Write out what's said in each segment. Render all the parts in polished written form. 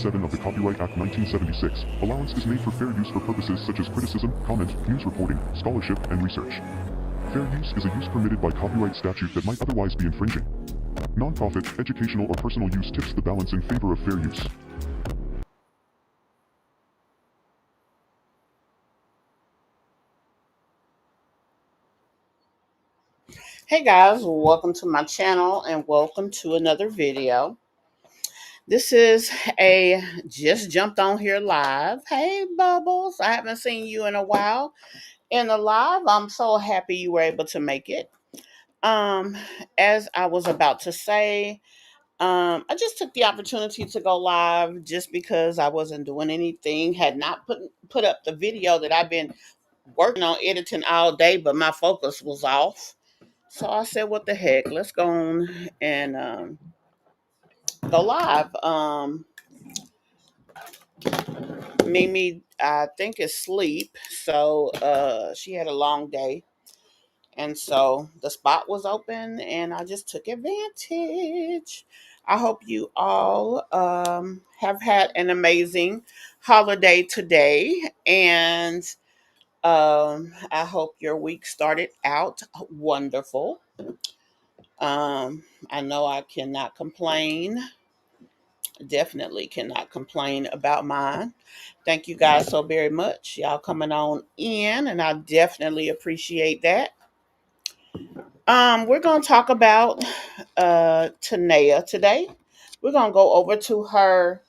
7 of the Copyright Act 1976, allowance is made for fair use for purposes such as criticism, comment, news reporting, scholarship, and research. Fair use is a use permitted by copyright statute that might otherwise be infringing. Non-profit, educational, or personal use tips the balance in favor of fair use. Hey guys, welcome to my channel and welcome to another video. This is a just jumped on here live. Hey Bubbles, I haven't seen you in a while in the live. I'm so happy you were able to make it. As I was about to say, I just took the opportunity to go live just because I wasn't doing anything, had not put up the video that I've been working on editing all day, but my focus was off. So I said, what the heck? Let's go on and go live. Mimi, I think, is asleep. So she had a long day. And so the spot was open and I just took advantage. I hope you all have had an amazing holiday today. And I hope your week started out wonderful. I know I cannot complain. Definitely cannot complain about mine. Thank you guys so very much. Y'all coming on in, and I definitely appreciate that. We're gonna talk about Tania today. We're gonna go over to her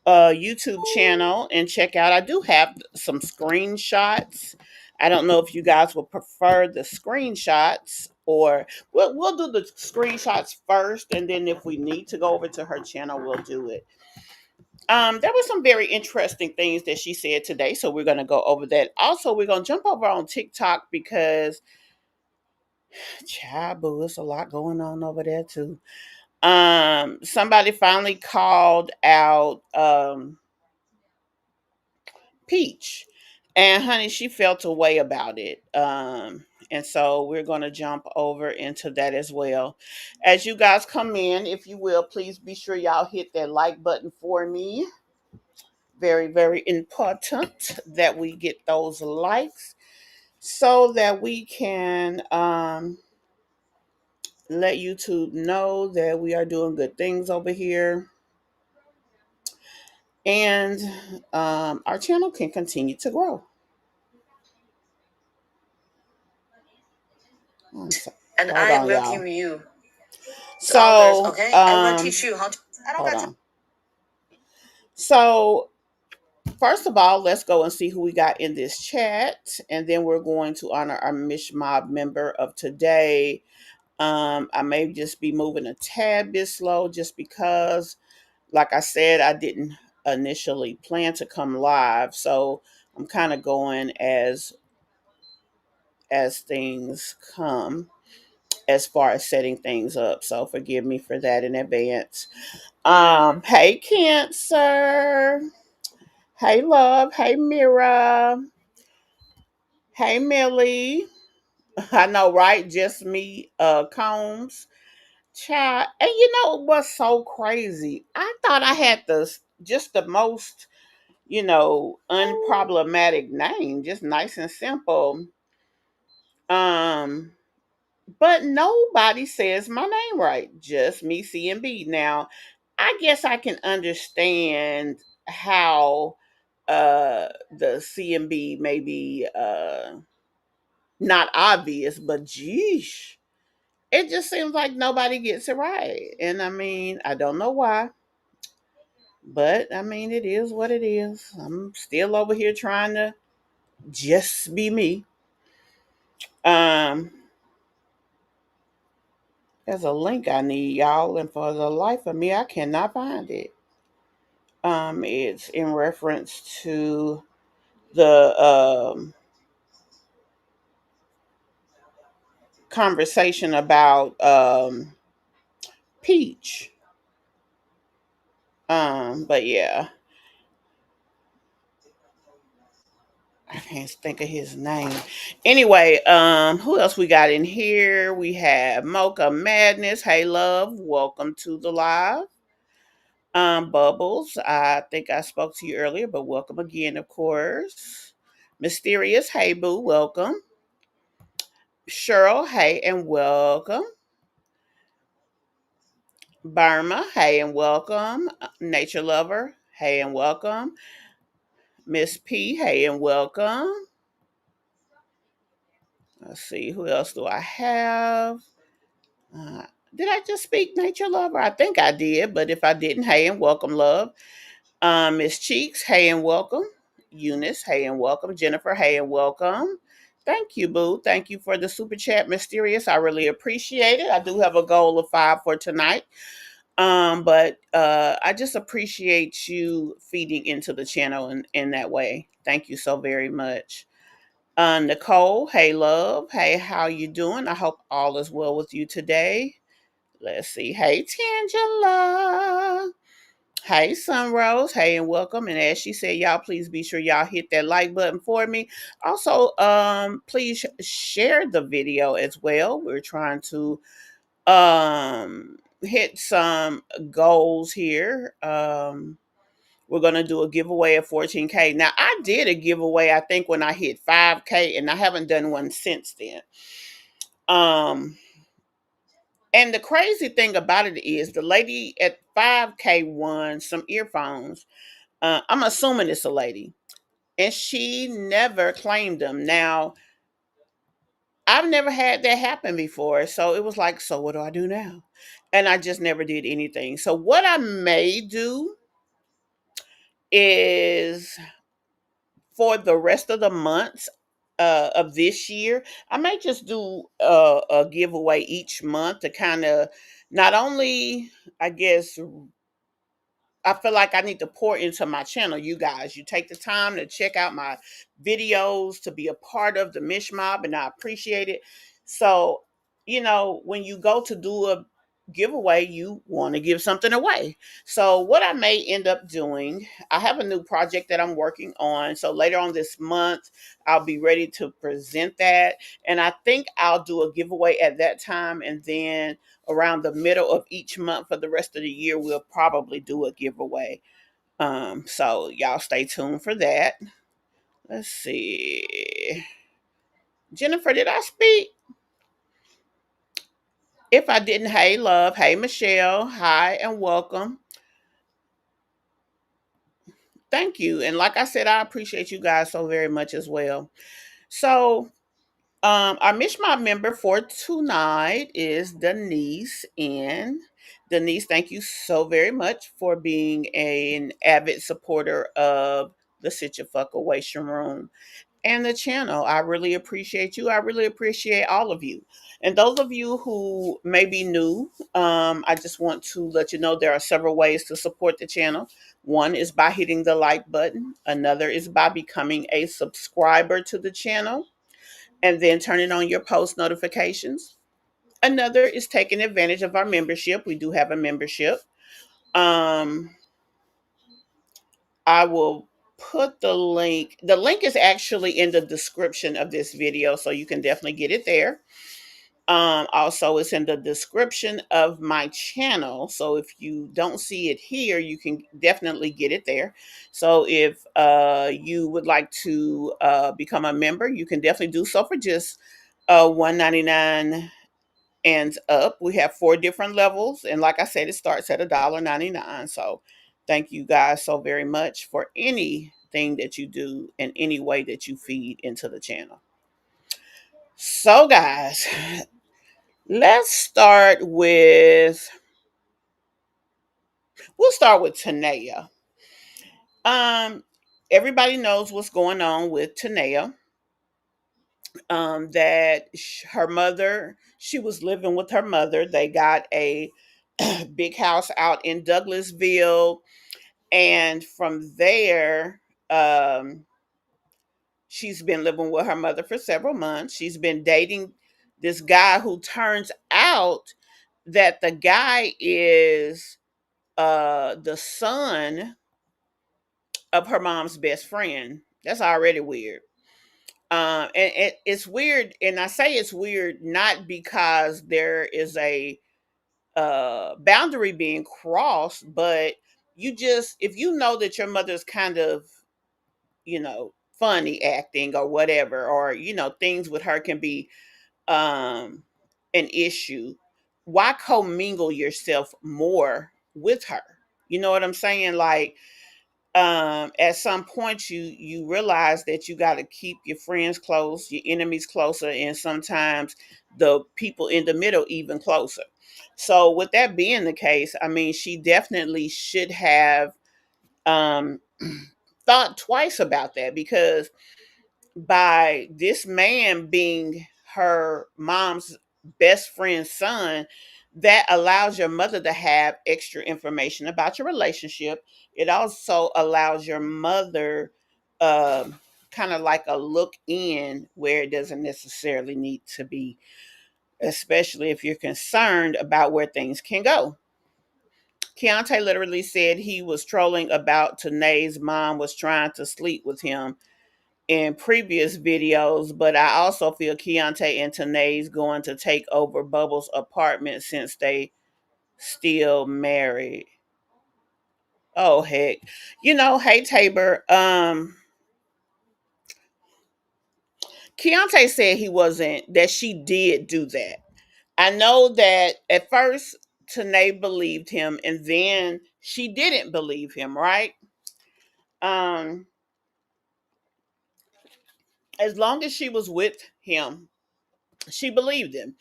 YouTube channel and check out. I do have some screenshots. I don't know if you guys would prefer the screenshots or we'll do the screenshots first, and then if we need to go over to her channel, we'll do it. There were some very interesting things that she said today, so we're gonna go over that. Also, we're gonna jump over on TikTok because, child, boo, it's a lot going on over there too. Somebody finally called out Peach. And honey, she felt a way about it. And so we're going to jump over into that as well. As you guys come in, if you will, please be sure y'all hit that like button for me. Very, very important that we get those likes so that we can let YouTube know that we are doing good things over here. And our channel can continue to grow. And I will give you. So, okay? I will teach you how to. I don't hold got on. So, first of all, let's go and see who we got in this chat, and then we're going to honor our Mish MObb member of today. I may just be moving a tad bit slow just because, like I said, I didn't initially plan to come live, so I'm kind of going as things come as far as setting things up. So forgive me for that in advance. Hey Cancer. Hey Love. Hey Mira. Hey Millie. I know, right? Just me, Combs. Child. And you know what's so crazy? I thought I had just the most, unproblematic name, just nice and simple. Um, but nobody says my name right. Just me, CMB. Now, I guess I can understand how the CMB may be not obvious, but geesh, it just seems like nobody gets it right. And I mean, I don't know why, but I mean, it is what it is. I'm still over here trying to just be me. Um, there's a link I need, y'all, and for the life of me, I cannot find it. It's in reference to the conversation about Peach. But yeah, I can't think of his name. Anyway, who else we got in here? We have Mocha Madness. Hey love, welcome to the live. Bubbles, I think I spoke to you earlier, but welcome again, of course. Mysterious, hey boo, welcome. Cheryl, hey and welcome. Burma, hey and welcome. Nature Lover, hey and welcome. Miss P, hey and welcome. Let's see, who else do I have? Uh, did I just speak Nature Lover? I think I did, but if I didn't, hey and welcome, love. Miss Cheeks, hey and welcome. Eunice, hey and welcome. Jennifer, hey and welcome. Thank you, Boo. Thank you for the super chat, Mysterious. I really appreciate it. I do have a goal of 5 for tonight. But I just appreciate you feeding into the channel in that way. Thank you so very much. Nicole, hey love. Hey, how you doing? I hope all is well with you today. Let's see. Hey, Tangela. Hey, Sunrose. Hey, and welcome. And as she said, y'all, please be sure y'all hit that like button for me. Also, please share the video as well. We're trying to hit some goals here. We're gonna do a giveaway of 14K. Now, I did a giveaway, I think, when I hit 5K, and I haven't done one since then. Um, and the crazy thing about it is the lady at 5K won some earphones. I'm assuming it's a lady, and she never claimed them. Now, I've never had that happen before, so it was like, so what do I do now? And I just never did anything. So what I may do is for the rest of the months of this year, I may just do a giveaway each month to kind of not only, I guess, I feel like I need to pour into my channel. You guys, you take the time to check out my videos, to be a part of the Mish Mob, and I appreciate it. So, when you go to do a giveaway, you want to give something away. So, what I may end up doing, I have a new project that I'm working on. So, later on this month, I'll be ready to present that. And I think I'll do a giveaway at that time. And then around the middle of each month for the rest of the year, we'll probably do a giveaway. So y'all stay tuned for that. Let's see. Jennifer, did I speak? If I didn't, hey love, hey Michelle, hi and welcome. Thank you. And like I said, I appreciate you guys so very much as well. So our Mish MObb member for tonight is Denise. And Denise, thank you so very much for being an avid supporter of the Sit Your Fuck Away Room and the channel. I really appreciate you. I really appreciate all of you. And those of you who may be new, I just want to let you know there are several ways to support the channel. One is by hitting the like button. Another is by becoming a subscriber to the channel and then turning on your post notifications. Another is taking advantage of our membership. We do have a membership. Um, I will put the link. The link is actually in the description of this video, so you can definitely get it there. Also, it's in the description of my channel. So if you don't see it here, you can definitely get it there. So if you would like to become a member, you can definitely do so for just $1.99 and up. We have 4 different levels, and like I said, it starts at $1.99. So thank you guys so very much for anything that you do and any way that you feed into the channel. So guys, let's start with we'll start with Tania. Um Everybody knows what's going on with Tania. That her mother, she was living with her mother. They got a big house out in Douglasville, and from there, she's been living with her mother for several months. She's been dating this guy who turns out that the guy is the son of her mom's best friend. That's already weird. And it's weird, and I say it's weird not because there is a boundary being crossed, but if you know that your mother's kind of, funny acting or whatever, or, things with her can be um an issue, why commingle yourself more with her? You know what I'm saying? Like, at some point you realize that you got to keep your friends close, your enemies closer, and sometimes the people in the middle even closer. So with that being the case, I mean, she definitely should have um thought twice about that, because by this man being her mom's best friend's son, that allows your mother to have extra information about your relationship. It also allows your mother kind of like a look in where it doesn't necessarily need to be, especially if you're concerned about where things can go. Keyonte literally said he was trolling about Tanae's mom was trying to sleep with him in previous videos, but I also feel Keyonte and Tanae's going to take over Bubbles' apartment since they still married. Oh heck. Hey Tabor, Keyonte said he wasn't, that she did do that. I know that at first Tanae believed him and then she didn't believe him, right? Um, as long as she was with him, she believed him.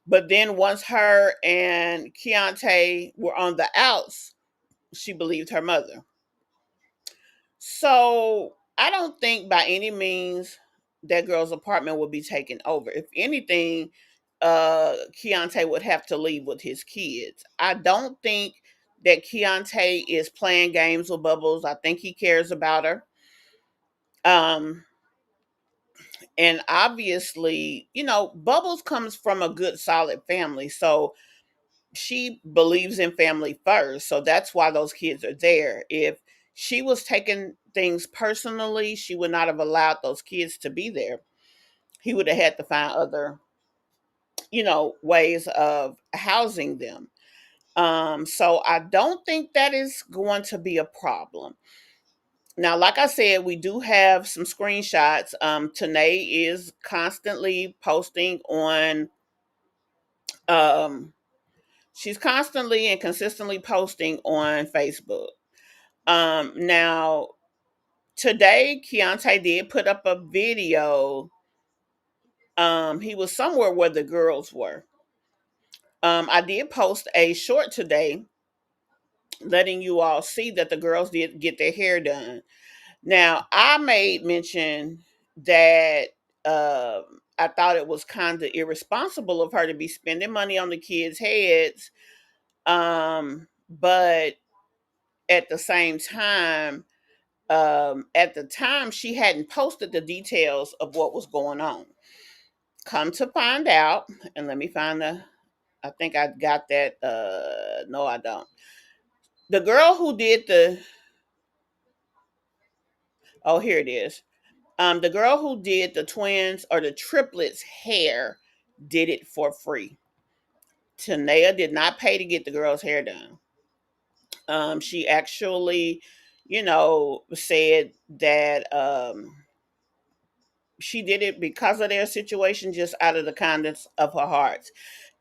But then once her and Keyonte were on the outs, she believed her mother. So I don't think by any means that girl's apartment will be taken over. If anything, Keyonte would have to leave with his kids. I don't think that Keyonte is playing games with Bubbles. I think he cares about her. Um, and obviously, Bubbles comes from a good, solid family. So she believes in family first. So that's why those kids are there. If she was taking things personally, she would not have allowed those kids to be there. He would have had to find other, ways of housing them. So I don't think that is going to be a problem. Now, like I said, we do have some screenshots. Tanae is constantly posting on um, she's constantly and consistently posting on Facebook. Now today, Keyonte did put up a video. He was somewhere where the girls were. I did post a short today, letting you all see that the girls did get their hair done. Now, I made mention that I thought it was kind of irresponsible of her to be spending money on the kids' heads, but at the same time, at the time she hadn't posted the details of what was going on. Come to find out, and let me find I think I got that. No, I don't. The girl who did oh, here it is. The girl who did the twins or the triplets hair did it for free. Tania did not pay to get the girl's hair done. She actually, said that she did it because of their situation, just out of the kindness of her heart.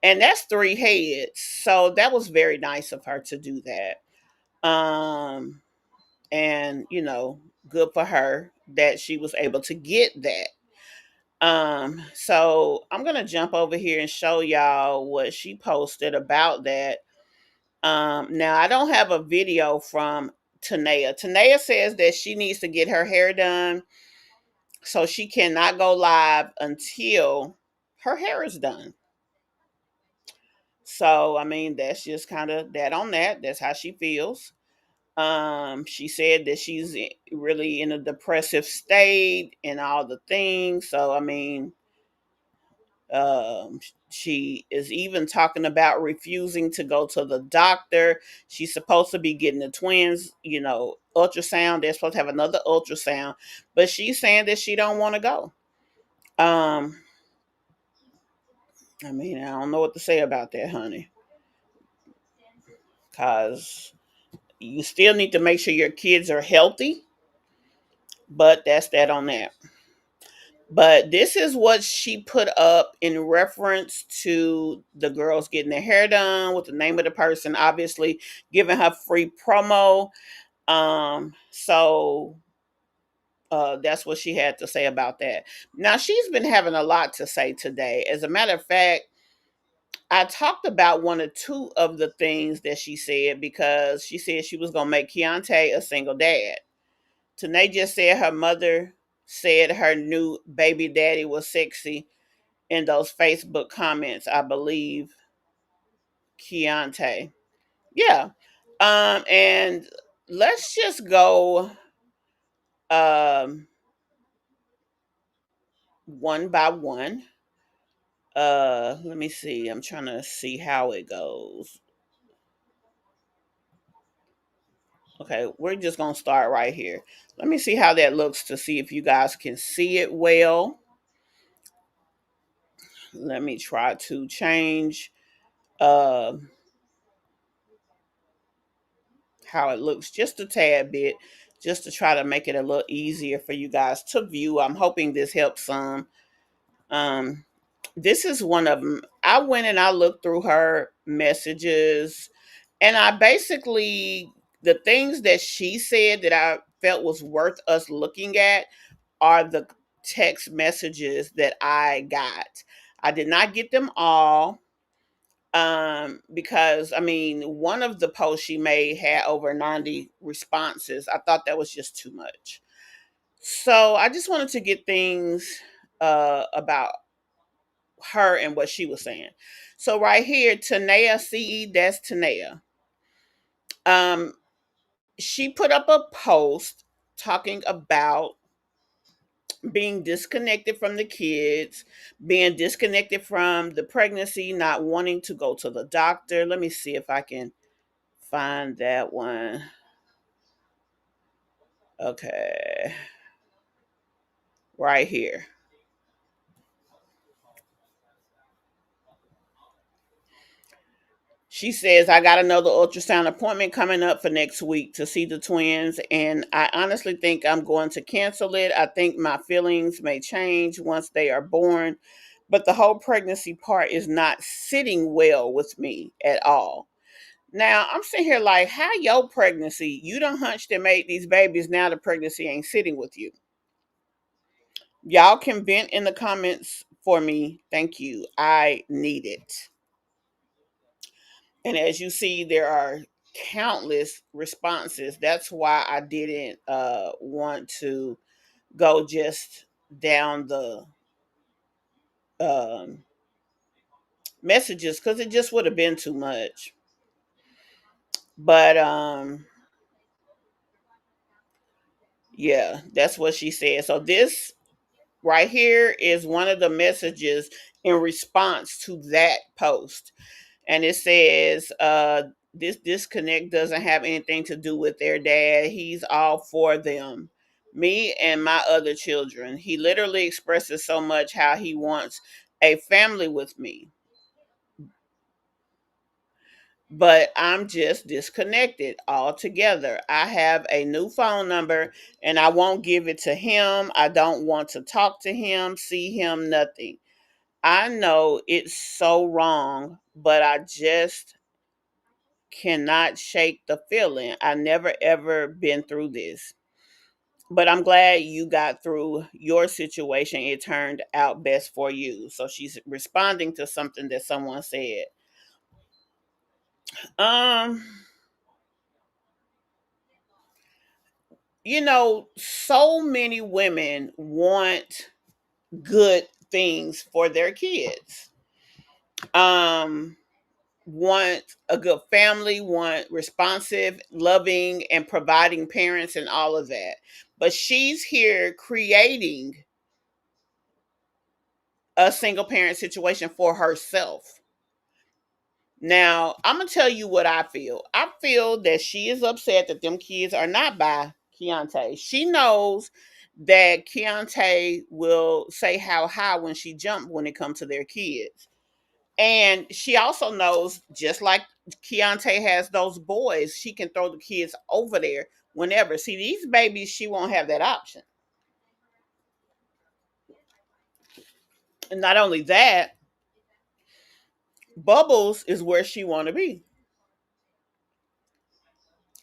And that's three heads. So that was very nice of her to do that. And, good for her that she was able to get that. So I'm gonna jump over here and show y'all what she posted about that. Now I don't have a video from Tania. Tania says that she needs to get her hair done, so she cannot go live until her hair is done. So I mean, that's just kind of that on that. That's how she feels. She said that she's really in a depressive state and all the things. So I mean, she is even talking about refusing to go to the doctor. She's supposed to be getting the twins, ultrasound. They're supposed to have another ultrasound, but she's saying that she don't want to go. Um, I mean, I don't know what to say about that, honey, because You still need to make sure your kids are healthy, but that's that on that. But this is what she put up in reference to the girls getting their hair done with the name of the person, obviously giving her free promo. So that's what she had to say about that. Now, she's been having a lot to say today. As a matter of fact, I talked about one or two of the things that she said because she said she was going to make Keyonte a single dad. Tanae just said her mother said her new baby daddy was sexy in those Facebook comments, I believe. Keyonte. Yeah. And let's just go um one by one. Let me see. I'm trying to see how it goes. Okay, we're just gonna start right here. Let me see how that looks to see if you guys can see it well. Let me try to change uh how it looks just a tad bit, just to try to make it a little easier for you guys to view. I'm hoping this helps some. Um, this is one of them. I went and I looked through her messages, and I basically, the things that she said that I felt was worth us looking at are the text messages that I got. I did not get them all, because I mean, one of the posts she made had over 90 responses. I thought that was just too much. So I just wanted to get things about her and what she was saying. So right here, Tania CE, that's Tania. Um, she put up a post talking about being disconnected from the kids, being disconnected from the pregnancy, not wanting to go to the doctor. Let me see if I can find that one. Okay. Right here. She says, I got another ultrasound appointment coming up for next week to see the twins, and I honestly think I'm going to cancel it. I think my feelings may change once they are born, but the whole pregnancy part is not sitting well with me at all. Now, I'm sitting here like, how your pregnancy, you done hunched and made these babies, now the pregnancy ain't sitting with you. Y'all can vent in the comments for me. Thank you. I need it. And as you see, there are countless responses. That's why I didn't want to go just down the um, messages because it just would have been too much. But yeah, that's what she said. So this right here is one of the messages in response to that post. And it says, this disconnect doesn't have anything to do with their dad. He's all for them, me and my other children. He literally expresses so much how he wants a family with me, but I'm just disconnected altogether. I have a new phone number and I won't give it to him. I don't want to talk to him, see him, nothing. I know it's so wrong, but I just cannot shake the feeling. I never ever been through this. But I'm glad you got through your situation. It turned out best for you. So she's responding to something that someone said. Um, so many women want good things for their kids. Um, want a good family, want responsive, loving, and providing parents and all of that. But she's here creating a single parent situation for herself. Now, I'm going to tell you what I feel. I feel that she is upset that them kids are not by Keyonte. She knows that Keyonte will say how high when she jumped when it comes to their kids. And she also knows, just like Keyonte has those boys, she can throw the kids over there whenever. See, these babies, she won't have that option. And not only that, Bubbles is where she want to be.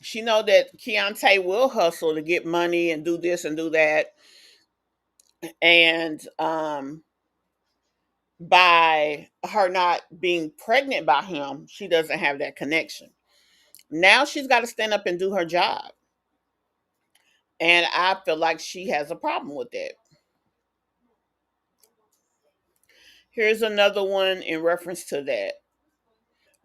She know that Keyonte will hustle to get money and do this and do that. And by her not being pregnant by him, she doesn't have that connection. Now she's got to stand up and do her job. And I feel like she has a problem with that. Here's another one in reference to that.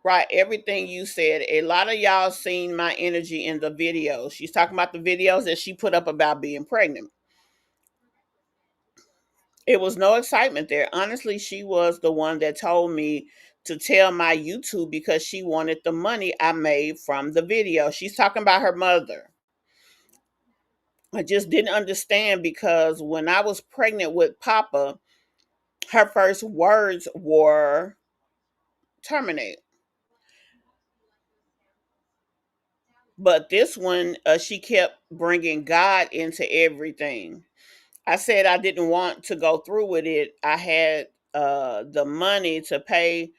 Right, everything you said. A lot of y'all seen my energy in the videos. She's talking about the videos that she put up about being pregnant. It was no excitement there. Honestly, she was the one that told me to tell my YouTube because she wanted the money I made from the video. She's talking about her mother. I just didn't understand because when I was pregnant with Papa, her first words were terminate. But this one, she kept bringing God into everything. I said I didn't want to go through with it. I had the money to pay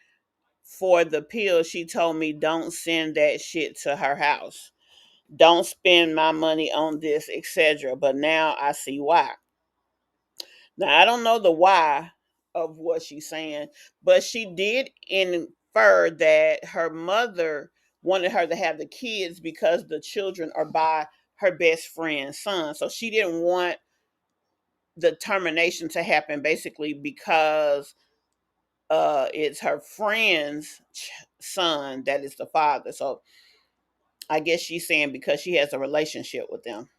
for the pill. She told me, don't send that shit to her house. Don't spend my money on this, etc. But now I see why. Now, I don't know the why of what she's saying, but she did infer that her mother wanted her to have the kids because the children are by her best friend's son. So she didn't want the termination to happen basically because it's her friend's son that is the father. So I guess she's saying because she has a relationship with them.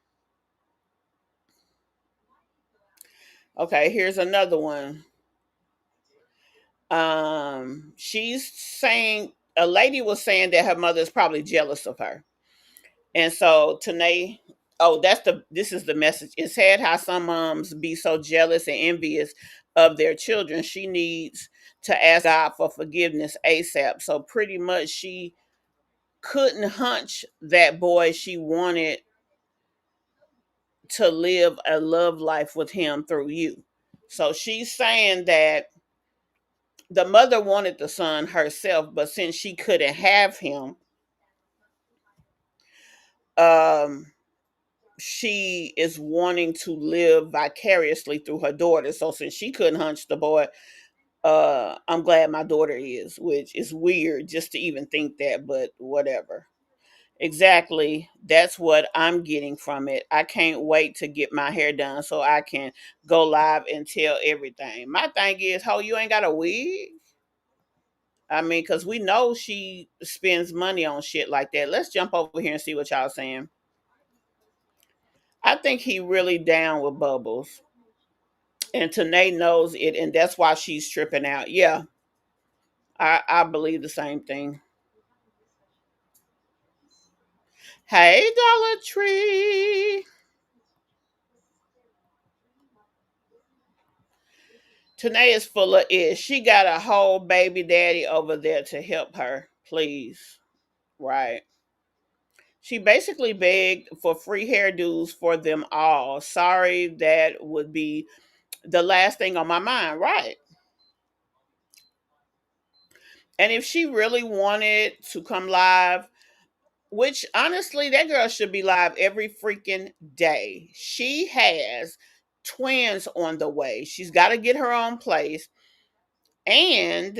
Okay, here's another one. She's saying a lady was saying that her mother is probably jealous of her. And so Tanae, oh, this is the message. It's sad how some moms be so jealous and envious of their children. She needs to ask God for forgiveness ASAP. So pretty much she couldn't hunch that boy. She wanted to live a love life with him through you. So she's saying that the mother wanted the son herself, but since she couldn't have him, um, she is wanting to live vicariously through her daughter. So since she couldn't hunch the boy, I'm glad my daughter is, which is weird just to even think that, but whatever. Exactly. That's what I'm getting from it. I can't wait to get my hair done so I can go live and tell everything. My thing is, ho, you ain't got a wig? I mean, because we know she spends money on shit like that. Let's jump over here and see what y'all saying. I think he really down with Bubbles. And Tanae knows it, and that's why she's tripping out. Yeah, I believe the same thing. Hey, Dollar Tree. Tanae is full of it. She got a whole baby daddy over there to help her. Please. Right. She basically begged for free hairdos for them all. Sorry, that would be the last thing on my mind. Right. And if she really wanted to come live, which honestly, that girl should be live every freaking day. She has twins on the way. She's got to get her own place. And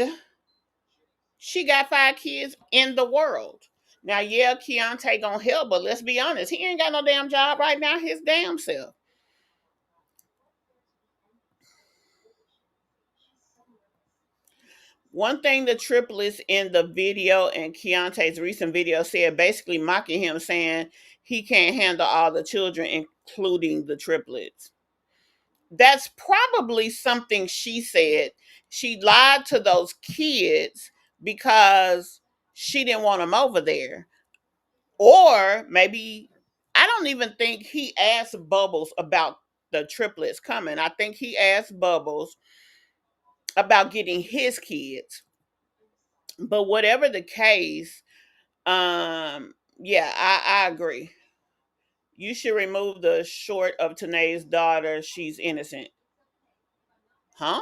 she got 5 kids in the world. Now, yeah, Keyonte gonna help, but let's be honest, he ain't got no damn job right now, his damn self. One thing the triplets in the video and Keontae's recent video said, basically mocking him, saying he can't handle all the children, including the triplets. That's probably something she said. She lied to those kids because she didn't want them over there. Or maybe, I don't even think he asked Bubbles about the triplets coming. I think he asked Bubbles about getting his kids. But whatever the case, yeah, I agree. You should remove the short of Tanae's daughter. She's innocent. Huh?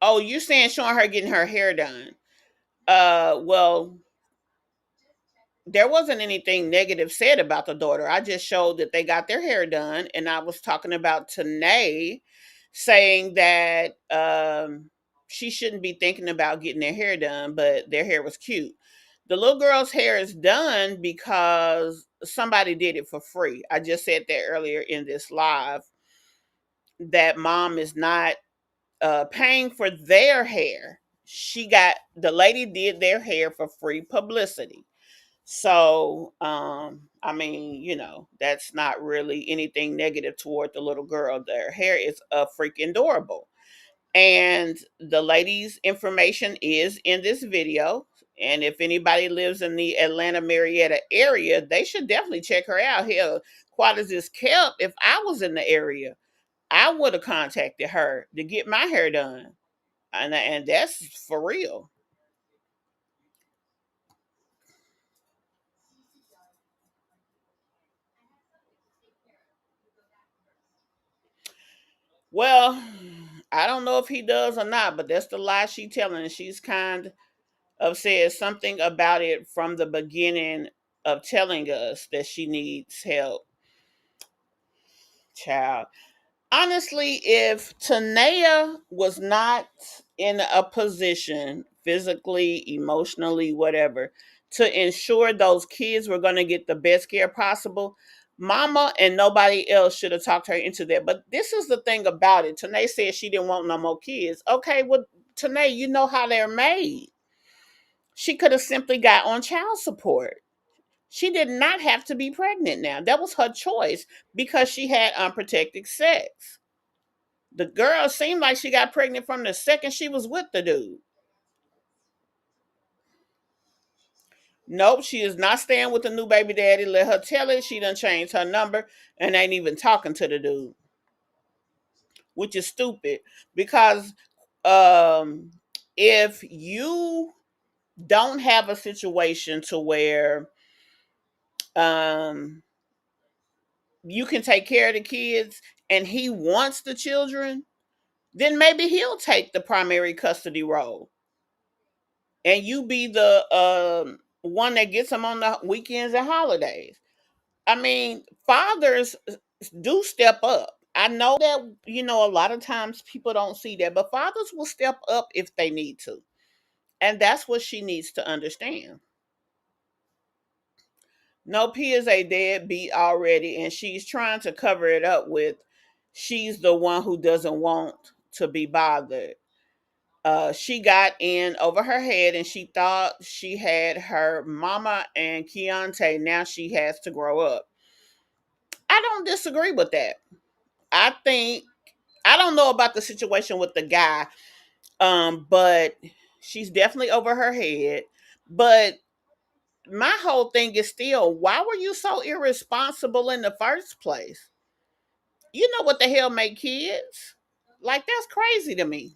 Oh, you saying showing her getting her hair done. Well, there wasn't anything negative said about the daughter. I just showed that they got their hair done, and I was talking about Tanae saying that she shouldn't be thinking about getting their hair done, but their hair was cute. The little girl's hair is done because somebody did it for free. I just said that earlier in this live that mom is not paying for their hair. The lady did their hair for free publicity. So, I mean, that's not really anything negative toward the little girl. Their hair is freaking adorable. And the lady's information is in this video. And if anybody lives in the Atlanta Marietta area, they should definitely check her out. Hell, quite as this kept, if I was in the area, I would have contacted her to get my hair done. And that's for real. Well, I don't know if he does or not, but that's the lie she telling. And she's kind of said something about it from the beginning of telling us that she needs help. Child. Honestly, if Tania was not in a position physically, emotionally, whatever, to ensure those kids were going to get the best care possible, mama and nobody else should have talked her into that. But this is the thing about it. Tanae said she didn't want no more kids. Okay, well, Tanae, you know how they're made. She could have simply got on child support. She did not have to be pregnant now. That was her choice because she had unprotected sex. The girl seemed like she got pregnant from the second she was with the dude. Nope, she is not staying with the new baby daddy. Let her tell it. She done changed her number and ain't even talking to the dude, which is stupid because um, if you don't have a situation to where um, you can take care of the kids and he wants the children, then maybe he'll take the primary custody role and you be the one that gets them on the weekends and holidays. I mean, fathers do step up. I know that, a lot of times people don't see that, but fathers will step up if they need to. And that's what she needs to understand. No, P is a deadbeat already, and she's trying to cover it up with she's the one who doesn't want to be bothered. She got in over her head and she thought she had her mama and Keyonte. Now she has to grow up. I don't disagree with that. I think I don't know about the situation with the guy, but she's definitely over her head. But my whole thing is still, why were you so irresponsible in the first place? You know what the hell make kids? Like that's crazy to me.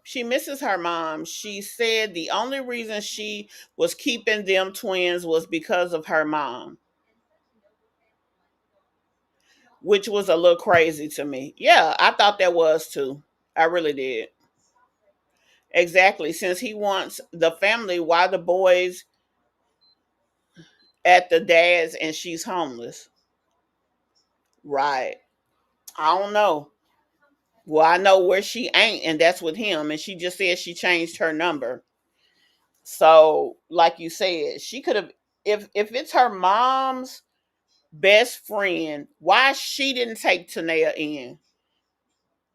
She misses her mom. She said the only reason she was keeping them twins was because of her mom, which was a little crazy to me. Yeah, I thought that was too. I really did. Exactly. Since he wants the family, why the boys at the dad's and she's homeless? Right. I don't know. Well, I know where she ain't, and that's with him. And she just said she changed her number. So, like you said, she could have if it's her mom's best friend, why she didn't take Tania in.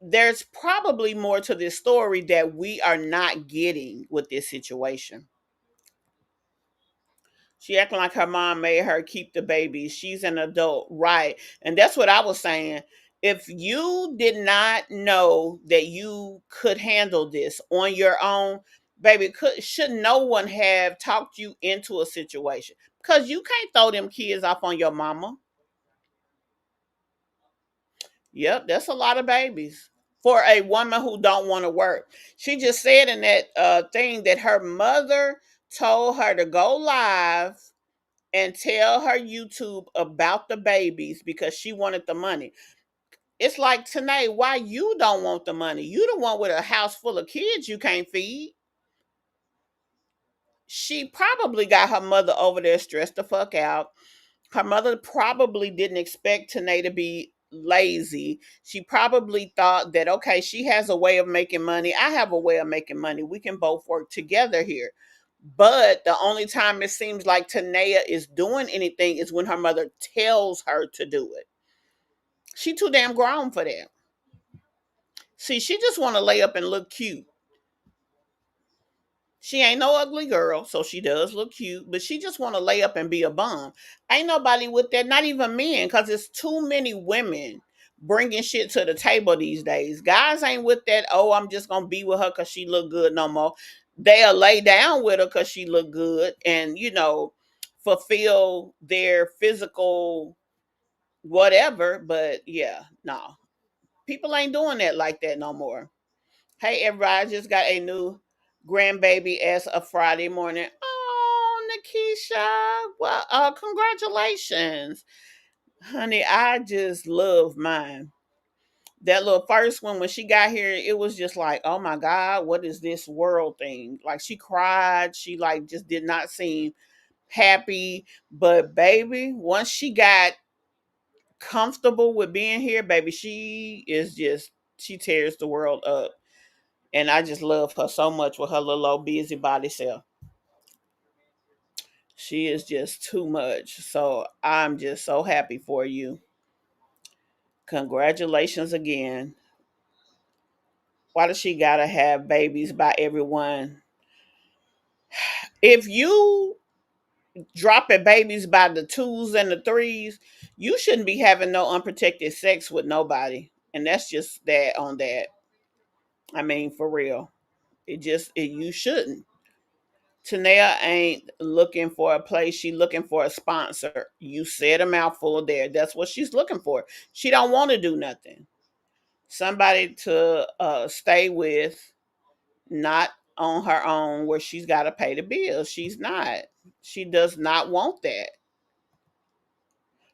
There's probably more to this story that we are not getting with this situation. She acting like her mom made her keep the baby. She's an adult, right? And that's what I was saying. If you did not know that you could handle this on your own, baby, should no one have talked you into a situation? Because you can't throw them kids off on your mama. Yep, that's a lot of babies. for a woman who don't want to work. She just said in that thing that her mother told her to go live and tell her YouTube about the babies because she wanted the money. It's like, Tanae, why you don't want the money? You the one with a house full of kids you can't feed. She probably got her mother over there stressed the fuck out. Her mother probably didn't expect Tanae to be lazy. She probably thought that, okay, she has a way of making money. I have a way of making money. We can both work together here. But the only time it seems like Tanea is doing anything is when her mother tells her to do it. She too damn grown for that. See, she just want to lay up and look cute. She ain't no ugly girl, so she does look cute, but she just want to lay up and be a bum. Ain't nobody with that, not even men, because it's too many women bringing shit to the table these days. Guys ain't with that, oh, I'm just going to be with her because she look good no more. They'll lay down with her because she look good and, fulfill their physical whatever, but yeah, no. People ain't doing that like that no more. Hey, everybody, I just got a new grandbaby as of Friday morning. Oh, Nikisha. Well, congratulations. Honey, I just love mine. That little first one, when she got here, it was just like, oh my God, what is this world thing? Like, she cried. She, like, just did not seem happy. But, baby, once she got comfortable with being here, baby, she tears the world up. And I just love her so much with her little old busybody self. She is just too much. So I'm just so happy for you. Congratulations again. Why does she gotta have babies by everyone? If you dropping babies by the twos and the threes, you shouldn't be having no unprotected sex with nobody. And that's just that on that. I mean, for real. You shouldn't. Tanea ain't looking for a place. She looking for a sponsor. You said a mouthful there. That's what she's looking for. She don't want to do nothing. Somebody to stay with, not on her own where she's got to pay the bills. She's not. She does not want that.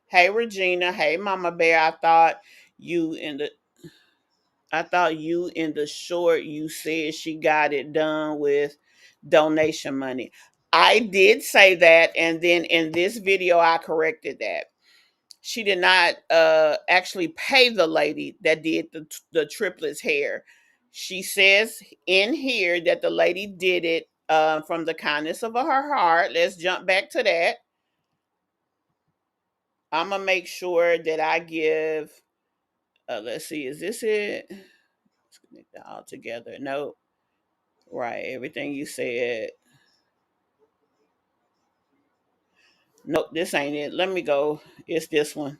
Hey Regina. Hey Mama Bear. You in the I thought you in the short you said she got it done with donation money. I did say that, and then in this video I corrected that. She did not actually pay the lady that did the triplets hair. She says in here that the lady did it from the kindness of her heart. Let's jump back to that. I'm gonna make sure that I give. Let's see, is this it? Let's connect that all together. Nope. Right, everything you said. Nope, this ain't it. Let me go. It's this one.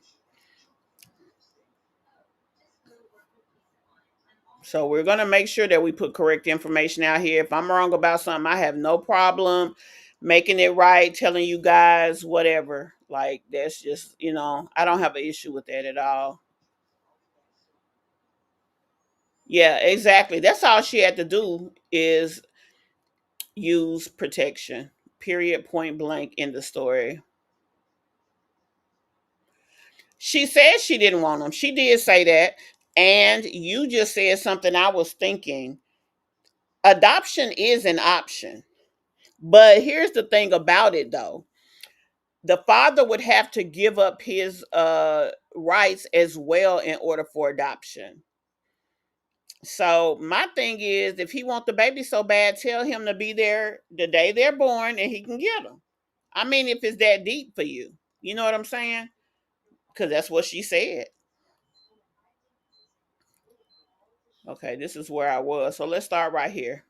So we're gonna make sure that we put correct information out here. If I'm wrong about something, I have no problem making it right, telling you guys whatever. Like that's just, I don't have an issue with that at all. Yeah, exactly. That's all she had to do is use protection. Period, point blank in the story. She said she didn't want them. She did say that. And you just said something I was thinking. Adoption is an option. But here's the thing about it though. The father would have to give up his rights as well in order for adoption. So my thing is, if he wants the baby so bad, tell him to be there the day they're born and he can get them. I mean, if it's that deep for you, you know what I'm saying? Because that's what she said. Okay, this is where I was. So let's start right here.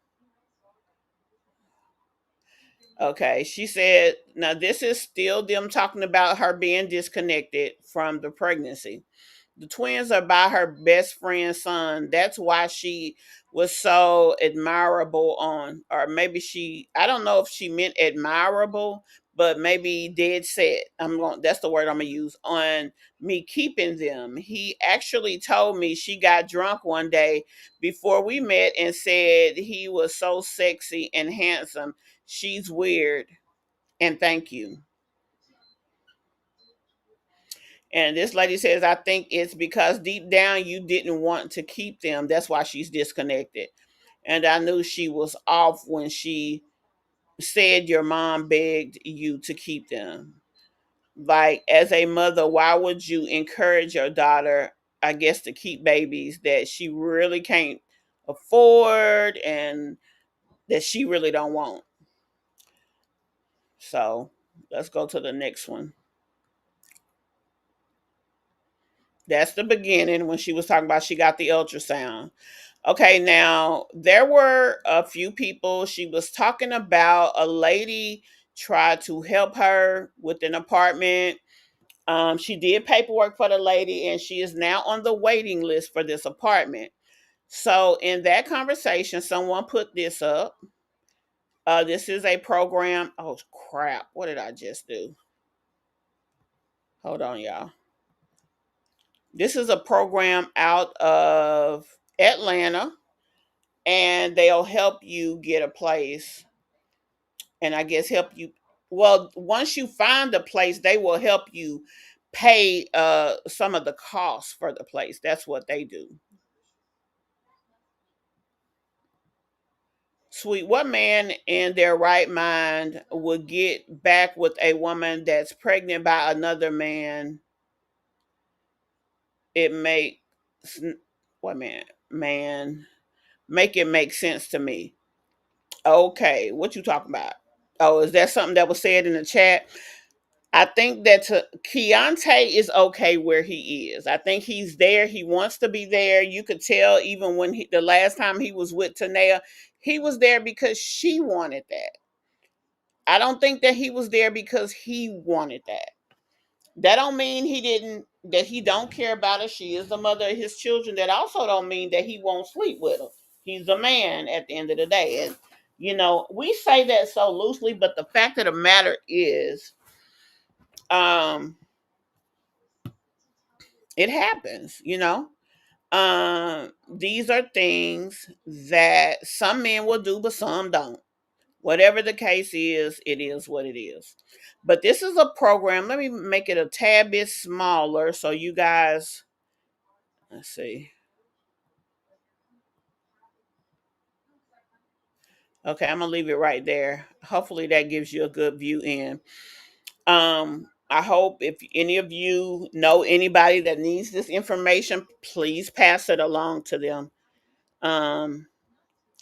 Okay, she said, now this is still them talking about her being disconnected from the pregnancy. The twins are by her best friend's son. That's why she was so admirable on, or maybe I don't know if she meant admirable, but maybe dead set. That's the word I'm gonna use on me keeping them. He actually told me she got drunk one day before we met and said he was so sexy and handsome. She's weird. And thank you. And this lady says, I think it's because deep down you didn't want to keep them. That's why she's disconnected. And I knew she was off when she said your mom begged you to keep them. Like, as a mother, why would you encourage your daughter, I guess, to keep babies that she really can't afford and that she really don't want? So let's go to the next one. That's the beginning when she was talking about she got the ultrasound. Okay, now there were a few people. She was talking about a lady tried to help her with an apartment. She did paperwork for the lady, and she is now on the waiting list for this apartment. So, in that conversation, someone put this up. This is a program. Oh, crap. What did I just do? Hold on, y'all. This is a program out of Atlanta, and they'll help you get a place, and I guess help you. Well, once you find a place, they will help you pay some of the costs for the place. That's what they do. Sweet, what man in their right mind would get back with a woman that's pregnant by another man? It makes what man make it make sense to me. Okay, what you talking about? Oh, is that something that was said in the chat? I think that Keyonte is okay where he is. I think he's there. He wants to be there. You could tell even when the last time he was with Tana, he was there because she wanted that. I don't think that he was there because he wanted that. That don't mean he don't care about her. She is the mother of his children. That also don't mean that he won't sleep with her. He's a man at the end of the day. And we say that so loosely, but the fact of the matter is, um, it happens. These are things that some men will do, but some don't. Whatever the case is, it is what it is. But this is a program. Let me make it a tad bit smaller so you guys, let's see. Okay, I'm gonna leave it right there. Hopefully that gives you a good view in. I hope if any of you know anybody that needs this information, please pass it along to them. Um,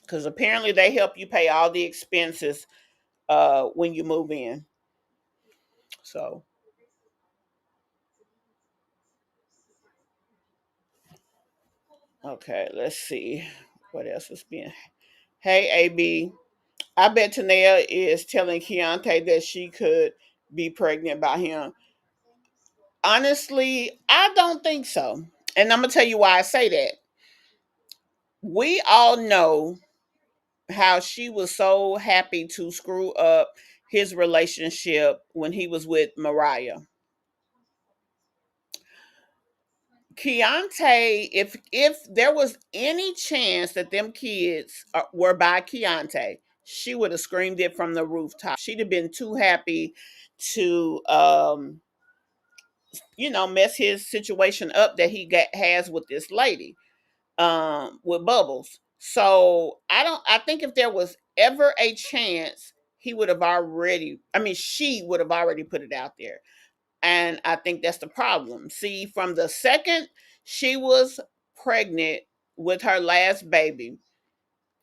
because apparently they help you pay all the expenses when you move in. So okay, let's see what else is being. Hey AB, I bet Tania is telling Keyonte that she could be pregnant by him. Honestly, I don't think so. And I'm gonna tell you why I say that. We all know how she was so happy to screw up his relationship when he was with Mariah. Keyonte, if there was any chance that them kids were by Keyonte, she would have screamed it from the rooftop. She'd have been too happy to mess his situation up that has with this lady, with Bubbles. So I think if there was ever a chance, he would have already, I mean, she would have already put it out there. And I think that's the problem. See, from the second she was pregnant with her last baby,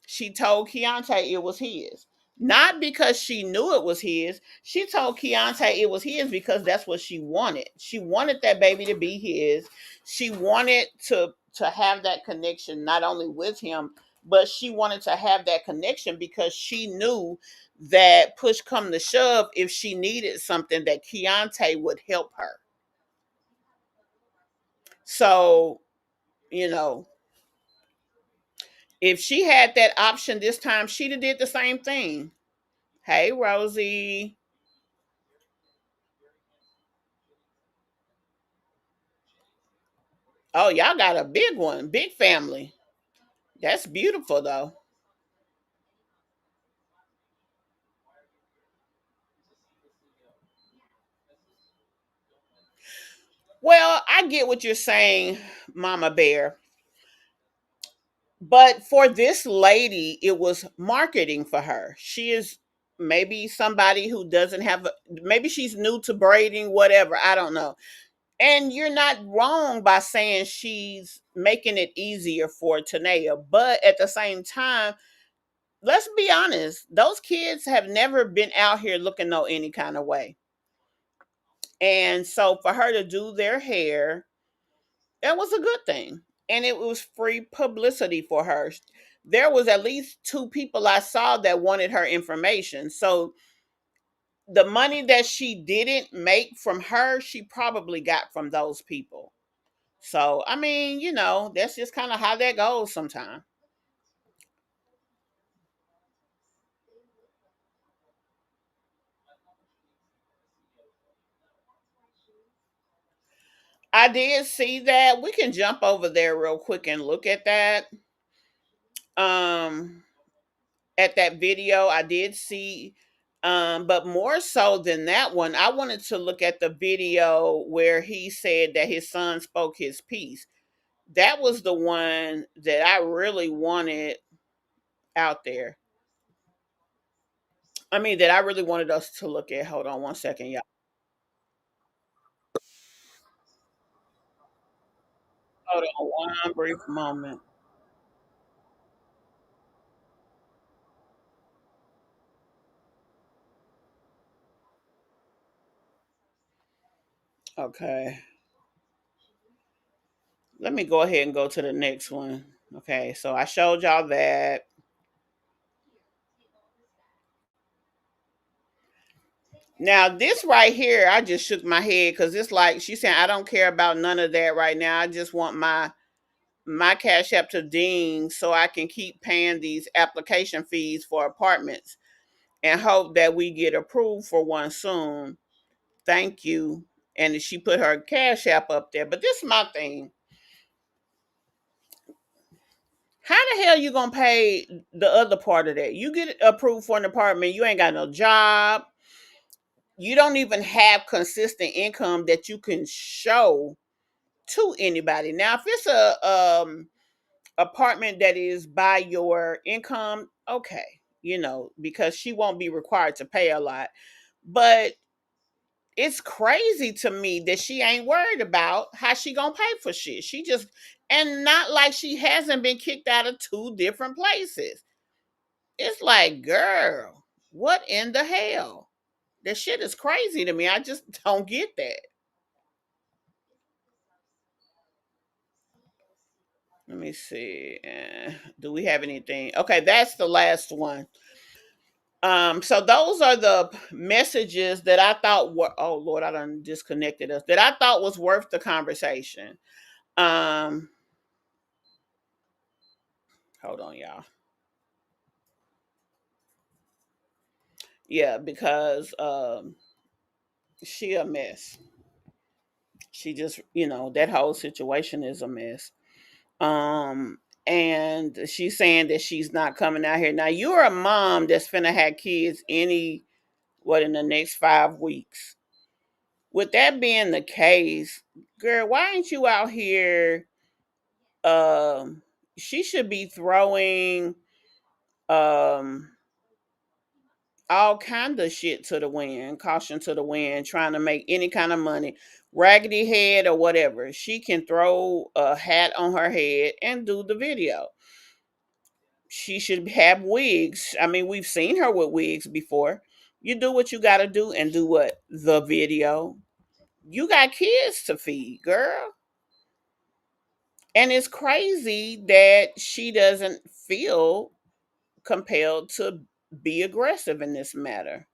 she told Keyonte it was his. Not because she knew it was his. She told Keyonte it was his because that's what she wanted. She wanted that baby to be his. She wanted to have that connection not only with him, but she wanted to have that connection because she knew that push come to shove, if she needed something, that Keyonte would help her. So, you know, if she had that option this time, she'd have did the same thing. Hey, Rosie. Oh, y'all got a big one, big family. That's beautiful, though. Well, I get what you're saying, Mama Bear. But for this lady, it was marketing for her. She is maybe somebody who doesn't have, maybe she's new to braiding, whatever. I don't know. And you're not wrong by saying she's making it easier for Tania. But at the same time, let's be honest, those kids have never been out here looking no any kind of way. And so for her to do their hair, that was a good thing. And it was free publicity for her. There was at least two people I saw that wanted her information. So the money that she didn't make from her, she probably got from those people. So I mean, that's just kind of how that goes sometimes. I did see that. We can jump over there real quick and look at that. Um at that video I did see, but more so than that one, I wanted to look at the video where he said that his son spoke his piece. That was the one that I really wanted out there. I mean, that I really wanted us to look at. Hold on one second, y'all. Hold on one brief moment. Okay. Let me go ahead and go to the next one. Okay, so I showed y'all that. Now this right here, I just shook my head because it's like she's saying I don't care about none of that right now. I just want my cash app to ding so I can keep paying these application fees for apartments and hope that we get approved for one soon. Thank you. And she put her cash app up there. But this is my thing. How the hell you gonna pay the other part of that? You get approved for an apartment, you ain't got no job, you don't even have consistent income that you can show to anybody. Now, if it's a apartment that is by your income, okay, because she won't be required to pay a lot. But it's crazy to me that she ain't worried about how she gonna pay for shit. She just, and not like she hasn't been kicked out of two different places. It's like, girl, what in the hell? That shit is crazy to me. I just don't get that. Let me see. Do we have anything? Okay, that's the last one. So those are the messages that I thought were, oh Lord, I done disconnected us, that I thought was worth the conversation. Um, Hold on, y'all. Yeah, because she a mess. She just, that whole situation is a mess. And she's saying that she's not coming out here. Now you're a mom that's finna have kids in the next 5 weeks. With that being the case, girl, why ain't you out here? Um, she should be throwing um all kind of shit to the wind, caution to the wind, trying to make any kind of money, raggedy head or whatever. She can throw a hat on her head and do the video. She should have wigs. I mean, we've seen her with wigs before. You do what you got to do and do what? The video. You got kids to feed, girl. And it's crazy that she doesn't feel compelled to be aggressive in this matter.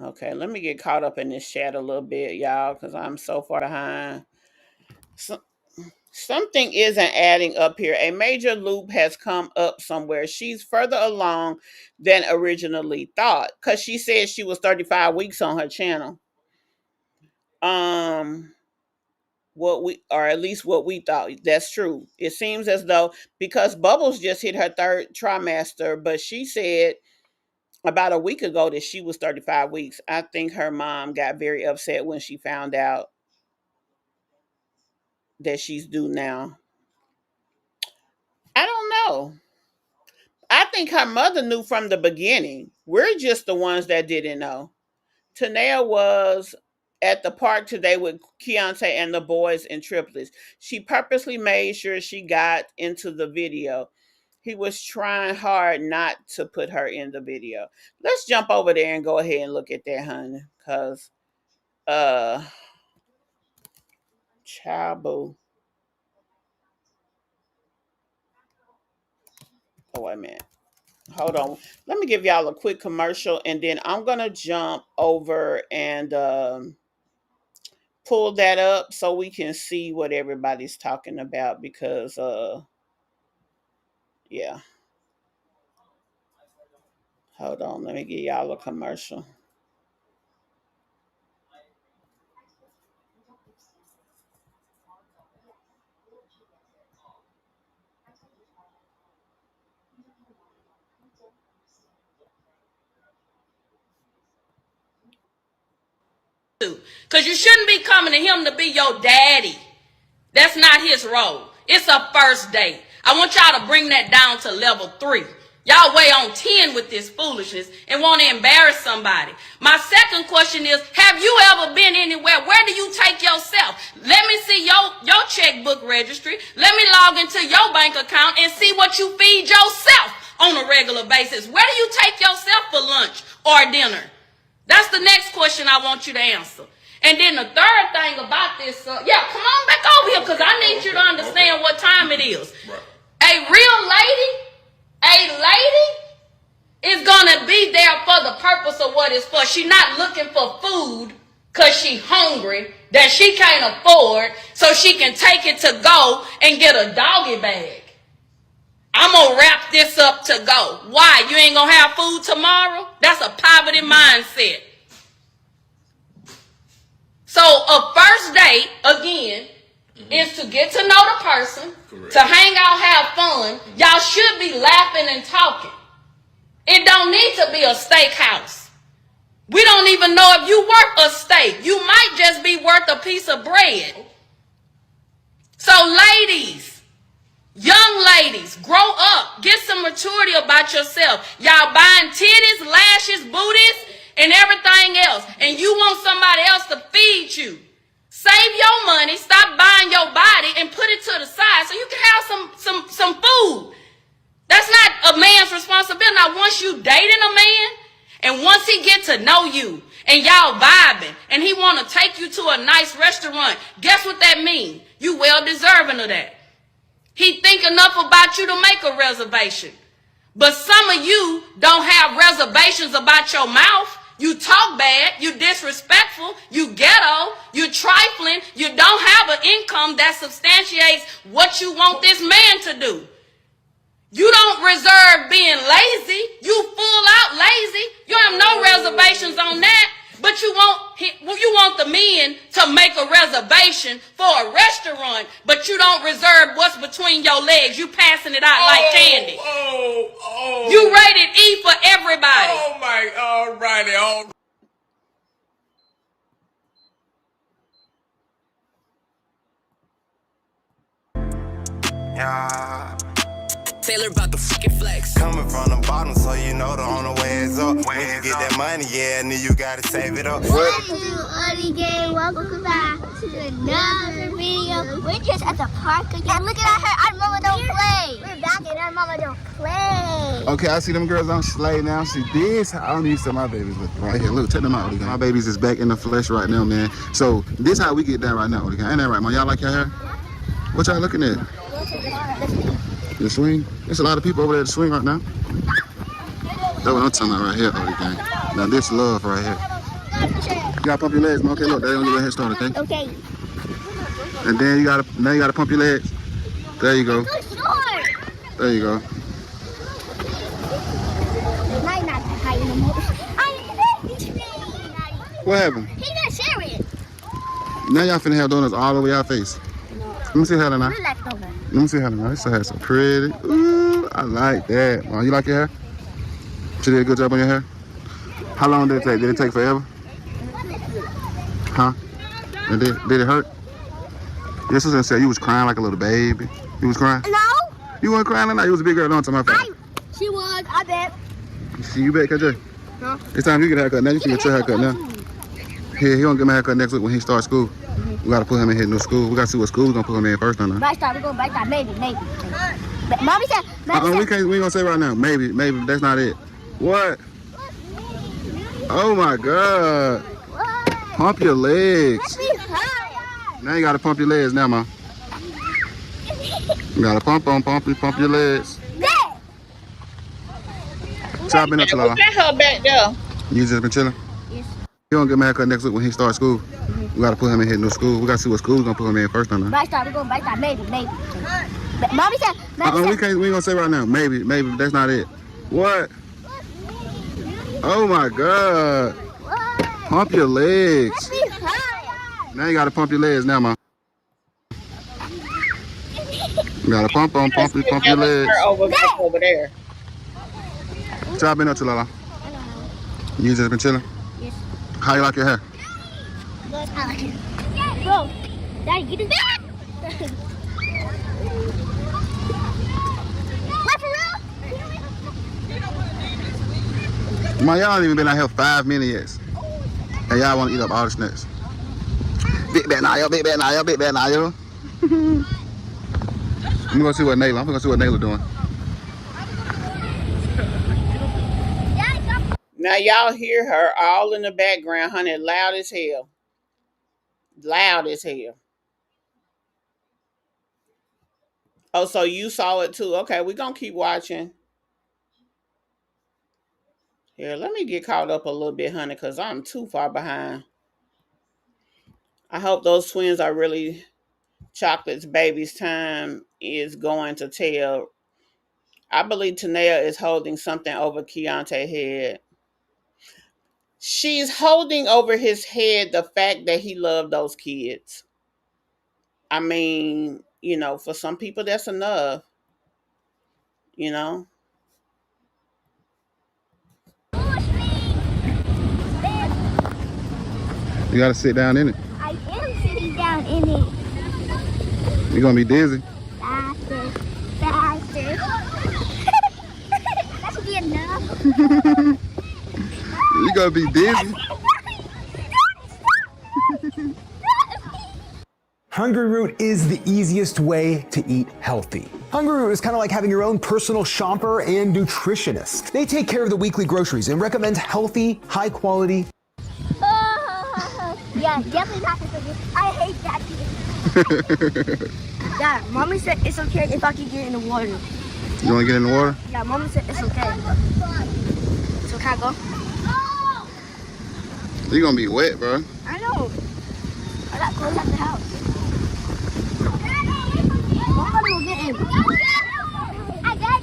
Okay, let me get caught up in this chat a little bit, y'all, because I'm so far behind. Something isn't adding up here. A major loop has come up somewhere. She's further along than originally thought, because she said she was 35 weeks on her channel. Or at least what we thought. That's true. It seems as though, because Bubbles just hit her 3rd trimester, but she said about a week ago that she was 35 weeks. I think her mom got very upset when she found out that she's due now. I don't know. I think her mother knew from the beginning. We're just the ones that didn't know. Tana was at the park today with Keyonte and the boys in triplets. She purposely made sure she got into the video. He was trying hard not to put her in the video. Let's jump over there and go ahead and look at that, honey. Because, child boo. Oh, wait a minute. Hold on. Let me give y'all a quick commercial, and then I'm going to jump over and pull that up so we can see what everybody's talking about, because, yeah. Hold on. Let me give y'all a commercial. Because you shouldn't be coming to him to be your daddy. That's not his role. It's a first date. I want y'all to bring that down to level 3. Y'all way on 10 with this foolishness and want to embarrass somebody. My second question is, have you ever been anywhere? Where do you take yourself? Let me see your checkbook registry. Let me log into your bank account and see what you feed yourself on a regular basis. Where do you take yourself for lunch or dinner? That's the next question I want you to answer. And then the third thing about this, come on back over here, because I need you to understand what time it is. Right. A real lady is going to be there for the purpose of what it's for. She's not looking for food because she's hungry that she can't afford so she can take it to go and get a doggy bag. I'm going to wrap this up to go. Why? You ain't going to have food tomorrow? That's a poverty mindset. So a first date, again, is to get to know the person, correct, to hang out, have fun. Y'all should be laughing and talking. It don't need to be a steakhouse. We don't even know if you worth a steak. You might just be worth a piece of bread. So ladies, young ladies, grow up. Get some maturity about yourself. Y'all buying titties, lashes, booties, and everything else, and you want somebody else to feed you. Save your money, stop buying your body, and put it to the side so you can have some food. That's not a man's responsibility. Now, once you dating a man, and once he get to know you, and y'all vibing, and he want to take you to a nice restaurant, guess what that means? You well deserving of that. He think enough about you to make a reservation. But some of you don't have reservations about your mouth. You talk bad, you disrespectful, you ghetto, you trifling, you don't have an income that substantiates what you want this man to do. You don't reserve being lazy. You full out lazy. You have no reservations on that. But you want the men to make a reservation for a restaurant, but you don't reserve what's between your legs. You passing it out like candy. You rated E for everybody. Oh my, all righty. Yeah. Taylor about the freaking flex. Coming from the bottom, so you know the only way is up. When you get that money, yeah, and then you gotta save it up. Welcome back to another video. We're just at the park again. Look at her. Our mama don't play. We're back and our mama don't play. Okay, I see them girls on Slay now. See this? I don't need some of my babies look right here. Look, check them out. My babies is back in the flesh right now, man. So this how we get down right now. Ain't that right, man? Y'all like your hair? What y'all looking at? The swing? There's a lot of people over there at the swing right now. That's what I'm talking about right here, Odie gang. Now this love right here. You gotta pump your legs, man. Okay, look, they're gonna get a head start, okay? Okay. And then you gotta pump your legs. There you go. There you go. Now you're not that high anymore. What happened? He's not sharing. Now y'all finna have donuts all over y'all face. Let me see how now. Let me see how now. This hair so pretty. Ooh, I like that. Oh, you like your hair? She did a good job on your hair? How long did it take? Did it take forever? Huh? And did it hurt? Yes, I was gonna say you was crying like a little baby. You was crying? No. You weren't crying or not? You was a big girl on to my face. She was, I bet. See you bet, KJ? Huh? It's time you get a haircut now. You can get your haircut now. He gonna get my haircut next week when he starts school. We gotta put him in his new school. We gotta see what school we're gonna put him in first on that. Right start, we're going back start, maybe. Mommy said, we ain't gonna say right now. Maybe, that's not it. What? Oh my God. Pump your legs. Now you gotta pump your legs now, man. You gotta pump your legs. Stop been up to Lala. Get her back there. You just been chilling? Yes. He gonna get my haircut next week when he starts school. We gotta put him in his new school. We gotta see what school we're gonna put him in first on that. Right start, we're going back start, maybe. Mommy said, we ain't gonna say right now. Maybe, that's not it. What? Oh my God. Pump your legs. Now you gotta pump your legs now, man. You gotta pump your legs. Over there. Stop been up to Lala. You just been chilling? Yes. How you like your hair? I like it. Bro, Daddy, get it back! What, for real? Man, y'all ain't even been out here 5 minutes yet. And y'all wanna eat up all the snacks. Big bad Naya. I'm gonna see what Naylor doing. Now y'all hear her all in the background, honey, loud as hell. Loud as hell. Oh, so you saw it too. Okay, we're gonna keep watching. Here, let me get caught up a little bit, honey, because I'm too far behind. I hope those twins are really Chocolate's baby's time is going to tell. I believe Tana is holding something over Keyonte's head. She's holding over his head the fact that he loved those kids. I mean, you know, for some people that's enough. You know? You gotta sit down in it. I am sitting down in it. You're gonna be dizzy. Faster. That should be enough. You're gonna be dizzy. Hungry Root is the easiest way to eat healthy. Hungry Root is kind of like having your own personal shopper and nutritionist. They take care of the weekly groceries and recommend healthy, high quality. Yeah, definitely not this. I hate that. Dad, Mommy said it's okay if I can get in the water. You wanna get in the water? Yeah, Mommy said it's okay. So can I go? You're gonna be wet, bro. I know. I got clothes at the house. Mommy will get in. I got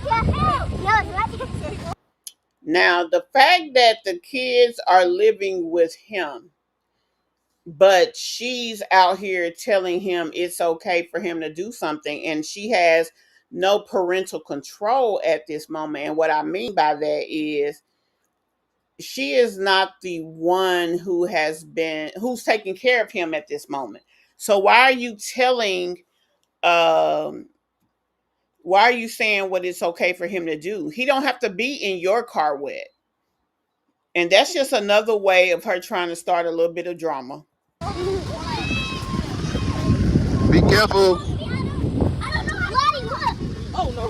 you. Now, the fact that the kids are living with him, but she's out here telling him it's okay for him to do something, and she has no parental control at this moment. And what I mean by that is she is not the one who's taking care of him at this moment. So why are you telling, why are you saying what it's okay for him to do? He don't have to be in your car wet. And that's just another way of her trying to start a little bit of drama. Be careful. Oh no.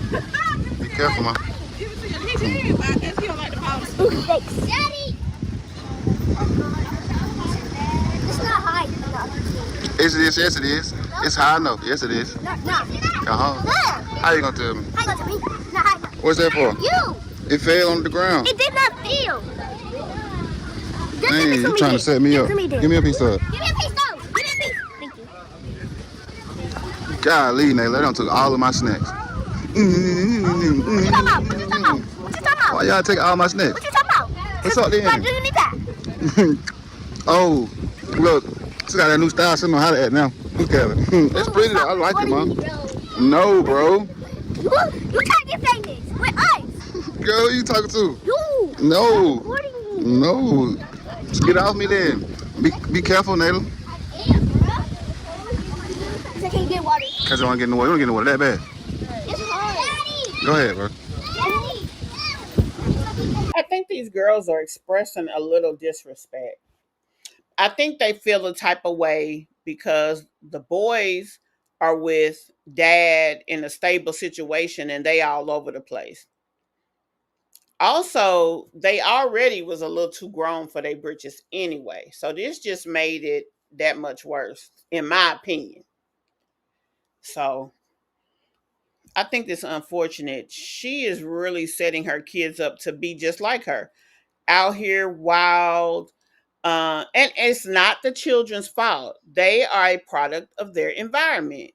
Be careful, man. Daddy! It's not high. Yes, it is. It's high enough. Yes, it is. No. How you gonna tell me? High enough to me. Not high enough. What's that for? You! It fell on the ground. It did not feel. Hey, you trying to set me up? Give me a piece of it. Give me a piece, no. Give me a piece. Thank you. Golly, Nayla, they done took all of my snacks. What you talking about? What you talking about? What you talking about? Why y'all take all my snacks? What you talking about? What's up then? Why do you need that? Oh, look, she got that new style. She know how to act now. Look at it. That's pretty though. I like it, Mom. No, bro. You trying to get famous with us? Girl, who you talking to? You. No. No. Just get off me then. Be careful, Nayla. I can't get water. Cause you don't get in the water. You don't get in the water that bad. It's hard. Go ahead, bro. I think these girls are expressing a little disrespect. I think they feel a type of way because the boys are with dad in a stable situation and they all over the place. Also, they already was a little too grown for their britches anyway. So this just made it that much worse, in my opinion. So I think it's unfortunate. She is really setting her kids up to be just like her, out here wild. And it's not the children's fault. They are a product of their environment.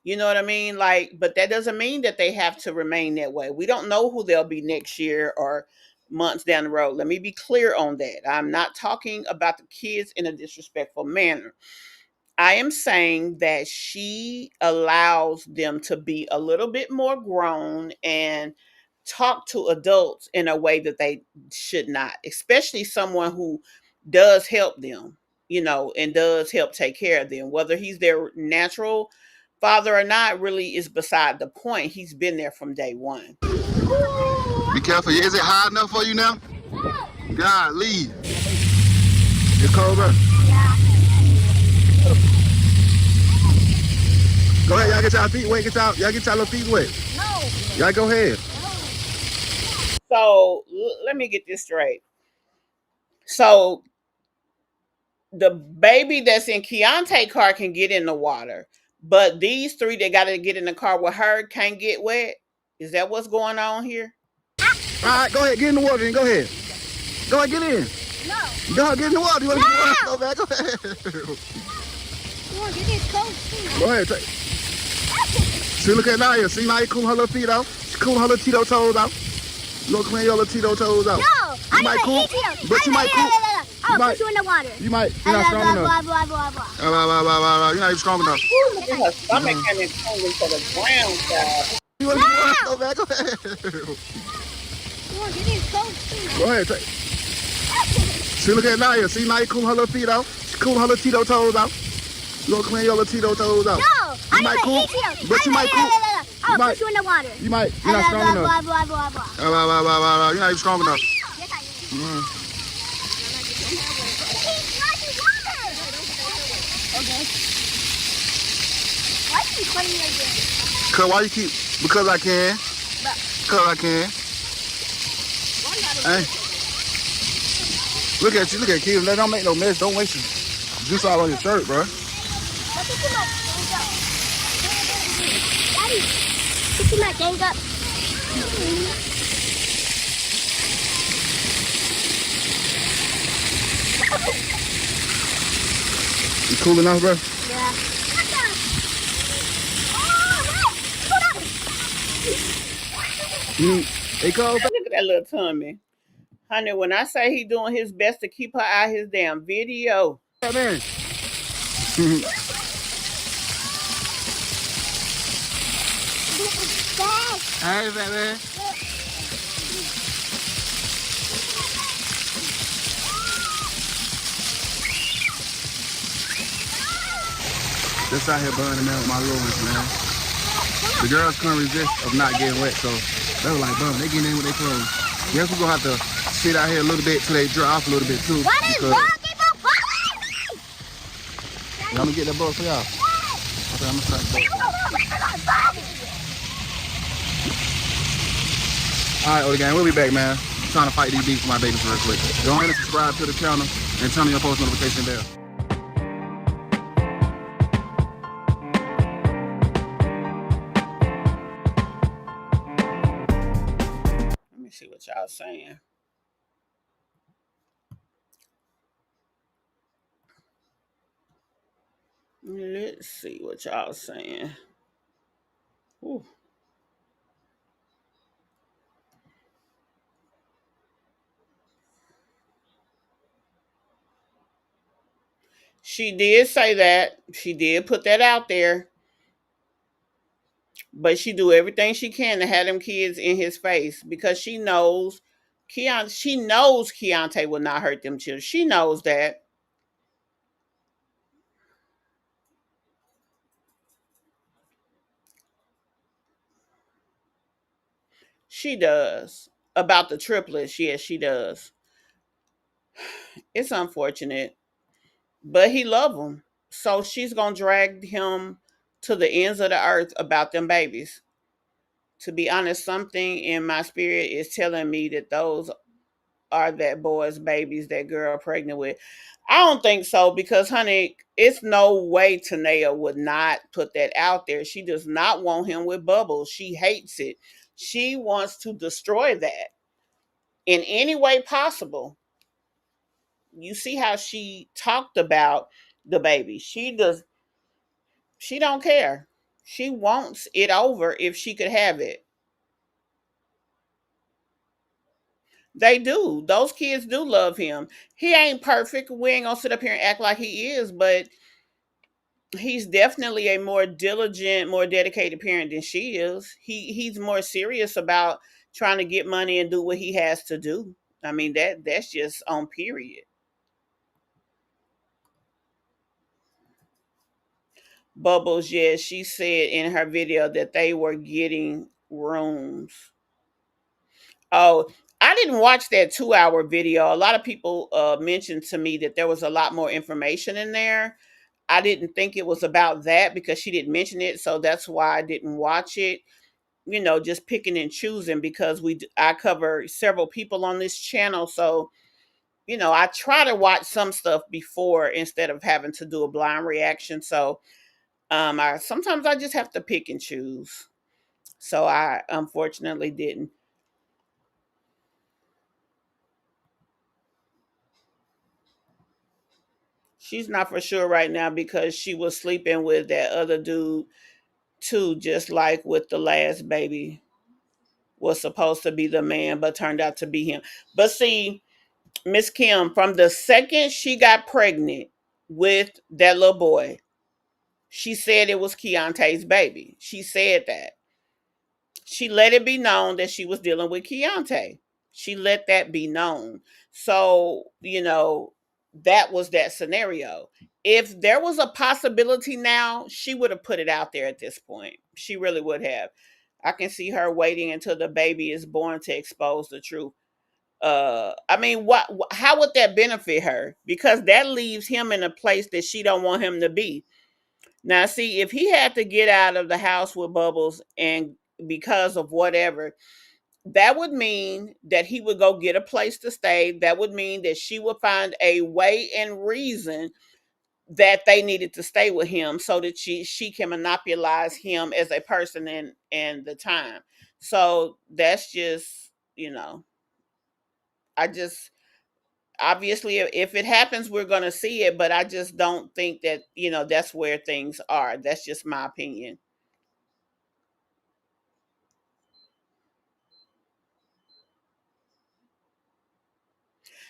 You know what I mean? Like, but that doesn't mean that they have to remain that way. We don't know who they'll be next year or months down the road. Let me be clear on that. I'm not talking about the kids in a disrespectful manner. I am saying that she allows them to be a little bit more grown and talk to adults in a way that they should not, especially someone who does help them, you know, and does help take care of them. Whether he's their natural father or not really is beside the point. He's been there from day one. Be careful. Is it high enough for you now? Golly. It's cold, bro. Go ahead, y'all get y'all feet wet. Y'all get y'all little feet wet. No. Y'all go ahead. So let me get this straight. So the baby that's in Keyonte car can get in the water, but these three that got to get in the car with her can't get wet. Is that what's going on here? All right, go ahead, get in the water then. Go ahead. Go ahead, get in. No. Go ahead, get in the water. You want to get in the water? Go ahead. Come on, get this cold. Go ahead. See, look at Naya. See, Naya cooling her little feet out. She cooling her little Tito toes out. You gonna clean your little Tito toes out. No, you might cool, but you might cool. I'll put you in the water. You're not strong enough. You're not even strong enough. Look at her stomach kind of moving to the ground side. You want to go back? Go ahead. Come on, get this cold. Go ahead. See, look at Naya. See, Naya cooling her little feet out. She cooling her little Tito toes out. You gonna clean your little Tito toes out. No, you might cool, but you might cool. I'll put you in the water. You're not strong enough. You're not even strong enough. Yes, I am. Okay. Why are you cleaning like this? Cause why you keep? Because I can. Because I can. Hey. Look at you. Look at kids. Don't make no mess. Don't waste your juice all on your shirt, bro. Daddy, pick my gang up. You cool enough, bro? Yeah. Hey, Cole. Look at that little tummy. Honey, when I say he doing his best to keep her out his damn video. Yeah, man. Hey, baby. Just out here burning man with my little ones, man. The girls couldn't resist of not getting wet, so they were like, bum, they getting in with their clothes. Guess we're gonna have to sit out here a little bit till they dry off a little bit too. What is wrong? Keep on following me! I'm gonna get that boat for y'all. Okay, I'm gonna start the boat. Alright, Oda Gang, we'll be back, man. I'm trying to fight these beats for my babies real quick. Go ahead and subscribe to the channel and turn on your post notification bell. Let me see what y'all saying. Let's see what y'all saying. Ooh. She did say that. She did put that out there. But she do everything she can to have them kids in his face because she knows Keyonte will not hurt them children. She knows that. She does. About the triplets, yes, she does. It's unfortunate. But he love them. So she's gonna drag him to the ends of the earth about them babies. To be honest, something in my spirit is telling me that those are that boy's babies that girl pregnant with. I don't think so because, honey, it's no way Tonia would not put that out there. She does not want him with Bubbles. She hates it. She wants to destroy that in any way possible. You see how she talked about the baby. She don't care. She wants it over if she could have it. They do. Those kids do love him. He ain't perfect. We ain't gonna sit up here and act like he is, but he's definitely a more diligent, more dedicated parent than she is. He's more serious about trying to get money and do what he has to do. I mean that's just on period. Bubbles, yes, she said in her video that they were getting rooms. Oh, I didn't watch that 2 hour video. A lot of people mentioned to me that there was a lot more information in there. I didn't think it was about that because she didn't mention it, so that's why I didn't watch it. Just picking and choosing because I cover several people on this channel, so I try to watch some stuff before instead of having to do a blind reaction. So I sometimes I just have to pick and choose. So I unfortunately didn't. She's not for sure right now because she was sleeping with that other dude too, just like with the last baby was supposed to be the man, but turned out to be him. But see, Miss Kim, from the second she got pregnant with that little boy, she said it was Keontae's baby. She said that. She let it be known that she was dealing with Keyonte. She let that be known. So, that was that scenario. If there was a possibility now, she would have put it out there at this point. She really would have. I can see her waiting until the baby is born to expose the truth. I mean, how would that benefit her? Because that leaves him in a place that she don't want him to be. Now, see, if he had to get out of the house with Bubbles and because of whatever, that would mean that he would go get a place to stay. That would mean that she would find a way and reason that they needed to stay with him so that she can monopolize him as a person and the time. So that's just, I just obviously if it happens we're going to see it, but I just don't think that, that's where things are. That's just my opinion.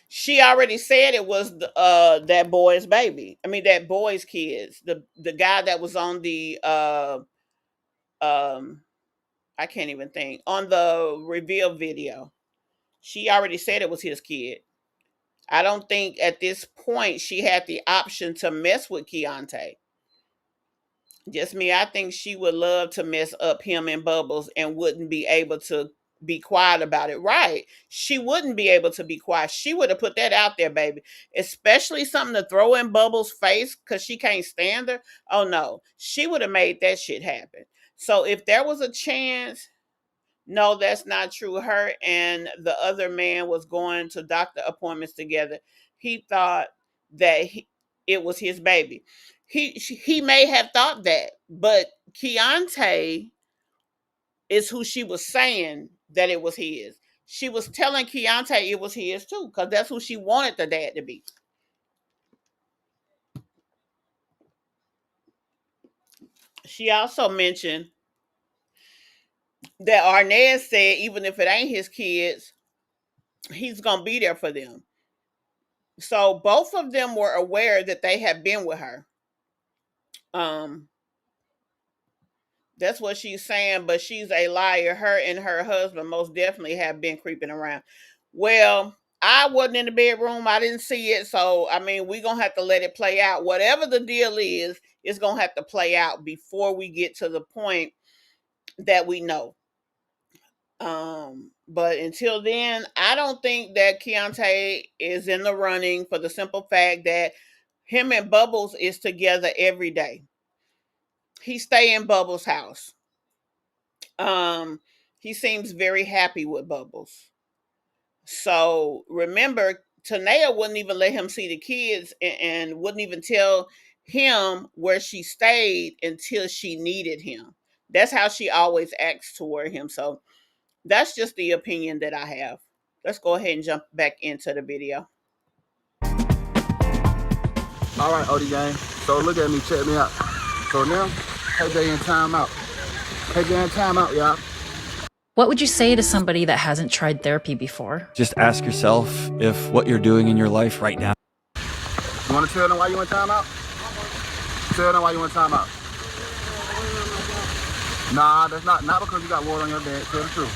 She already said it was that boy's baby. I mean that boy's kids. The guy that was on the um I can't even think on the reveal video. She already said it was his kid. I don't think at this point she had the option to mess with Keyonte. Just me, I think she would love to mess up him and Bubbles and wouldn't be able to be quiet about it. Right. She wouldn't be able to be quiet. She would have put that out there, baby. Especially something to throw in Bubbles' face because she can't stand her. Oh no. She would have made that shit happen. So if there was a chance, no, that's not true. Her and the other man was going to doctor appointments together. He thought that it was his baby. He may have thought that, but Keyonte is who she was saying that it was his. She was telling Keyonte it was his too, because that's who she wanted the dad to be. She also mentioned that Arnez said even if it ain't his kids, he's gonna be there for them. So both of them were aware that they had been with her. Um, that's what she's saying, but she's a liar. Her and her husband most definitely have been creeping around. Well, I wasn't in the bedroom. I didn't see it. So, I mean, we're going to have to let it play out. Whatever the deal is, it's going to have to play out before we get to the point that we know. But until then, I don't think that Keyonte is in the running for the simple fact that him and Bubbles is together every day. He stay in Bubbles' house. He seems very happy with Bubbles. So remember, Tana wouldn't even let him see the kids and wouldn't even tell him where she stayed until she needed him. That's how she always acts toward him. So that's just the opinion that I have. Let's go ahead and jump back into the video. All right, OD gang. So look at me, check me out. So now, KJ in timeout. KJ in timeout, y'all. What would you say to somebody that hasn't tried therapy before? Just ask yourself if what you're doing in your life right now. You want to tell them why you in timeout? Tell them why you in timeout. Nah, that's not because you got water on your bed. Tell the truth.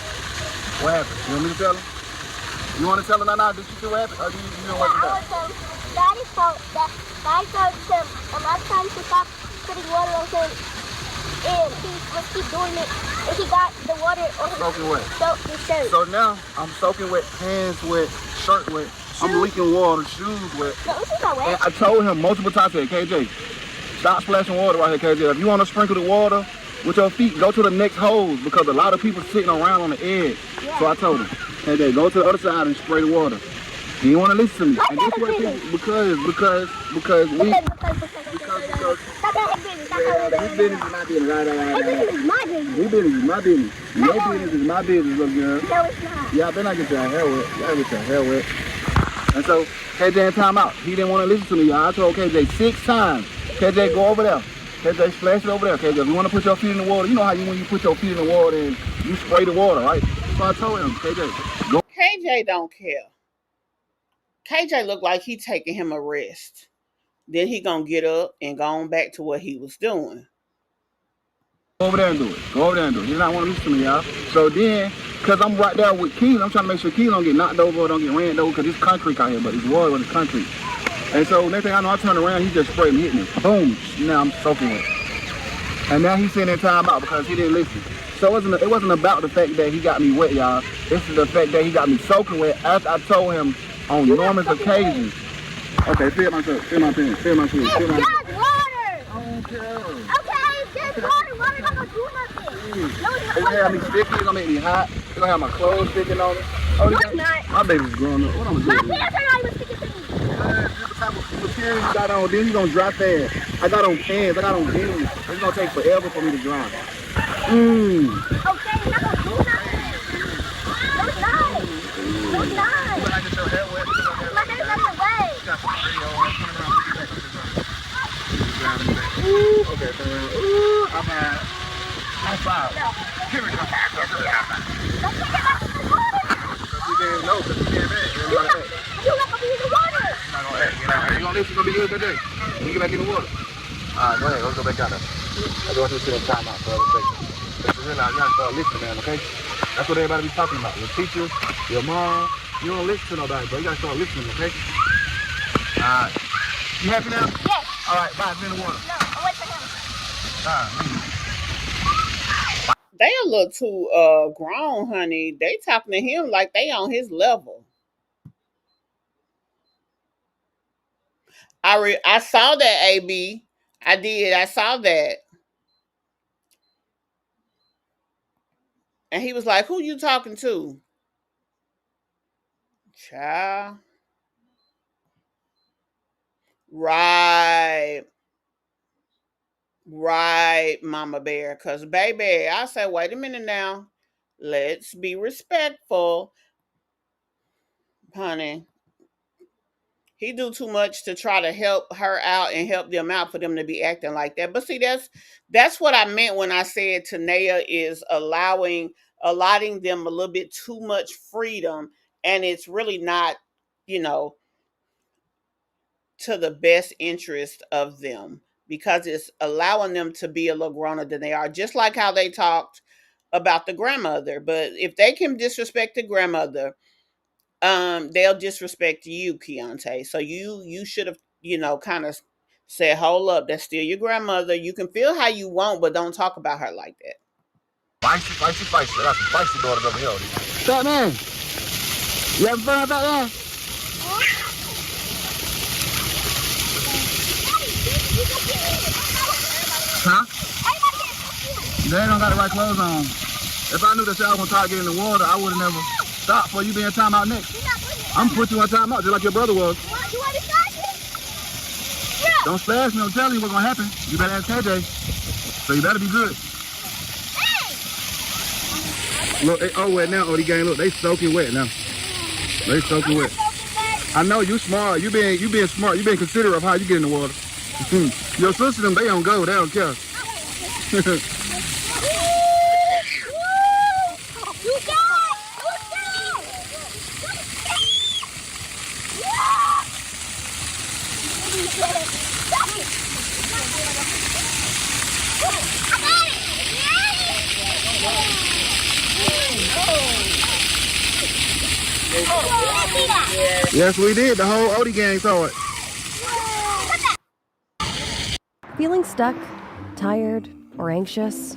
What happened? You want me to tell them? You want to tell them or not? Did you see what happened? Or do you know what happened? Daddy told him a lot of times to stop putting water on him, and he would keep doing it, and he got the water on his soaking wet. His shirt. So now I'm soaking wet, hands wet, shirt wet. I'm leaking water, shoes wet. No, this is not wet. And I told him multiple times, I said, KJ, stop splashing water right here, KJ. If you want to sprinkle the water with your feet, go to the next hose because a lot of people sitting around on the edge. Yeah. So I told him, KJ, go to the other side and spray the water. He didn't want to listen to me. And this what people, because his business is my business. Right. This is my business. His business is my business. Your business is my business, little girl. No, it's not. Yeah, I better not get your hair wet. Y'all get your hair wet. And so KJ in timeout. He didn't want to listen to me, y'all. I told KJ 6 times. KJ, go over there. KJ, splash it over there. KJ, if you want to put your feet in the water, you know how when you put your feet in the water and you spray the water, right? So I told him, KJ, go. KJ don't care. KJ looked like he taking him a rest. Then he gonna get up and go on back to what he was doing. Go over there and do it. Go over there and do it. He did not want to listen to me, y'all. So then, because I'm right there with Keith, I'm trying to make sure Keith don't get knocked over or don't get ran over because it's concrete out here, but it's water with the concrete. And so next thing I know, I turn around, he just sprayed and hit me. Boom. Now I'm soaking wet. And now he's sitting in timeout because he didn't listen. So it wasn't about the fact that he got me wet, y'all. This is the fact that he got me soaking wet after I told him on numerous occasions. Okay, fill my shirt, fill my pants, fill my shoes, fill my... It's just water! I don't care. Okay, it's just water. Water's not gonna do nothing. No, it's not. It's gonna have me sticky, it's gonna make me hot. It's gonna have my clothes sticking on it. Oh, no, it's not. My baby's growing up. What I'm My gonna do? pants are not even sticking to me. This the type of material you got on, then you gonna dry fast. I got on pants, I got on jeans. It's gonna take forever for me to dry. Okay, it's not gonna do nothing. No, it's not. No, it's not. When I get your hair wet, My hair's not even wet. Okay, turn around. Ooh, I'm high. High five. Here we go. Don't take it back in the water. You didn't know, because you can't act. You're not gonna be in the water. You're not gonna act. You gonna listen, it's gonna be good today. When you get back in the water. Alright, go ahead, let's go back out there. I go into the timeout for other seconds. But you realize you gotta start listening, man, okay? That's what everybody be talking about. Your teachers, your mom, you don't listen to nobody, but you gotta start listening, okay? Alright. You happy now? Yes. Alright, bye, it's in the water. No, I'll wait for him. Alright. They a little too grown, honey. They talking to him like they on his level. I saw that, AB. I did. I saw that. And he was like, who you talking to? Child. Right. Right, Mama Bear. Because, baby, I said, wait a minute now. Let's be respectful. Honey. He do too much to try to help her out and help them out for them to be acting like that. But see, that's what I meant when I said Tana is allotting them a little bit too much freedom, and it's really not, you know, to the best interest of them, because it's allowing them to be a little growner than they are, just like how they talked about the grandmother. But if they can disrespect the grandmother, they'll disrespect you, Keyonte. So you should have, kind of said, hold up, that's still your grandmother. You can feel how you want, but don't talk about her like that. Spicy. I got some spicy daughters over here. Batman, you having fun, Batman? Huh? They don't got the right clothes on. If I knew that y'all was gonna try to get in the water, I would have never stopped for you being timeout next. I'm gonna put you on timeout just like your brother was. You want to splash me? Yeah. Don't splash me, I'm telling you what's gonna happen. You better ask KJ. So you better be good. Hey. Look, they all wet now, Odie gang. Look, they soaking wet now. They soaking wet. I know you smart. You being smart. You being considerate of how you get in the water. Your sister, them, they don't go. They don't care. Yes, we did. The whole Odie gang saw it. Feeling stuck, tired, or anxious,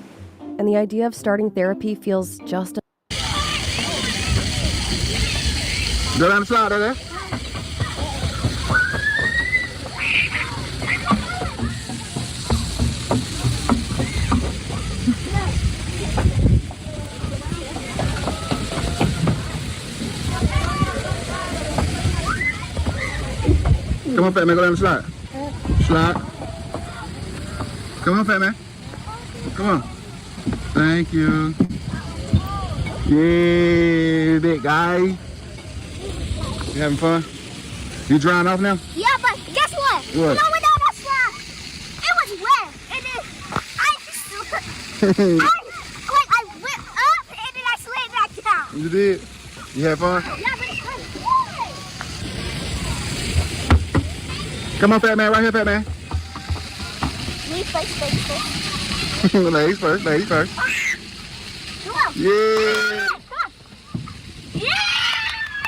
and the idea of starting therapy feels just... Go down the slide, there. Come on, fat man, go down the slide. Slide. Come on, fat man. Come on. Thank you. Yeah, big guy. You having fun? You drying off now? Yeah, but guess what? What? When I went down that slide, it was wet, and then I went up, and then I slid back down. You did? You had fun? Yeah, but it's fun. Come on, fat man, right here, fat man. Ladies first. Ladies first. Come on. Yeah.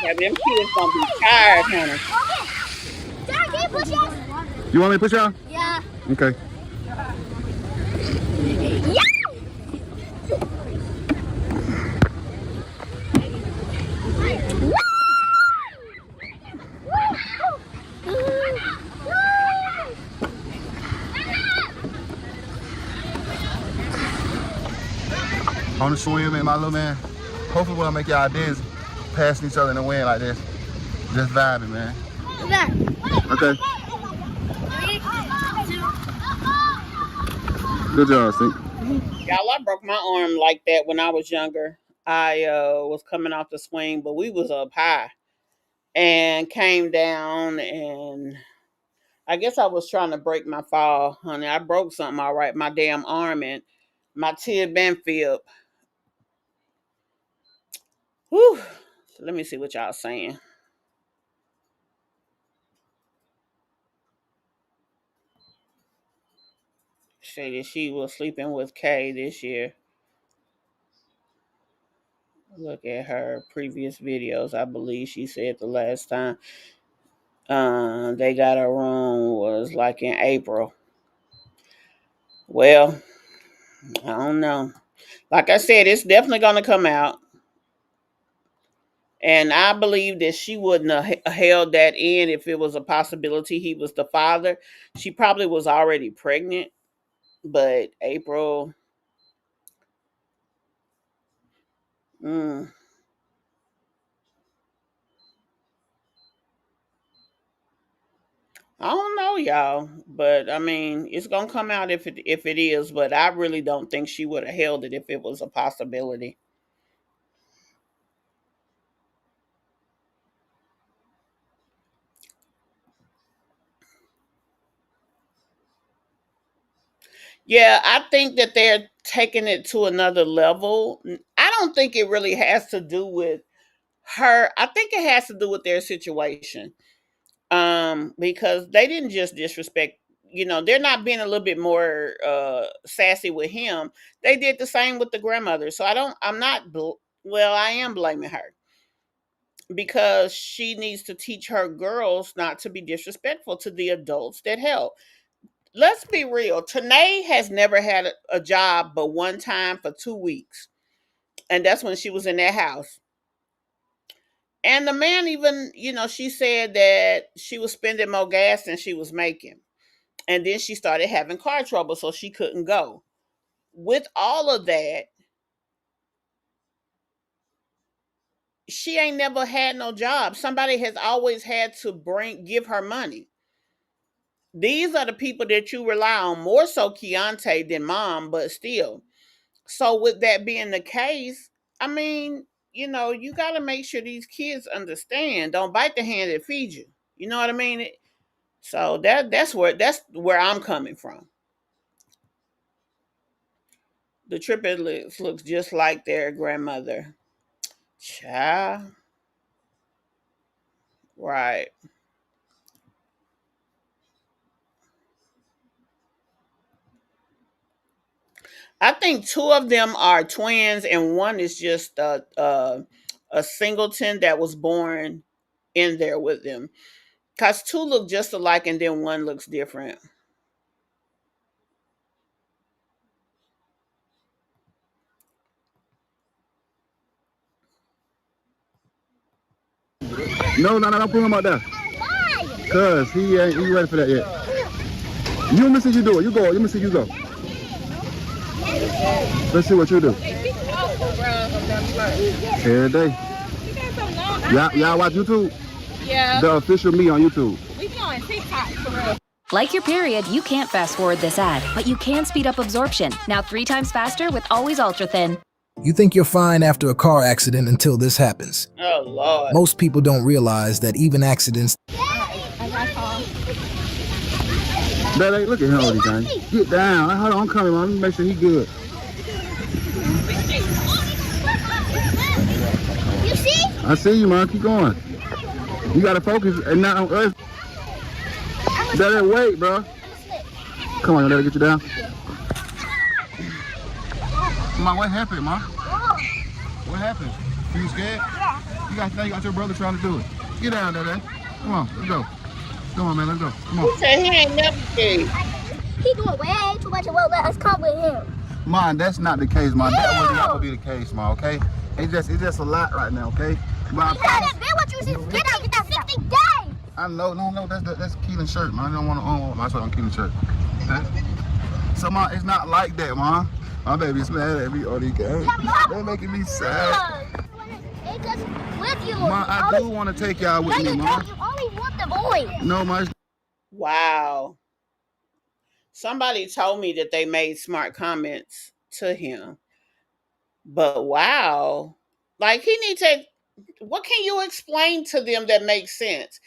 Yeah, them kids gonna be tired, Tana. Okay. Dad, can you push us? You want me to push y'all? Yeah. Okay. Yeah. On the swim, man, my little man. Hopefully we'll make y'all dizzy, passing each other in the wind like this. Just vibing, man. Okay. Good job, Stink. Y'all, I broke my arm like that when I was younger. I was coming off the swing, but we was up high and came down, and I guess I was trying to break my fall, honey. I broke something all right, my damn arm and my tib and fib. Whew. So let me see what y'all saying. Said she was sleeping with Kay this year. Look at her previous videos. I believe she said the last time they got her room was like in April. Well, I don't know. Like I said, it's definitely going to come out. And I believe that she wouldn't have held that in if it was a possibility he was the father. She probably was already pregnant. But April... I don't know, y'all, but I mean, it's gonna come out if it is. But I really don't think she would have held it if it was a possibility. Yeah, I think that they're taking it to another level. I don't think it really has to do with her. I think it has to do with their situation. Because they didn't just disrespect, they're not being a little bit more sassy with him. They did the same with the grandmother. So I'm not well, I am blaming her because she needs to teach her girls not to be disrespectful to the adults that help. Let's be real. Tanae has never had a job but one time for 2 weeks. And that's when she was in that house. And the man even, she said that she was spending more gas than she was making. And then she started having car trouble, so she couldn't go. With all of that, she ain't never had no job. Somebody has always had to give her money. These are the people that you rely on, more so Keyonte than mom, but still. So with that being the case, I mean, you got to make sure these kids understand. Don't bite the hand that feeds you. You know what I mean? So that's where I'm coming from. The triplets looks just like their grandmother. Child. Right. I think two of them are twins and one is just a singleton that was born in there with them. Cause two look just alike and then one looks different. No, don't put him out there. Cause he ain't ready for that yet. You let me see you do it. You go. Let me see you go. Let's see what you do. Every day. Y'all watch YouTube? Yeah. The official me on YouTube. We be on TikTok for real. Like your period, you can't fast forward this ad, but you can speed up absorption. Now 3 times faster with Always Ultra Thin. You think you're fine after a car accident until this happens. Oh, Lord. Most people don't realize that even accidents... Daddy, look at him all the time. Get down. Hold on, I'm coming, man. Let me make sure he good. You see? I see you, man. Keep going. You gotta focus and not on us. Daddy, wait, bro. Come on, Daddy, get you down. Come on, what happened, ma? What happened? You scared? Yeah. You got your brother trying to do it. Get down there, Daddy. Come on, let's go. Come on, man, let's go. Come on. He said he ain't never scared. He doing way too much and won't let us come with him. Ma, that's not the case, ma. That was not gonna be the case, ma, okay? It's just a lot right now, okay? Ma, you haven't been what you said. Get out, get that 60 days. I know, no, that's Keelan's shirt, man. I don't want to own my shirt on Keelan's shirt. Okay? So, ma, it's not like that, ma. My baby's mad at me all these games. They're making me sad. Take us with you. Ma, I do want to take y'all with me, ma. You only want the boy. No, ma. Wow. Somebody told me that they made smart comments to him. But wow. Like, he needs to... What can you explain to them that makes sense?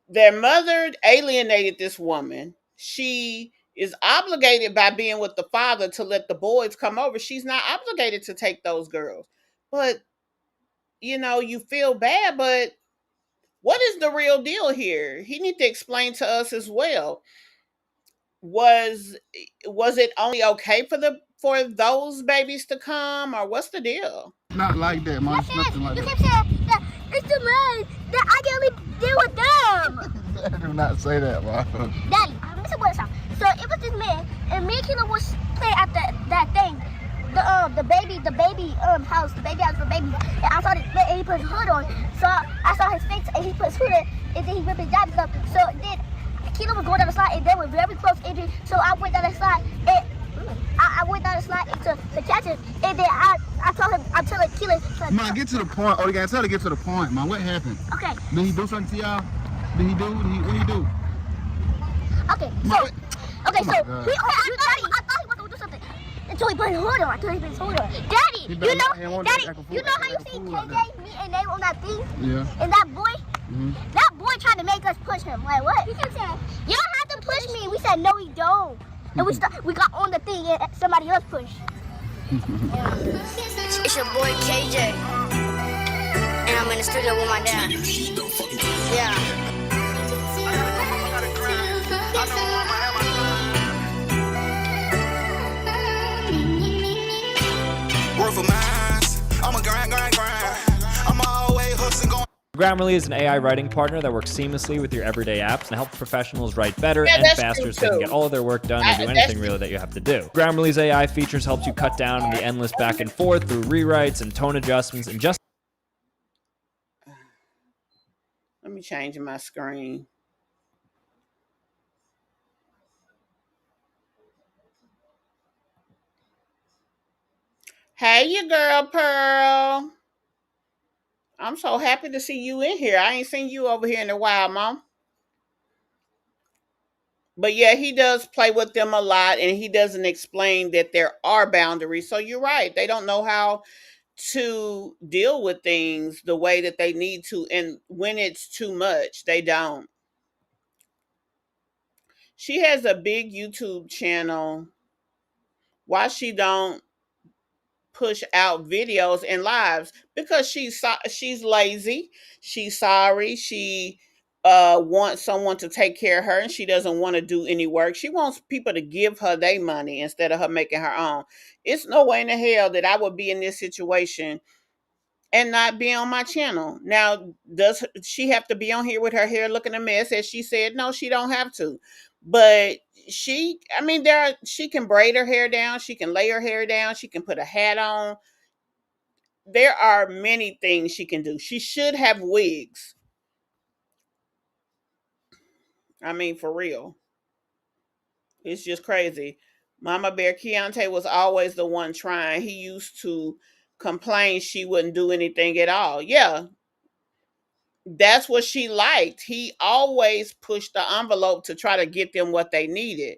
Their mother alienated this woman. She is obligated by being with the father to let the boys come over. She's not obligated to take those girls. But, you feel bad, but what is the real deal here? He needs to explain to us as well. Was it only okay for those babies to come, or what's the deal? Not like that, ma. It's nothing like you that. keep saying that it's the man that I can only deal with them. Do not say that, ma. Daddy, listen what it sounds. So it was this man, and me and Kilo was playing at that thing, the baby house, the baby house, the baby. And I saw this, and he put his hood on. So I saw his face, and he put his hood on, and then he ripped his jacket up. So then Kilo was going down the slide, and they were very close injury. So I went down the slide, and I went down the slide to catch him, and then I told him, I'm telling Kilo. Ma, get to the point. Oh, you gotta tell her to get to the point, ma. What happened? Okay. Did he do something to y'all? What did he do? Okay, so, Ma, I thought he was gonna do something until he put his hood on. Daddy, you know how you seen KJ, me, and they on that thing? Yeah. And that boy tried to make us push him. Like, what? You don't have to push me. We said, no, we don't. and we got on the thing and somebody else pushed. It's your boy KJ, and I'm in the studio with my dad. Yeah. Work for mines. I'm a grind. I'm always hustling, going. Grammarly is an AI writing partner that works seamlessly with your everyday apps and helps professionals write better Yeah, and that's faster true, so they can too. get all of their work done and do anything really that you have to do. Grammarly's AI features helps you cut down on the endless back and forth through rewrites and tone adjustments and just. Let me change my screen. Hey, you girl, Pearl. I'm so happy to see you in here. I ain't seen you over here in a while, Mom. But yeah, he does play with them a lot, and he doesn't explain that there are boundaries. So you're right. They don't know how to deal with things the way that they need to. And when it's too much, they don't. She has a big YouTube channel. Why she don't push out videos and lives? Because she's lazy, she's sorry, she wants someone to take care of her, and she doesn't want to do any work. She wants people to give her their money instead of her making her own. It's no way in the hell that I would be in this situation and not be on my channel. Now, does she have to be on here with her hair looking a mess, as she said? No, she don't have to. But she can braid her hair down, she can lay her hair down, she can put a hat on. There are many things she can do. She should have wigs. I mean, for real. It's just crazy. Mama Bear Keyonte was always the one trying. He used to complain she wouldn't do anything at all. Yeah, that's what she liked. He always pushed the envelope to try to get them what they needed.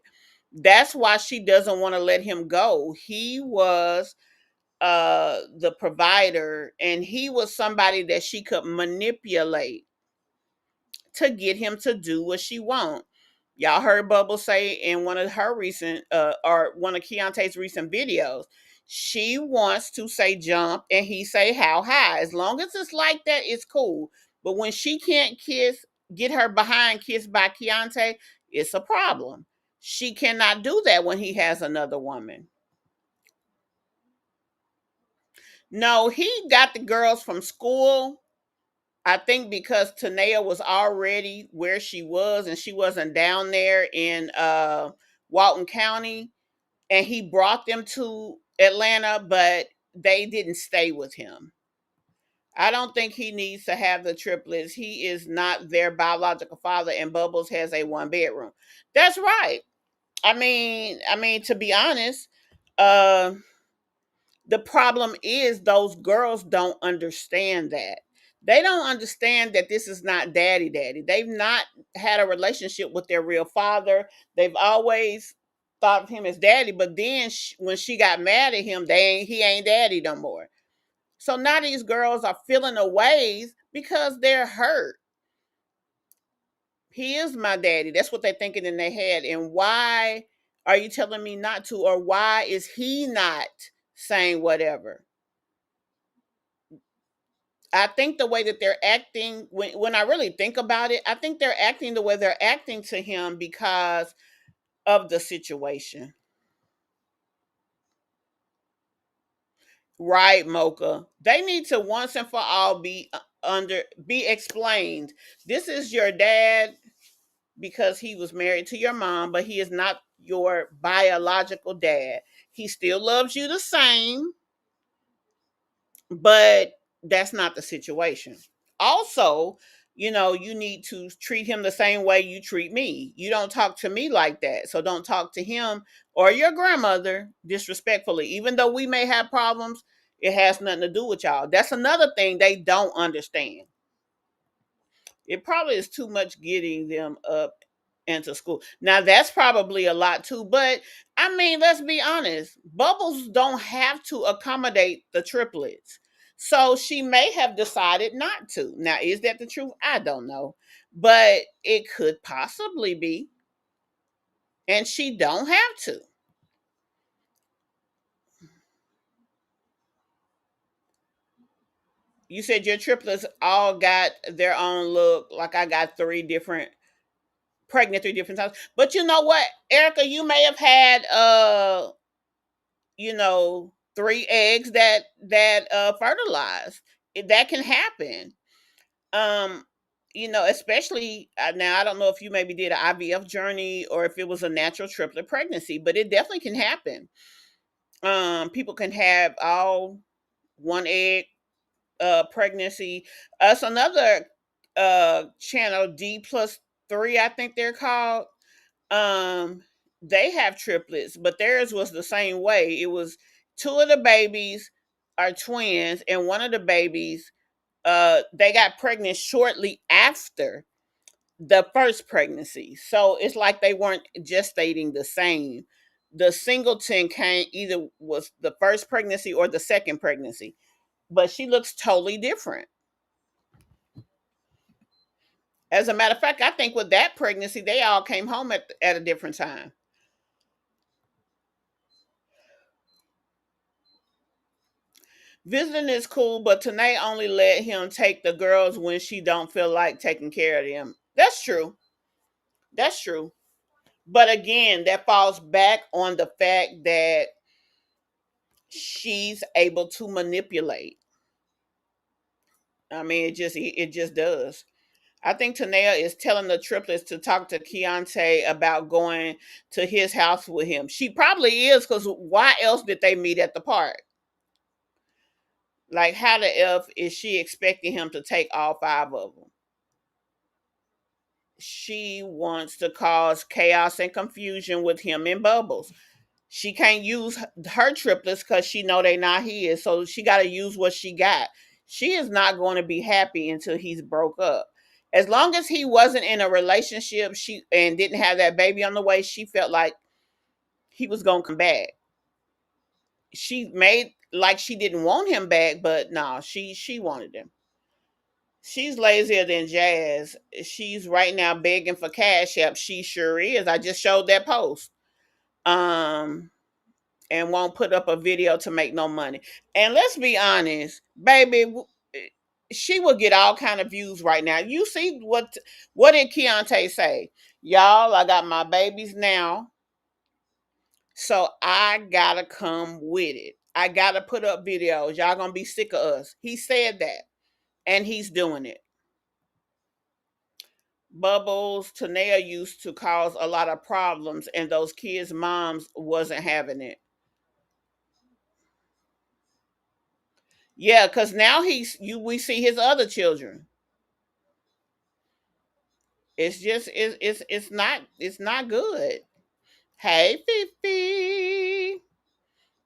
That's why she doesn't want to let him go. He was the provider, and he was somebody that she could manipulate to get him to do what she want. Y'all heard Bubble say in one of her recent or one of Keontae's recent videos, she wants to say jump and he say how high. As long as it's like that, it's cool. But when she can't get her behind kissed by Keyonte, it's a problem. She cannot do that when he has another woman. No, he got the girls from school. I think because Tania was already where she was and she wasn't down there in Walton County, and he brought them to Atlanta, but they didn't stay with him. I don't think he needs to have the triplets. He is not their biological father, and Bubbles has a one bedroom. That's right. I mean, to be honest, uh, the problem is those girls don't understand that. They don't understand that this is not daddy. They've not had a relationship with their real father. They've always thought of him as daddy, but then when she got mad at him, he ain't daddy no more. So now these girls are feeling away because they're hurt. He is my daddy. That's what they're thinking in their head. And why are you telling me not to? Or why is he not saying whatever? I think the way that they're acting, when I really think about it, I think they're acting the way they're acting to him because of the situation. Right, Mocha. They need to once and for all be explained. This is your dad because he was married to your mom, but he is not your biological dad. He still loves you the same, but that's not the situation. Also, you need to treat him the same way you treat me. You don't talk to me like that. So don't talk to him or your grandmother disrespectfully. Even though we may have problems, it has nothing to do with y'all. That's another thing they don't understand. It probably is too much getting them up into school. Now that's probably a lot too, but I mean, let's be honest. Bubbles don't have to accommodate the triplets. So she may have decided not to. Now, is that the truth? I don't know. But it could possibly be. And she don't have to. You said your triplets all got their own look. Like I got pregnant 3 different times. But you know what, Erica, you may have had 3 eggs that fertilized. That can happen. Um, especially now I don't know if you maybe did an IVF journey or if it was a natural triplet pregnancy, but it definitely can happen. People can have all 1 egg pregnancy. Us another channel D+3, I think they're called. Um, they have triplets, but theirs was the same way. It was 2 of the babies are twins, and one of the babies they got pregnant shortly after the first pregnancy. So it's like they weren't gestating the same. The singleton came either was the first pregnancy or the second pregnancy, but she looks totally different. As a matter of fact, I think with that pregnancy, they all came home at a different time. Visiting is cool, but Tanae only let him take the girls when she don't feel like taking care of them. That's true. That's true. But again, that falls back on the fact that she's able to manipulate. I mean, it just does. I think Tanea is telling the triplets to talk to Keyonte about going to his house with him. She probably is, because why else did they meet at the park? Like, how the F is she expecting him to take all 5 of them? She wants to cause chaos and confusion with him and Bubbles. She can't use her triplets because she know they not his, so she got to use what she got. She is not going to be happy until he's broke up. As long as he wasn't in a relationship, she and didn't have that baby on the way, she felt like he was going to come back. She made like she didn't want him back, but no, she wanted him. She's lazier than Jazz. She's right now begging for CashApp. She sure is. I just showed that post. Um, and won't put up a video to make no money. And let's be honest, baby, she will get all kind of views right now. You see what did Keyonte say? Y'all, I got my babies now, so I gotta come with it. I gotta put up videos. Y'all gonna be sick of us. He said that, and he's doing it. Bubbles, Tanea used to cause a lot of problems, and those kids' moms wasn't having it. Yeah, because now we see his other children. It's not good. Hey Fifi.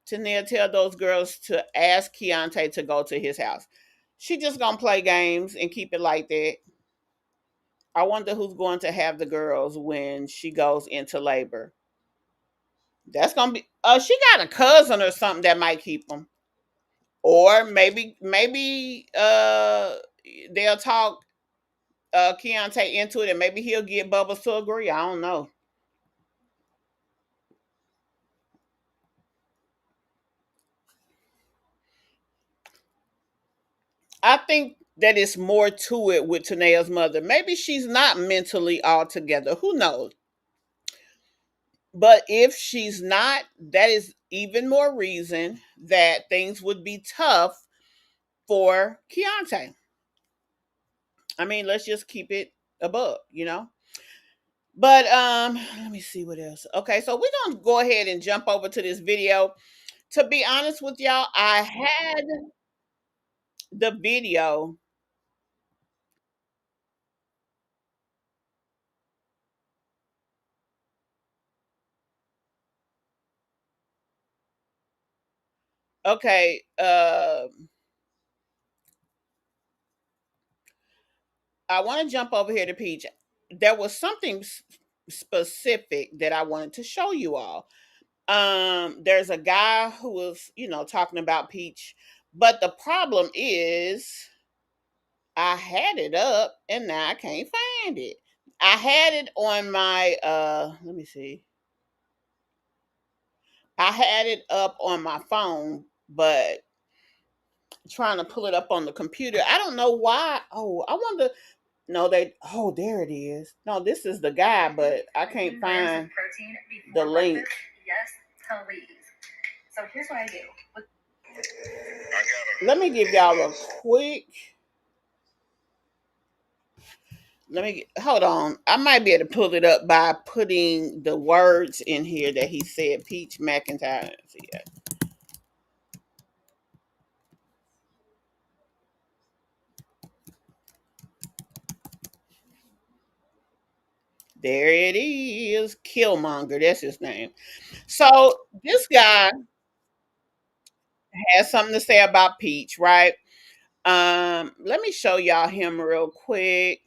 Tanea tell those girls to ask Keyonte to go to his house. She just gonna play games and keep it like that. I wonder who's going to have the girls when she goes into labor. That's gonna be she got a cousin or something that might keep them. Or maybe they'll talk Keyonte into it, and maybe he'll get Bubbles to agree. I don't know. I think that it's more to it with Tanea's mother. Maybe she's not mentally all together. Who knows? But if she's not, that is even more reason that things would be tough for Keyonte. I mean, let's just keep it above. But let me see what else. Okay, so we're gonna go ahead and jump over to this video. To be honest with y'all, I had the video. Okay, I want to jump over here to Peach. There was something specific that I wanted to show you all. There's a guy who was, talking about Peach, but the problem is I had it up and now I can't find it. I had it on my let me see. I had it up on my phone, but trying to pull it up on the computer. I don't know why. Oh, I wonder. No, they. Oh, there it is. No, this is the guy, but I can't find the link. Yes, please. So here's what I do. Let me give y'all a quick. Hold on. I might be able to pull it up by putting the words in here that he said. Peach McIntyre. See that? There it is. Killmonger. That's his name. So this guy has something to say about Peach, right? Let me show y'all him real quick.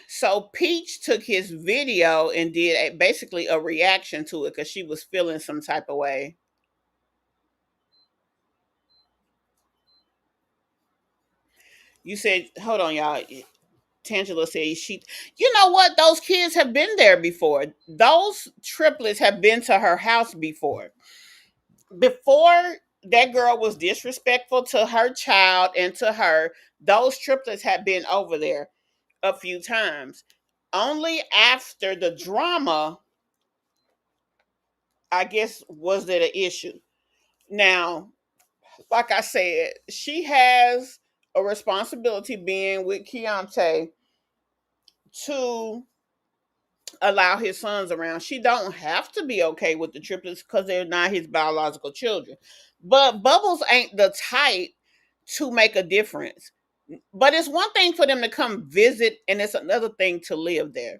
So Peach took his video and did basically a reaction to it because she was feeling some type of way. You said, hold on, y'all. Tangela says you know what? Those kids have been there before. Those triplets have been to her house before. Before that girl was disrespectful to her child and to her, those triplets had been over there a few times. Only after the drama, I guess, was it an issue. Now, like I said, she has a responsibility being with Keyonte to allow his sons around. She don't have to be okay with the triplets because they're not his biological children. But Bubbles ain't the type to make a difference. But it's one thing for them to come visit, and it's another thing to live there.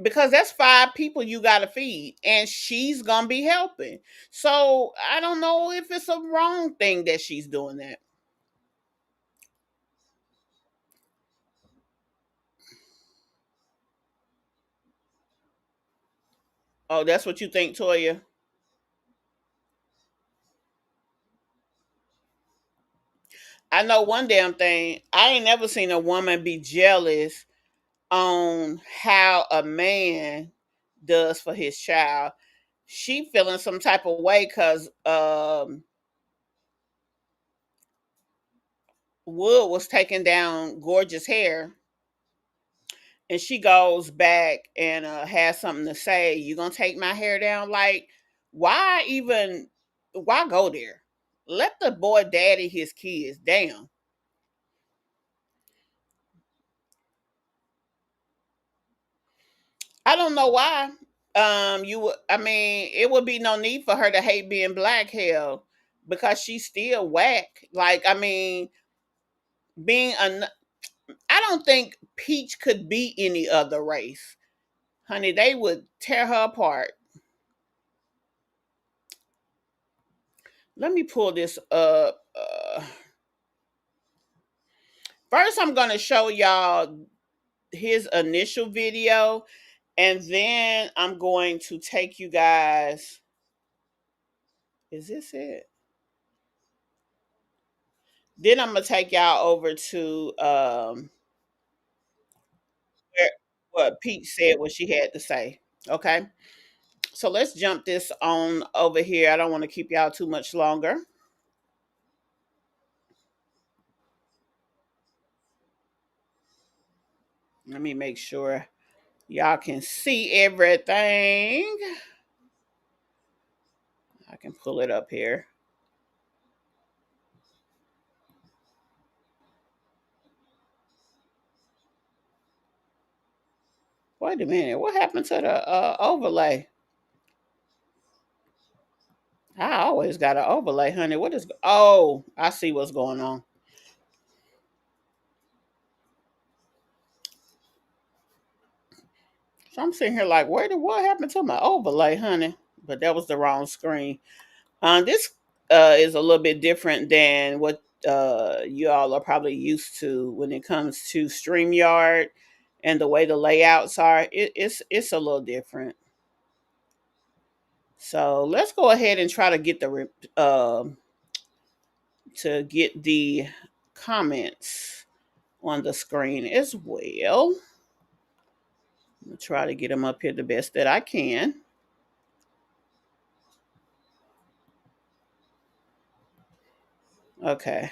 Because that's 5 people you got to feed, and she's going to be helping. So I don't know if it's a wrong thing that she's doing that. Oh, that's what you think, Toya? I know one damn thing. I ain't never seen a woman be jealous on how a man does for his child. She feeling some type of way because Wood was taking down Gorgeous hair, and she goes back and has something to say. You gonna take my hair down? Like, why even? Why go there? Let the boy daddy his kids. Damn. I don't know why. I mean, it would be no need for her to hate being black, hell, because she's still whack. Like, I mean, being a, I don't think Peach could be any other race, honey. They would tear her apart. Let me pull this up. First, I'm gonna show y'all his initial video, and then I'm going to take you guys. Is this it? Then I'm gonna take y'all over to what Pete said, what she had to say. Okay, so let's jump this on over here. I don't want to keep y'all too much longer. Let me make sure y'all can see everything. I can pull it up here. Wait a minute. What happened to the overlay? I always got an overlay, honey. What is? Oh, I see what's going on. So I'm sitting here like, what happened to my overlay, honey? But that was the wrong screen. This is a little bit different than what you all are probably used to when it comes to StreamYard and the way the layouts are. It's a little different. So let's go ahead and try to get the comments on the screen as well. I'm gonna try to get him up here the best that I can. Okay.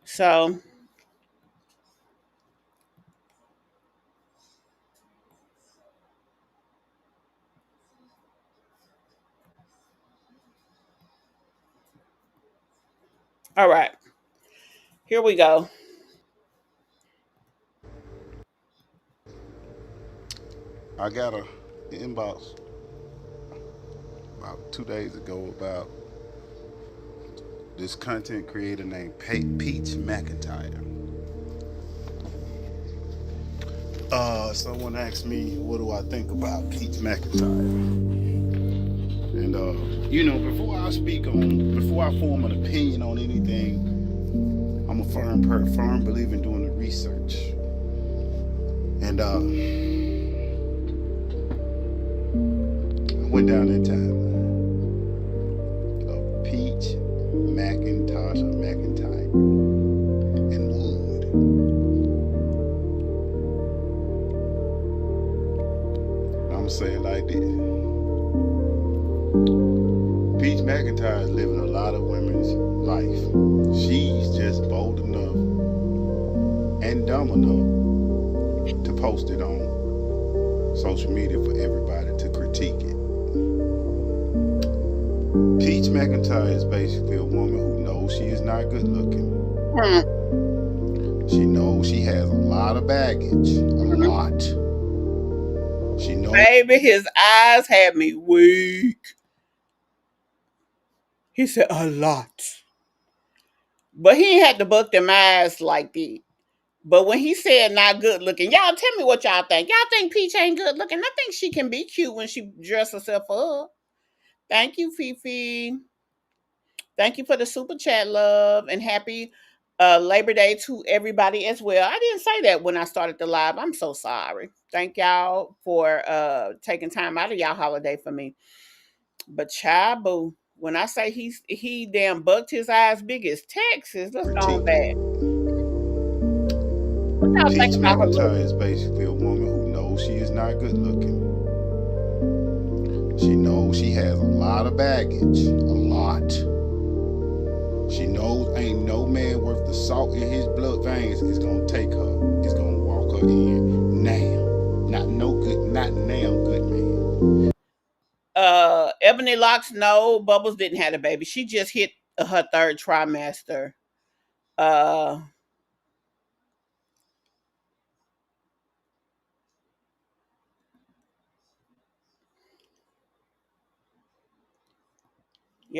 So all right. Here we go. I got a inbox about 2 days ago about this content creator named Peach McIntyre. Someone asked me, what do I think about Peach McIntyre? And before I form an opinion on anything, I'm a firm believer in doing the research. And I went down that time of Peach McIntyre and Wood. I'm saying like this. Peach McIntyre is living a lot of women's life. She's just bold enough and dumb enough to post it on social media for everybody to critique it. Peach McIntyre is basically a woman who knows she is not good looking. She knows she has a lot of baggage, a lot. She knows. Baby, his eyes had me weak. He said a lot. But he ain't had to buck them eyes like that. But when he said not good looking, y'all tell me what y'all think. Y'all think Peach ain't good looking? I think she can be cute when she dresses herself up. Thank you, Fifi. Thank you for the super chat, love, and happy Labor Day to everybody as well. I didn't say that when I started the live. I'm so sorry. Thank y'all for taking time out of y'all holiday for me. But child boo, when I say he damn bucked his eyes big as Texas, let's go on back. Peach McIntyre is basically a woman who knows she is not good looking. She knows she has a lot of baggage, a lot. She knows ain't no man worth the salt in his blood veins is gonna take her, is gonna walk her in now. Not now, good man. Ebony Locks, no, Bubbles didn't have a baby. She just hit her third trimester. Yeah,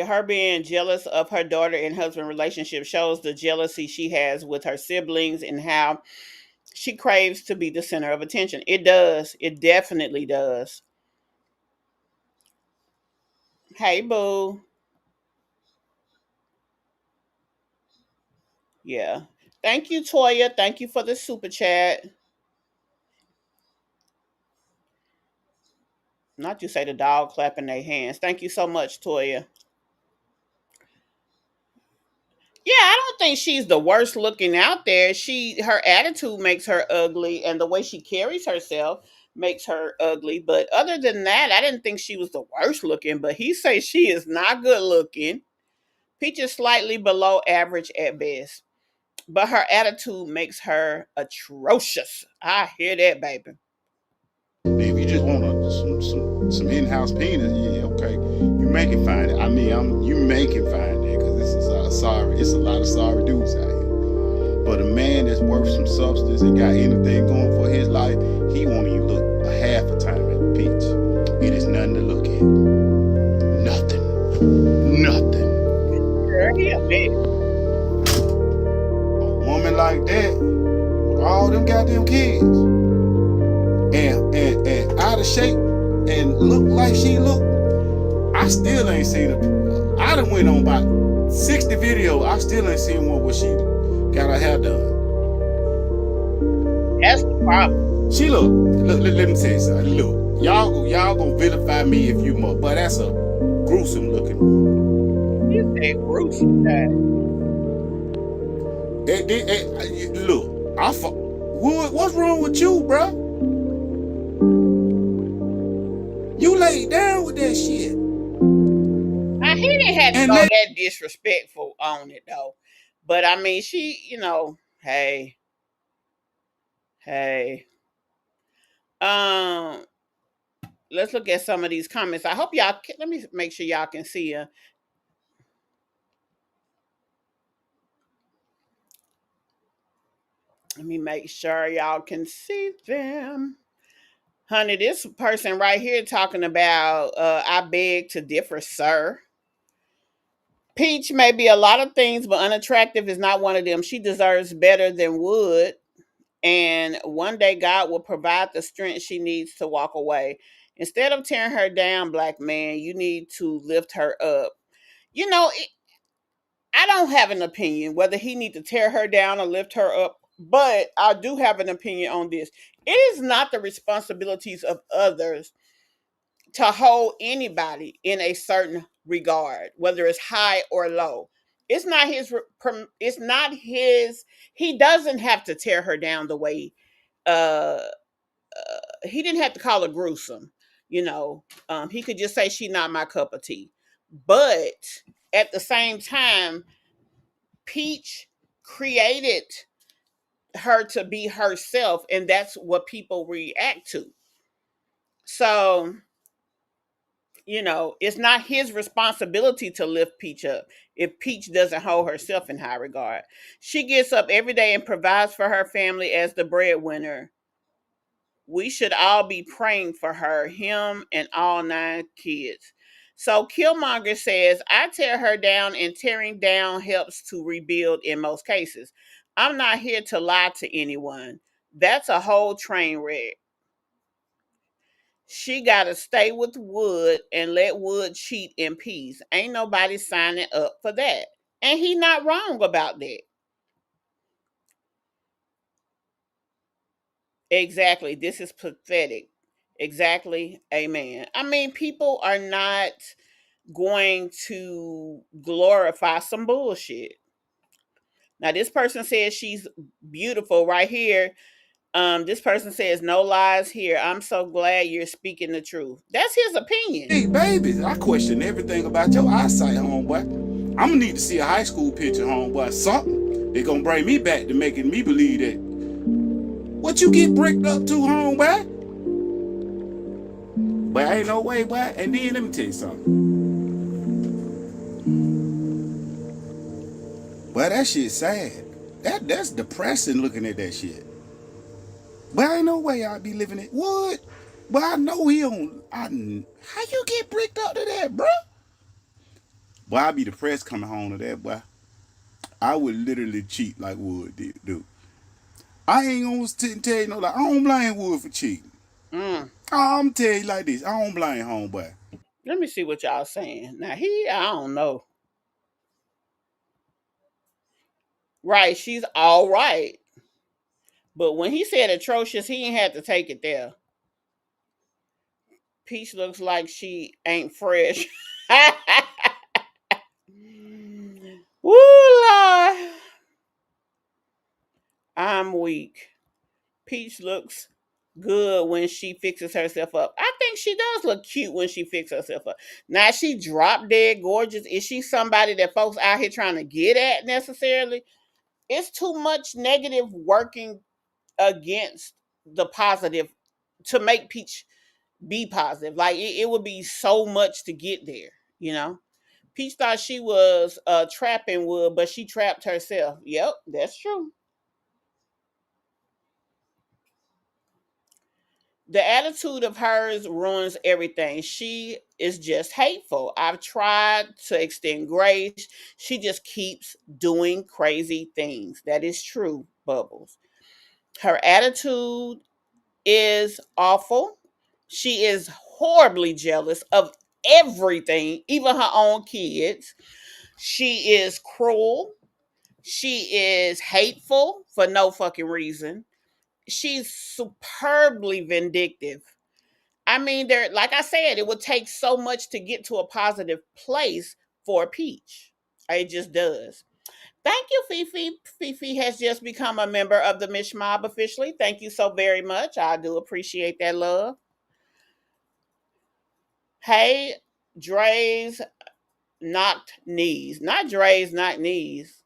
her being jealous of her daughter and husband relationship shows the jealousy she has with her siblings and how she craves to be the center of attention. It does. It definitely does. Hey, boo. Yeah. Thank you, Toya. Thank you for the super chat. Not you say the dog clapping their hands. Thank you so much, Toya. Yeah, I don't think she's the worst looking out there. Her attitude makes her ugly, and the way she carries herself makes her ugly. But other than that, I didn't think she was the worst looking. But he says she is not good looking. Peach is slightly below average at best, but her attitude makes her atrocious. I hear that, baby. If you just want some in-house penis, yeah, okay, you make it find it. I mean, you make it find it because it's a lot of sorry dudes out here. But a man that's worth some substance and got anything going for his life, he won't even look a half a time at the Peach. It is nothing to look at. Nothing. Girl, he a man. A woman like that with all them goddamn kids and out of shape and look like she look, I still ain't seen her. I done went on about 60 videos. I still ain't seen one where she got her hair done. That's the problem. She look, let me tell you something. Look, y'all gonna vilify me if you must, but that's a gruesome looking woman. You say gruesome, guy. Look, Wood, what's wrong with you, bro? You laid down with that shit. Now, he didn't have to go that disrespectful on it though. But I mean, she, hey. Let's look at some of these comments. I hope y'all can, let me make sure y'all can see her. Let me make sure y'all can see them. Honey, this person right here talking about, I beg to differ, sir. Peach may be a lot of things, but unattractive is not one of them. She deserves better than Wood. And one day God will provide the strength she needs to walk away. Instead of tearing her down, black man, you need to lift her up. I don't have an opinion whether he need to tear her down or lift her up, but I do have an opinion on this. It is not the responsibilities of others to hold anybody in a certain regard, whether it's high or low. It's not his. It's not his. He doesn't have to tear her down the way. Uh, he didn't have to call her gruesome. He could just say she not my cup of tea. But at the same time, Peach created her to be herself, and that's what people react to. So, it's not his responsibility to lift Peach up if Peach doesn't hold herself in high regard. She gets up every day and provides for her family as the breadwinner. We should all be praying for her, him, and all 9 kids. So Killmonger says, I tear her down, and tearing down helps to rebuild in most cases. I'm not here to lie to anyone. That's a whole train wreck. She got to stay with Wood and let Wood cheat in peace. Ain't nobody signing up for that. And he not wrong about that. Exactly. This is pathetic. Exactly. Amen. I mean, people are not going to glorify some bullshit. Now, this person says she's beautiful right here. This person says no lies here. I'm so glad you're speaking the truth. That's his opinion. Hey, baby, I question everything about your eyesight, homeboy. I'm gonna need to see a high school picture, homeboy. Something. They're gonna bring me back to making me believe that. What you get bricked up to, homeboy? But ain't no way, boy. And then let me tell you something. Well, that shit's sad. That's depressing looking at that shit. But ain't no way I'd be living it. What? But I know he don't. How you get bricked up to that, bro? Boy, I'd be depressed coming home to that, boy. I would literally cheat like Wood did, dude. I ain't gonna sit and tell you no lie. I don't blame Wood for cheating. I'm tell you like this. I don't blame homeboy. Let me see what y'all saying. Now I don't know. Right, she's all right. But when he said atrocious, he ain't had to take it there. Peach looks like she ain't fresh. Woo, Lord. I'm weak. Peach looks good when she fixes herself up. I think she does look cute when she fixes herself up. Now, she drop dead gorgeous. Is she somebody that folks out here trying to get at necessarily? It's too much negative working against the positive to make Peach be positive. Like it would be so much to get there. Peach thought she was trapping Wood, but she trapped herself. Yep, that's true. The attitude of hers ruins everything. She is just hateful. I've tried to extend grace. She just keeps doing crazy things. That is true, Bubbles. Her attitude is awful. She is horribly jealous of everything, even her own kids. She is cruel. She is hateful for no fucking reason. She's superbly vindictive. I mean, like I said, it would take so much to get to a positive place for Peach. It just does. Thank you, Fifi. Fifi has just become a member of the Mish MObb officially. Thank you so very much. I do appreciate that love. Hey, Dre's knocked knees. Not Dre's knocked knees.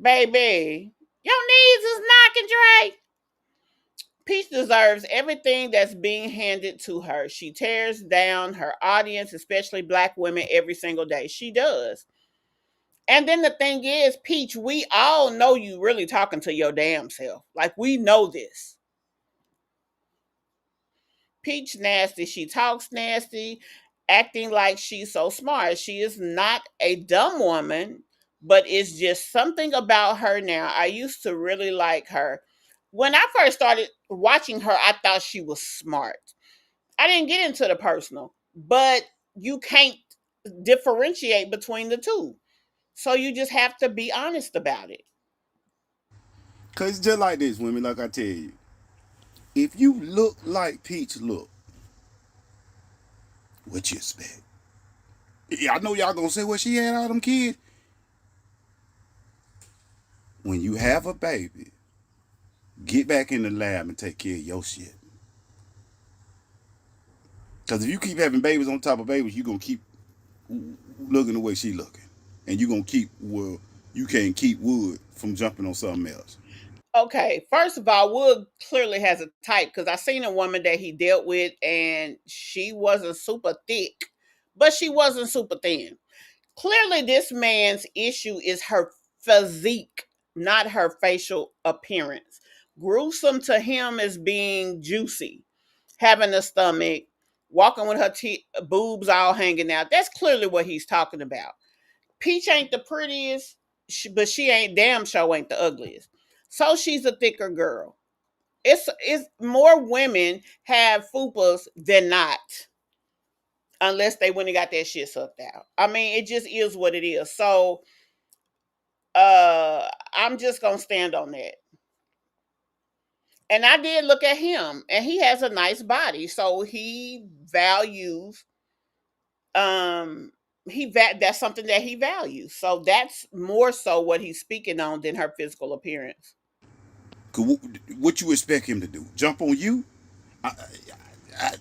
Baby, your knees is knocking, Dre. Peach deserves everything that's being handed to her. She tears down her audience, especially black women, every single day. She does. And then the thing is, Peach, we all know you really talking to your damn self. Like, we know this. Peach nasty. She talks nasty, acting like she's so smart. She is not a dumb woman, but it's just something about her now. I used to really like her. When I first started watching her, I thought she was smart. I didn't get into the personal, but you can't differentiate between the two. So you just have to be honest about it. Cause it's just like this, women, like I tell you. If you look like Peach look, what you expect? Yeah, I know y'all gonna say, well, she had all them kids. When you have a baby, get back in the lab and take care of your shit. Cause if you keep having babies on top of babies, you gonna keep looking the way she looking. And you gonna keep, well, you can't keep Wood from jumping on something else. Okay, first of all, Wood clearly has a type because I seen a woman that he dealt with and she wasn't super thick, but she wasn't super thin. Clearly, this man's issue is her physique, not her facial appearance. Gruesome to him is being juicy, having a stomach, walking with her boobs all hanging out. That's clearly what he's talking about. Peach ain't the prettiest, but she ain't damn sure ain't the ugliest. So she's a thicker girl. It's more women have fupas than not, unless they went and got that shit sucked out. I mean, it just is what it is. So I'm just gonna stand on that. And I did look at him, and he has a nice body, so he values that's something that he values. So that's more so what he's speaking on than her physical appearance. What you expect him to do? Jump on you? I, I,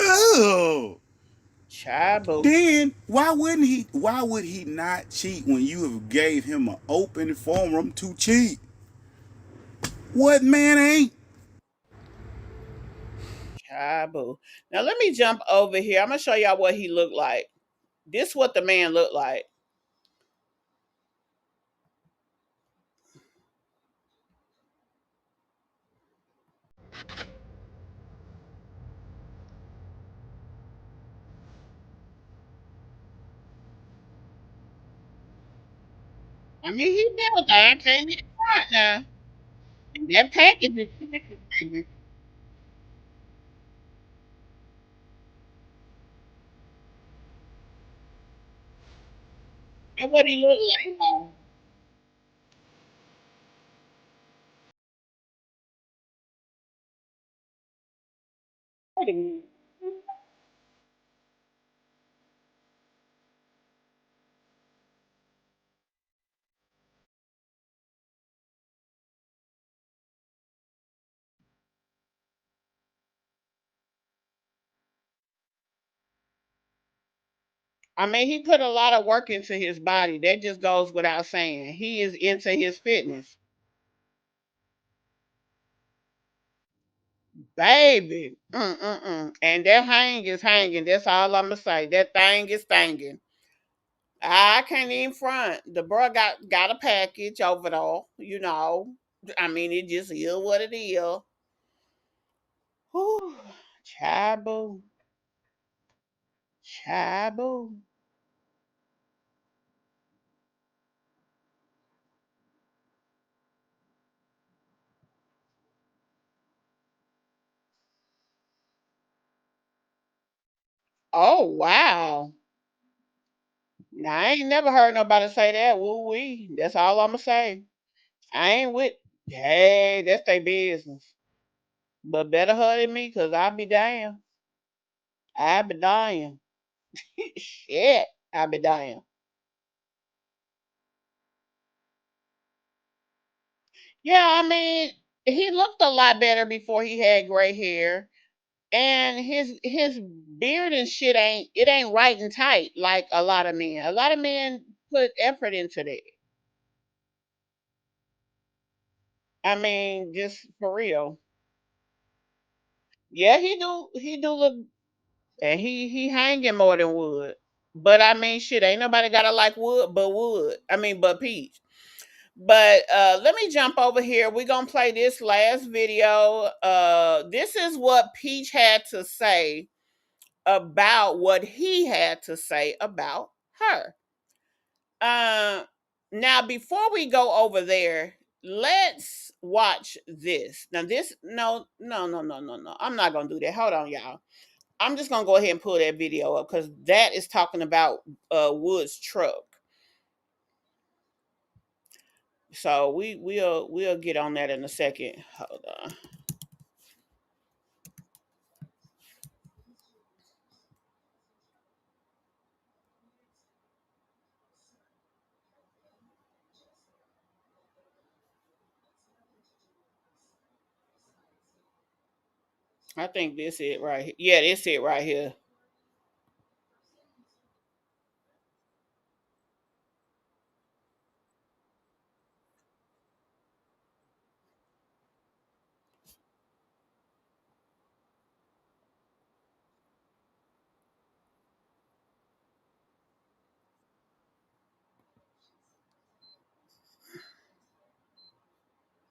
oh. Chabu. Then why wouldn't he? Why would he not cheat when you have gave him an open forum to cheat? What man ain't? Chabu. Now let me jump over here. I'm gonna show y'all what he looked like. This what the man looked like. I mean, he built that. I can't get right now. That package is baby. And what he look like. I mean, he put a lot of work into his body. That just goes without saying. He is into his fitness. Baby. Mm-mm-mm. And that hang is hanging. That's all I'm going to say. That thing is thanging. I can't even front. The bro got a package over there, you know. I mean, it just is what it is. Whew. Chabu. Chabu. Oh, wow. Now, I ain't never heard nobody say that. Woo wee. That's all I'm going to say. I ain't with, hey, that's their business. But better her than me, because I'll be damn. I'll be dying. Shit. I'll be dying. Yeah, I mean, he looked a lot better before he had gray hair. And his beard and shit ain't right and tight like a lot of men. A lot of men put effort into that. I mean, just for real. Yeah, he do look, and he hanging more than Wood. But I mean, shit, ain't nobody gotta like Wood but Wood. I mean, but Peach. But let me jump over here. We're gonna play this last video. This is what Peach had to say about what he had to say about her. Uh, Now, before we go over there, let's watch this. Now, this no. I'm not gonna do that. Hold on, y'all. I'm just gonna go ahead and pull that video up because that is talking about Wood's truck. So we'll get on that in a second. Hold on. I think this it right here. Yeah, this it right here.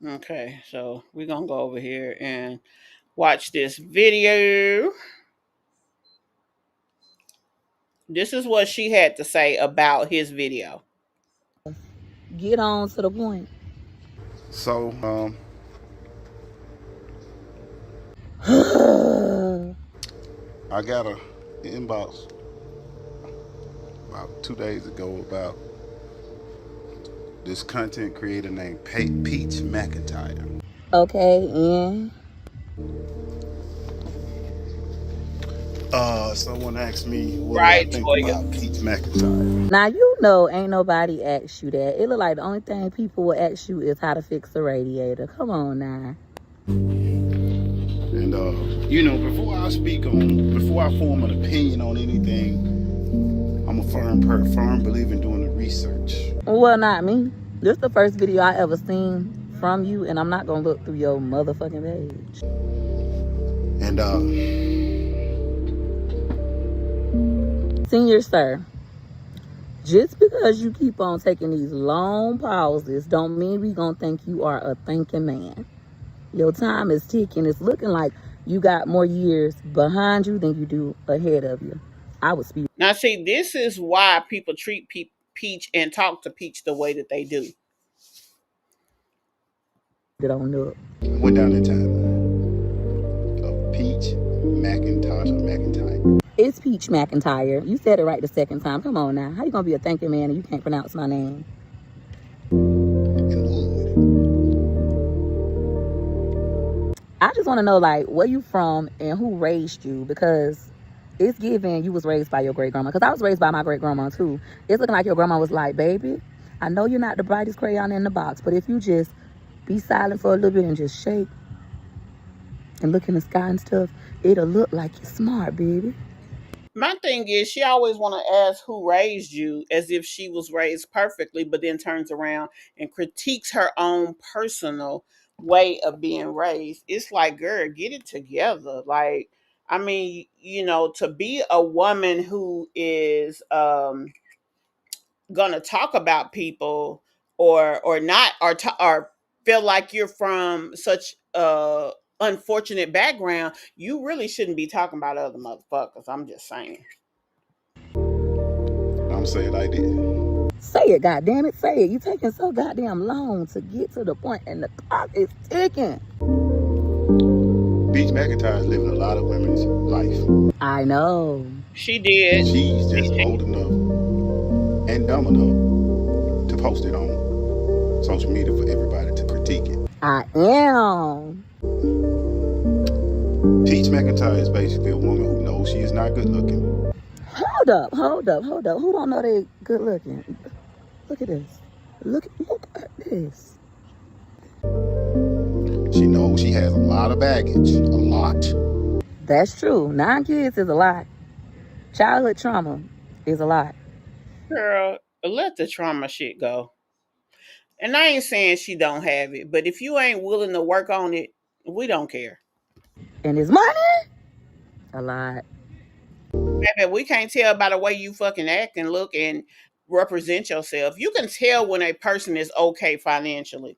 Okay, so we're gonna go over here and watch this video. This is what she had to say about his video. Get on to the point. So, I got a inbox about 2 days ago about this content creator named Peach McIntyre. Okay, and Someone asked me what do I Right, think Toya. about Peach McIntyre. now you know ain't nobody asked you that. It look like the only thing people will ask you is how to fix a radiator. Come on now. And before I form an opinion on anything, I'm a firm believer in doing the research. Well, not me. This the first video I ever seen from you, and I'm not gonna look through your motherfucking page. And Senior sir, just because you keep on taking these long pauses don't mean we gonna think you are a thinking man. Your time is ticking. It's looking like you got more years behind you than you do ahead of you. I would speak. Now, see, this is why people treat Peach and talk to Peach the way that they do. It on up. Went down the timeline of Peach McIntyre. It's Peach McIntyre. You said it right the second time. Come on now. How you gonna be a thinking man and you can't pronounce my name? I just want to know, like, where you from and who raised you, because it's given you was raised by your great grandma. Because I was raised by my great grandma too. It's looking like your grandma was like, baby, I know you're not the brightest crayon in the box, but if you just be silent for a little bit and just shake and look in the sky and stuff, it'll look like you're smart, baby. My thing is, she always want to ask who raised you as if she was raised perfectly, but then turns around and critiques her own personal way of being raised. It's like, girl, get it together. Like, I mean, to be a woman who is gonna talk about people or not or feel like you're from such a unfortunate background, you really shouldn't be talking about other motherfuckers. I'm just saying. I'm saying I did. Say it, goddammit, say it. You taking so goddamn long to get to the point and the clock is ticking. Peach McIntyre is living a lot of women's life. I know. She did. She's just old enough and dumb enough to post it on social media for everybody to critique it. I am. Peach McIntyre is basically a woman who knows she is not good looking. Hold up. Who don't know they good looking? Look at this. Look at this. She knows she has a lot of baggage. A lot. That's true. 9 kids is a lot. Childhood trauma is a lot. Girl, let the trauma shit go. And I ain't saying she don't have it, but if you ain't willing to work on it, we don't care. And it's money? A lot. Baby, we can't tell by the way you fucking act and look and represent yourself. You can tell when a person is okay financially.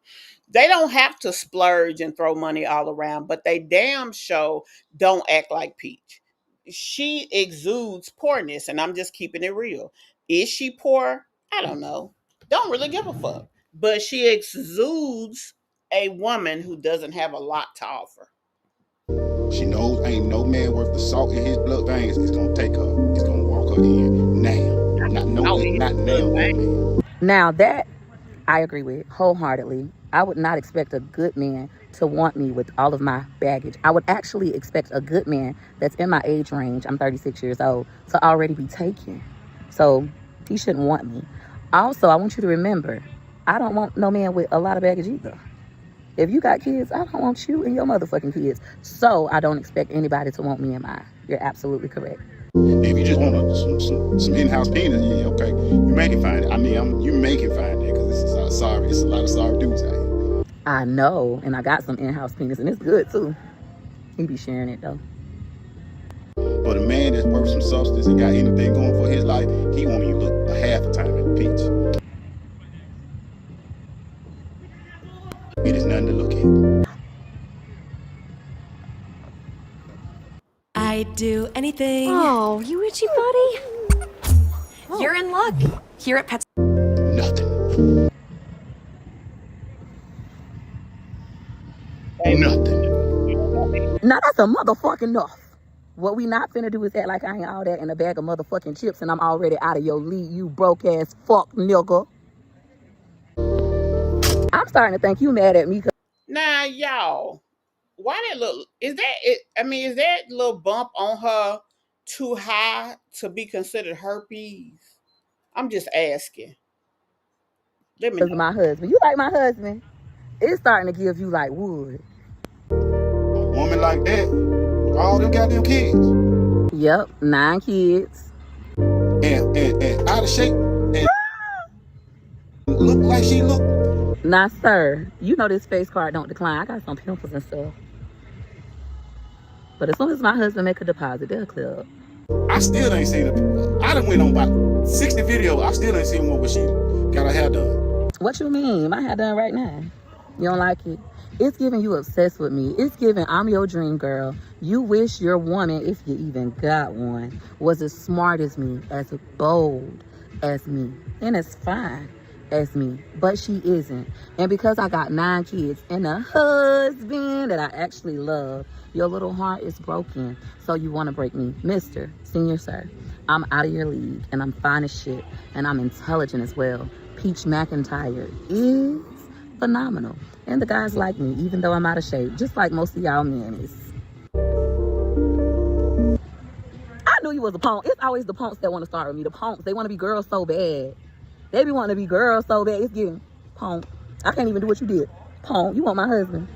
They don't have to splurge and throw money all around, but they damn sure don't act like Peach. She exudes poorness, and I'm just keeping it real. Is she poor? I don't know. Don't really give a fuck. But she exudes a woman who doesn't have a lot to offer. She knows ain't no man worth the salt in his blood veins is gonna take her. It's gonna walk her in now. Not now. Now that I agree with wholeheartedly. I would not expect a good man to want me with all of my baggage. I would actually expect a good man that's in my age range, I'm 36 years old, to already be taken. So he shouldn't want me. Also, I want you to remember, I don't want no man with a lot of baggage either. If you got kids, I don't want you and your motherfucking kids. So I don't expect anybody to want me and mine. You're absolutely correct. If you just want some in-house penis, yeah, okay, you may can find it. I mean, you may can find it because it's a lot of sorry dudes out here. I know, and I got some in-house penis, and it's good too. He be sharing it though. But a man that's worth some substance and got anything going for his life, he won't even look a half a time at Peach. It is nothing to look at. I'd do anything. Oh, you itchy buddy. You're in luck. Here at Pets. Nothing. Now that's a motherfucking enough. What we not finna do is act like I ain't all that in a bag of motherfucking chips and I'm already out of your league, you broke ass fuck nigga. I'm starting to think you mad at me. Now, y'all, why that look? Is that it? I mean, is that little bump on her too high to be considered herpes? I'm just asking. Let me know. My husband. You like my husband? It's starting to give you like wood. A woman like that, all them goddamn kids. Yep, 9 kids. And out of shape and look like she look. Nah, sir. You know this face card don't decline. I got some pimples and stuff. But as soon as my husband make a deposit, they'll clear up. I still ain't seen it. I done went on about 60 videos. I still ain't seen one where she got her hair done. What you mean? My hair done right now. You don't like it? It's giving you obsessed with me. It's giving I'm your dream girl. You wish your woman, if you even got one, was as smart as me, as bold as me, and as fine as me. But she isn't. And because I got 9 kids and a husband that I actually love, your little heart is broken. So you want to break me. Mr. Senior Sir, I'm out of your league and I'm fine as shit and I'm intelligent as well. Peach McIntyre is phenomenal. And the guys like me, even though I'm out of shape, just like most of y'all men is. I knew you was a punk. It's always the punks that want to start with me. The punks, they want to be girls so bad. They be wanting to be girls so bad. It's getting punk. I can't even do what you did. Punk, you want my husband.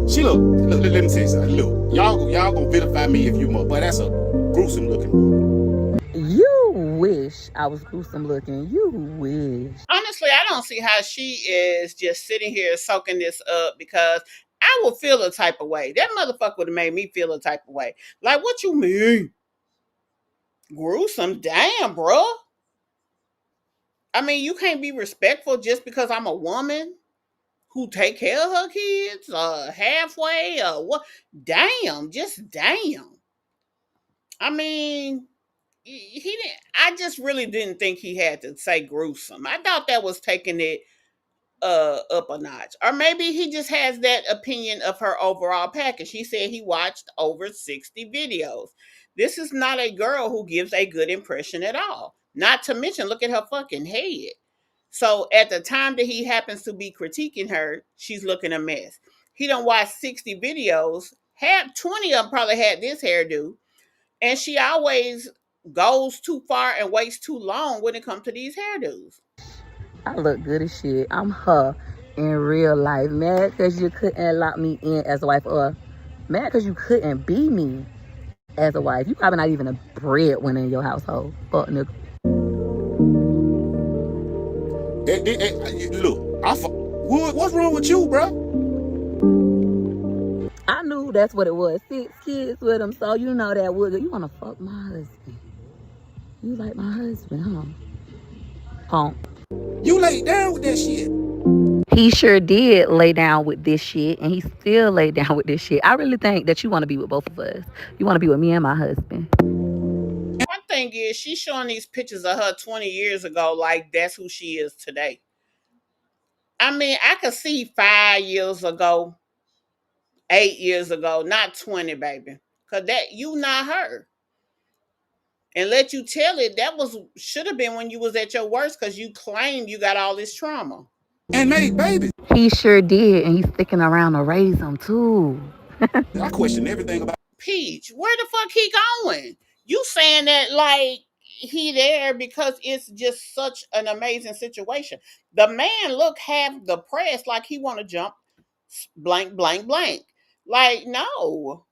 She look, let me say something. Look, y'all gonna vilify me if you want, but that's a gruesome looking. You wish I was gruesome looking. You wish. Honestly, I don't see how she is just sitting here soaking this up because I would feel a type of way. That motherfucker would have made me feel a type of way. Like, what you mean? Gruesome? Damn, bro. I mean, you can't be respectful just because I'm a woman who take care of her kids halfway or what? Damn, just damn. I mean, he didn't. I just really didn't think he had to say gruesome. I thought that was taking it up a notch, or maybe he just has that opinion of her overall package. He said he watched over 60 videos. This is not a girl who gives a good impression at all. Not to mention, look at her fucking head. So at the time that he happens to be critiquing her, she's looking a mess. He done watched 60 videos. 20 of them probably had this hairdo. And she always goes too far and waits too long when it comes to these hairdos. I look good as shit. I'm her in real life. Mad because you couldn't lock me in as a wife, or mad because you couldn't be me as a wife. You probably not even a breadwinner in your household. Fuck nigga. Look, what's wrong with you, bro? I knew that's what it was. 6 kids with him, so you know that would. You wanna fuck my husband? You like my husband, huh? You laid down with that shit. He sure did lay down with this shit, and he still laid down with this shit. I really think that you want to be with both of us. You want to be with me and my husband. One thing is, she's showing these pictures of her 20 years ago like that's who she is today. I mean, I could see 5 years ago, 8 years ago, not 20, baby. Because that, you not her. And let you tell it, that was should have been when you was at your worst because you claimed you got all this trauma. And made babies. He sure did, and he's sticking around to raise them, too. I question everything about Peach, where the fuck he going? You saying that like he there because it's just such an amazing situation. The man look half depressed like he want to jump blank, blank, blank. Like, no.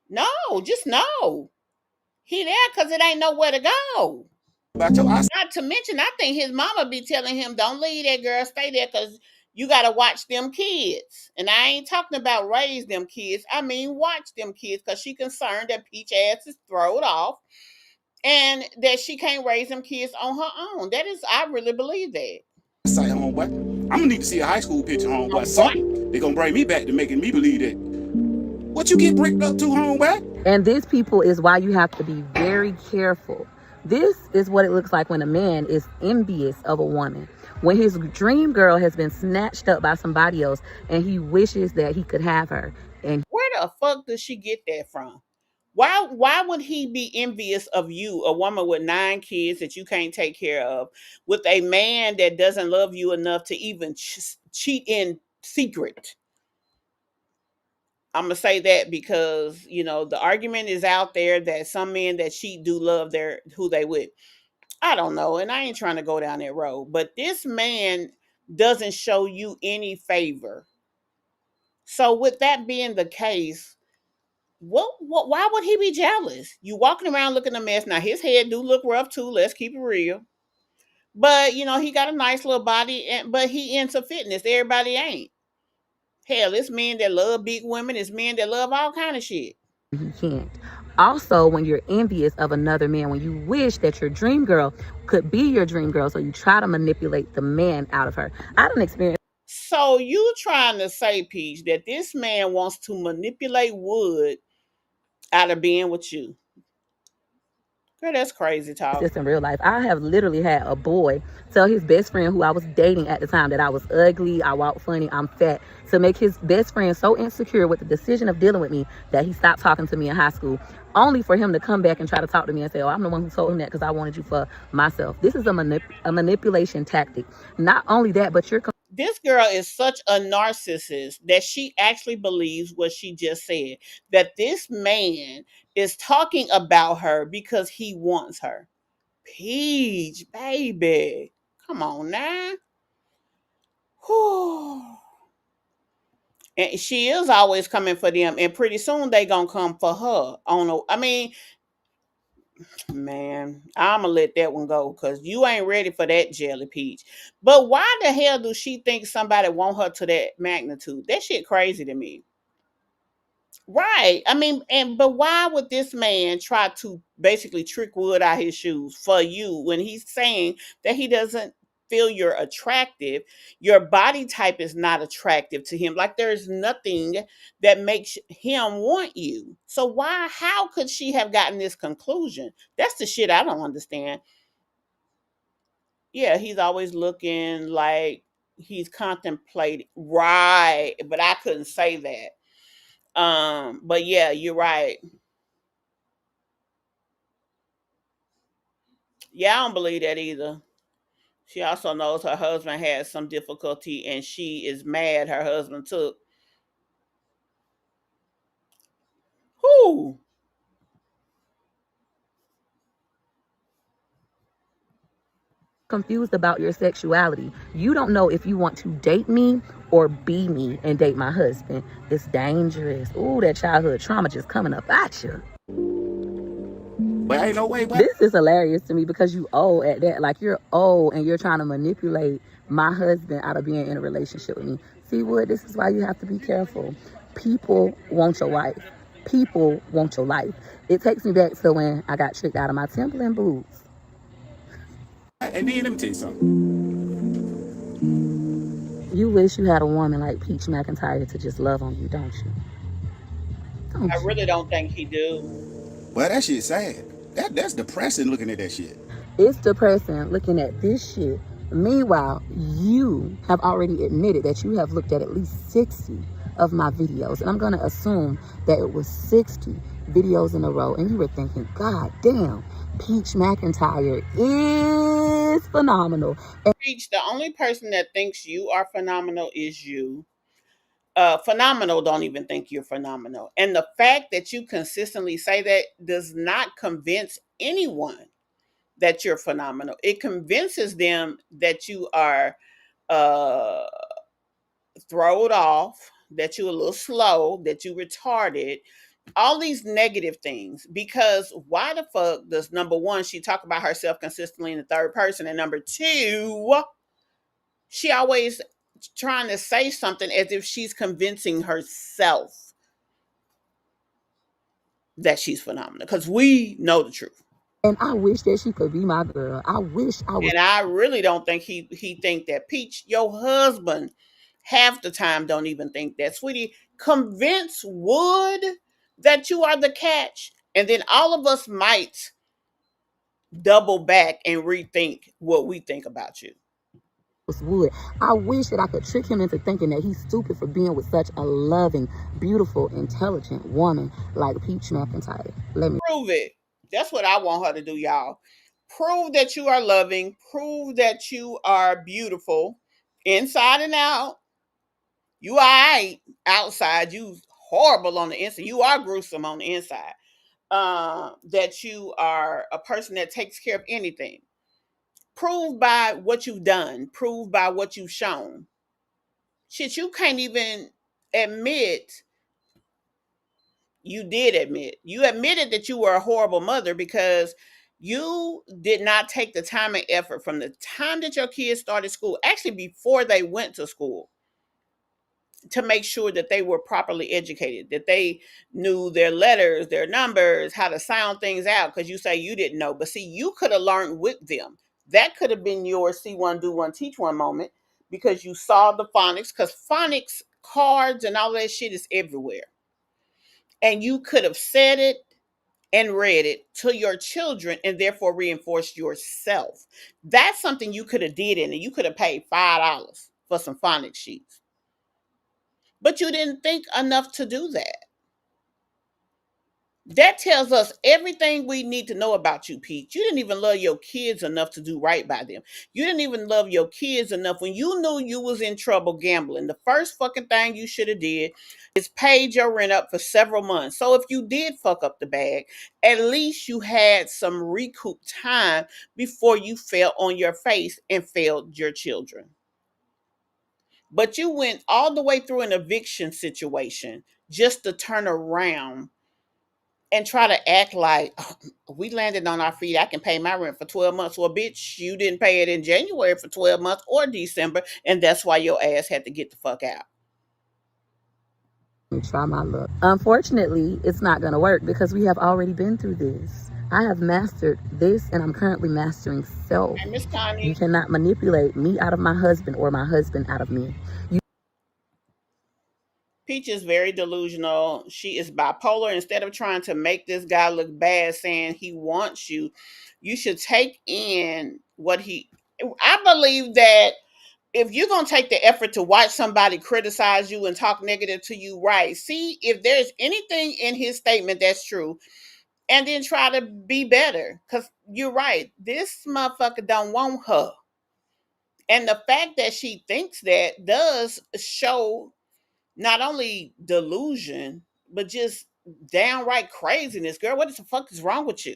No, just no. He there because it ain't nowhere to go. your eyes. Not to mention, I think his mama be telling him, don't leave that girl, stay there because you got to watch them kids. And I ain't talking about raise them kids. I mean, watch them kids because she concerned that Peach ass is throwed off and that she can't raise them kids on her own. That is, I really believe that. Say, homeboy, I'm gonna need to see a high school picture, homeboy. Something. They're gonna bring me back to making me believe that. What you get bricked up to, homeboy? And this, people, is why you have to be very careful. This is what it looks like when a man is envious of a woman. When his dream girl has been snatched up by somebody else and he wishes that he could have her. And where the fuck does she get that from? Why would he be envious of you, a woman with 9 kids that you can't take care of, with a man that doesn't love you enough to even cheat in secret? I'm gonna say that because the argument is out there that some men that cheat do love their who they with. I don't know, and I ain't trying to go down that road, but this man doesn't show you any favor. So with that being the case, why would he be jealous? You walking around looking a mess. Now his head do look rough too. Let's keep it real. But he got a nice little body, but he into fitness. Everybody ain't. Hell, it's men that love big women. It's men that love all kind of shit. he can't. Also, when you're envious of another man, when you wish that your dream girl could be your dream girl, so you try to manipulate the man out of her. I don't experience. So you trying to say, Peach, that this man wants to manipulate Wood out of being with you? Girl, that's crazy talk. This in real life. I have literally had a boy tell his best friend who I was dating at the time that I was ugly, I walk funny, I'm fat, to make his best friend so insecure with the decision of dealing with me that he stopped talking to me in high school, only for him to come back and try to talk to me and say, oh, I'm the one who told him that because I wanted you for myself. This is a manipulation tactic. Not only that, but this girl is such a narcissist that she actually believes what she just said, that this man is talking about her because he wants her. Peach, baby. Come on now. Whew. And she is always coming for them, and pretty soon they gonna come for her. Man, I'ma let that one go because you ain't ready for that jelly, Peach. But why the hell do she think somebody want her to that magnitude? That shit crazy to me. Right. But why would this man try to basically trick Wood out his shoes for you when he's saying that he doesn't feel you're attractive? Your body type is not attractive to him. Like there's nothing that makes him want you. So how could she have gotten this conclusion? That's the shit I don't understand. Yeah, he's always looking like he's contemplating. Right. But I couldn't say that. But yeah, you're right. Yeah, I don't believe that either. She also knows her husband had some difficulty and she is mad her husband took. Who? confused about your sexuality. You don't know if you want to date me or be me and date my husband. It's dangerous. Ooh, that childhood trauma just coming up at you. But ain't no way, but This is hilarious to me because you old at that. Like, you're old and you're trying to manipulate my husband out of being in a relationship with me. See, Wood, this is why you have to be careful. People want your wife. People want your life. It takes me back to when I got tricked out of my Timberland boots. and then let me tell you something. You wish you had a woman like Peach McIntyre to just love on you, don't you? I really don't think he do. Well, that shit's sad. That's depressing looking at that shit. It's depressing looking at this shit. Meanwhile, you have already admitted that you have looked at least 60 of my videos. And I'm going to assume that it was 60 videos in a row. And you were thinking, God damn, Peach McIntyre is phenomenal. And Peach, the only person that thinks you are phenomenal is you. Phenomenal don't even think you're phenomenal. And the fact that you consistently say that does not convince anyone that you're phenomenal. It convinces them that you are throwed off, that you're a little slow, that you retarded, all these negative things. Because why the fuck does, number one, she talk about herself consistently in the third person, and number two, she always trying to say something as if she's convincing herself that she's phenomenal, because we know the truth. And I wish that she could be my girl. I wish I was. And I really don't think he think that. Peach, your husband half the time don't even think that. Sweetie, convince Wood that you are the catch, and then all of us might double back and rethink what we think about you. Wood. I wish that I could trick him into thinking that he's stupid for being with such a loving, beautiful, intelligent woman like Peach McIntyre. Let me prove it. That's what I want her to do, y'all. Prove that you are loving. Prove that you are beautiful inside and out. You all right outside. You horrible on the inside. You are gruesome on the inside. That you are a person that takes care of anything. Prove by what you've done. Prove by what you've shown. Shit, you can't even admit. You did admit. You admitted that you were a horrible mother because you did not take the time and effort from the time that your kids started school, actually before they went to school, to make sure that they were properly educated, that they knew their letters, their numbers, how to sound things out, because you say you didn't know. But see, you could have learned with them. That could have been your see one, do one, teach one moment, because you saw the phonics, because phonics cards and all that shit is everywhere. And you could have said it and read it to your children and therefore reinforced yourself. That's something you could have did, and you could have paid $5 for some phonics sheets. But you didn't think enough to do that. That tells us everything we need to know about you, Pete. You didn't even love your kids enough to do right by them. You didn't even love your kids enough when you knew you was in trouble gambling. The first fucking thing you should have did is paid your rent up for several months. So if you did fuck up the bag, at least you had some recoup time before you fell on your face and failed your children. But you went all the way through an eviction situation just to turn around and try to act like, oh, we landed on our feet. I can pay my rent for 12 months. Well, bitch, you didn't pay it in January for 12 months or December. And that's why your ass had to get the fuck out. try my luck. Unfortunately, it's not going to work because we have already been through this. I have mastered this and I'm currently mastering self. And Miss Tonia, you cannot manipulate me out of my husband or my husband out of me. Peach is very delusional. She is bipolar. Instead of trying to make this guy look bad, saying he wants you, you should take in what he. I believe that if you're going to take the effort to watch somebody criticize you and talk negative to you, right, see if there's anything in his statement that's true, and then try to be better. Because you're right. This motherfucker don't want her. And the fact that she thinks that does show not only delusion, but just downright craziness. Girl, what the fuck is wrong with you?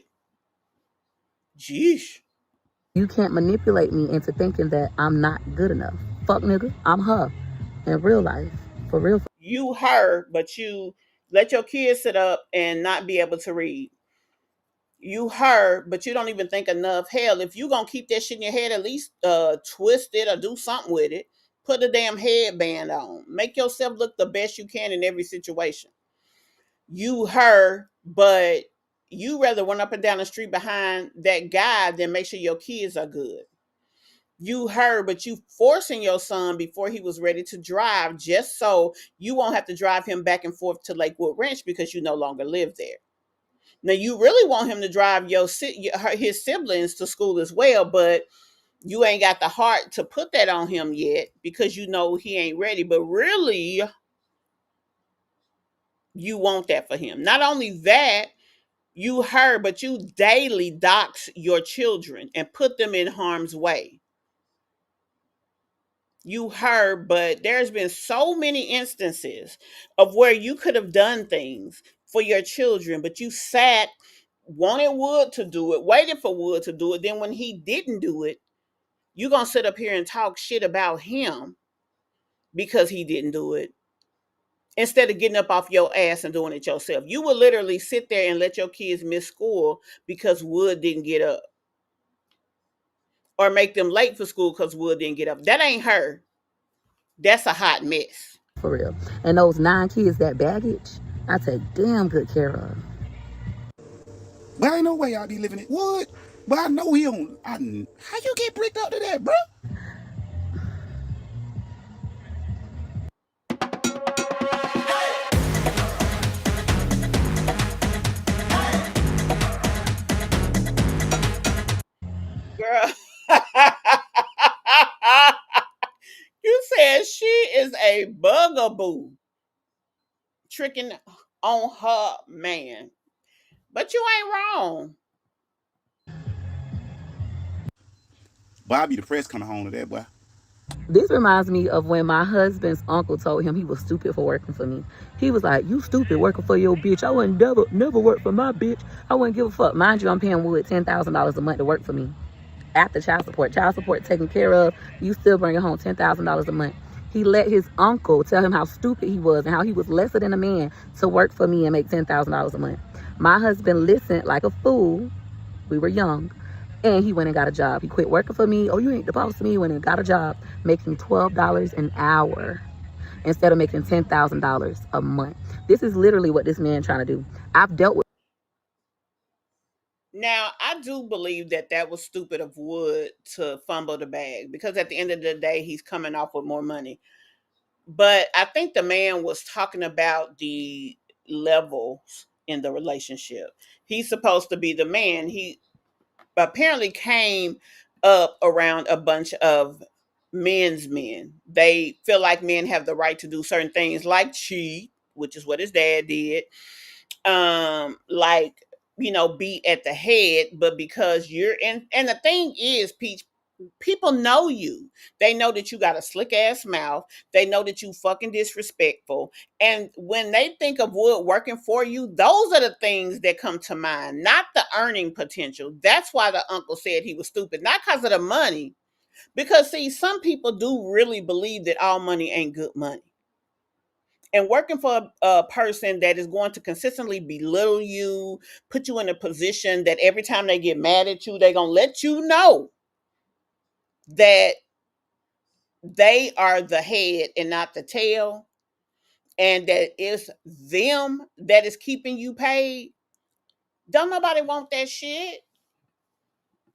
Jeez. You can't manipulate me into thinking that I'm not good enough. Fuck nigga, I'm her in real life. For real. You her, but you let your kids sit up and not be able to read. You her, but you don't even think enough. Hell, if you gonna keep that shit in your head, at least twist it or do something with it. Put a damn headband on. Make yourself look the best you can in every situation. You her, but you rather run up and down the street behind that guy than make sure your kids are good. You her, but you forcing your son before he was ready to drive just so you won't have to drive him back and forth to Lakewood Ranch because you no longer live there. Now you really want him to drive his siblings to school as well, but you ain't got the heart to put that on him yet because you know he ain't ready. But really, you want that for him. Not only that, you her, but you daily dox your children and put them in harm's way. You her, but there's been so many instances of where you could have done things for your children, but you sat, wanted Wood to do it, waited for Wood to do it. Then when he didn't do it, you're going to sit up here and talk shit about him because he didn't do it. Instead of getting up off your ass and doing it yourself. You will literally sit there and let your kids miss school because Wood didn't get up. Or make them late for school because Wood didn't get up. That ain't her. That's a hot mess. For real. And those 9 kids, that baggage, I take damn good care of. But ain't no way I be living it. What? But I know he don't. How you get bricked up to that, bro? Girl. You said she is a bugaboo tricking on her man. But you ain't wrong. But I be depressed coming home to that, boy. This reminds me of when my husband's uncle told him he was stupid for working for me. He was like, "You stupid working for your bitch. I wouldn't never work for my bitch. I wouldn't give a fuck." Mind you, I'm paying Wood $10,000 a month to work for me. After child support taken care of, you still bringing home $10,000 a month. He let his uncle tell him how stupid he was and how he was lesser than a man to work for me and make $10,000 a month. My husband listened like a fool. We were young. And he went and got a job. He quit working for me. "Oh, you ain't the boss to me." He went and got a job making $12 an hour instead of making $10,000 a month. This is literally what this man trying to do. I've dealt with. Now, I do believe that was stupid of Wood to fumble the bag because at the end of the day, he's coming off with more money. But I think the man was talking about the levels in the relationship. He's supposed to be the man. He apparently came up around a bunch of men's men. They feel like men have the right to do certain things like cheat, which is what his dad did. Like, be at the head, but because you're in, and the thing is, Peach, people know you. They know that you got a slick ass mouth. They know that you fucking disrespectful. And when they think of Wood working for you, those are the things that come to mind, not the earning potential. That's why the uncle said he was stupid, not because of the money. Because see, some people do really believe that all money ain't good money. And working for a person that is going to consistently belittle you, put you in a position that every time they get mad at you, they're going to let you know that they are the head and not the tail, and that it's them that is keeping you paid. Don't nobody want that shit.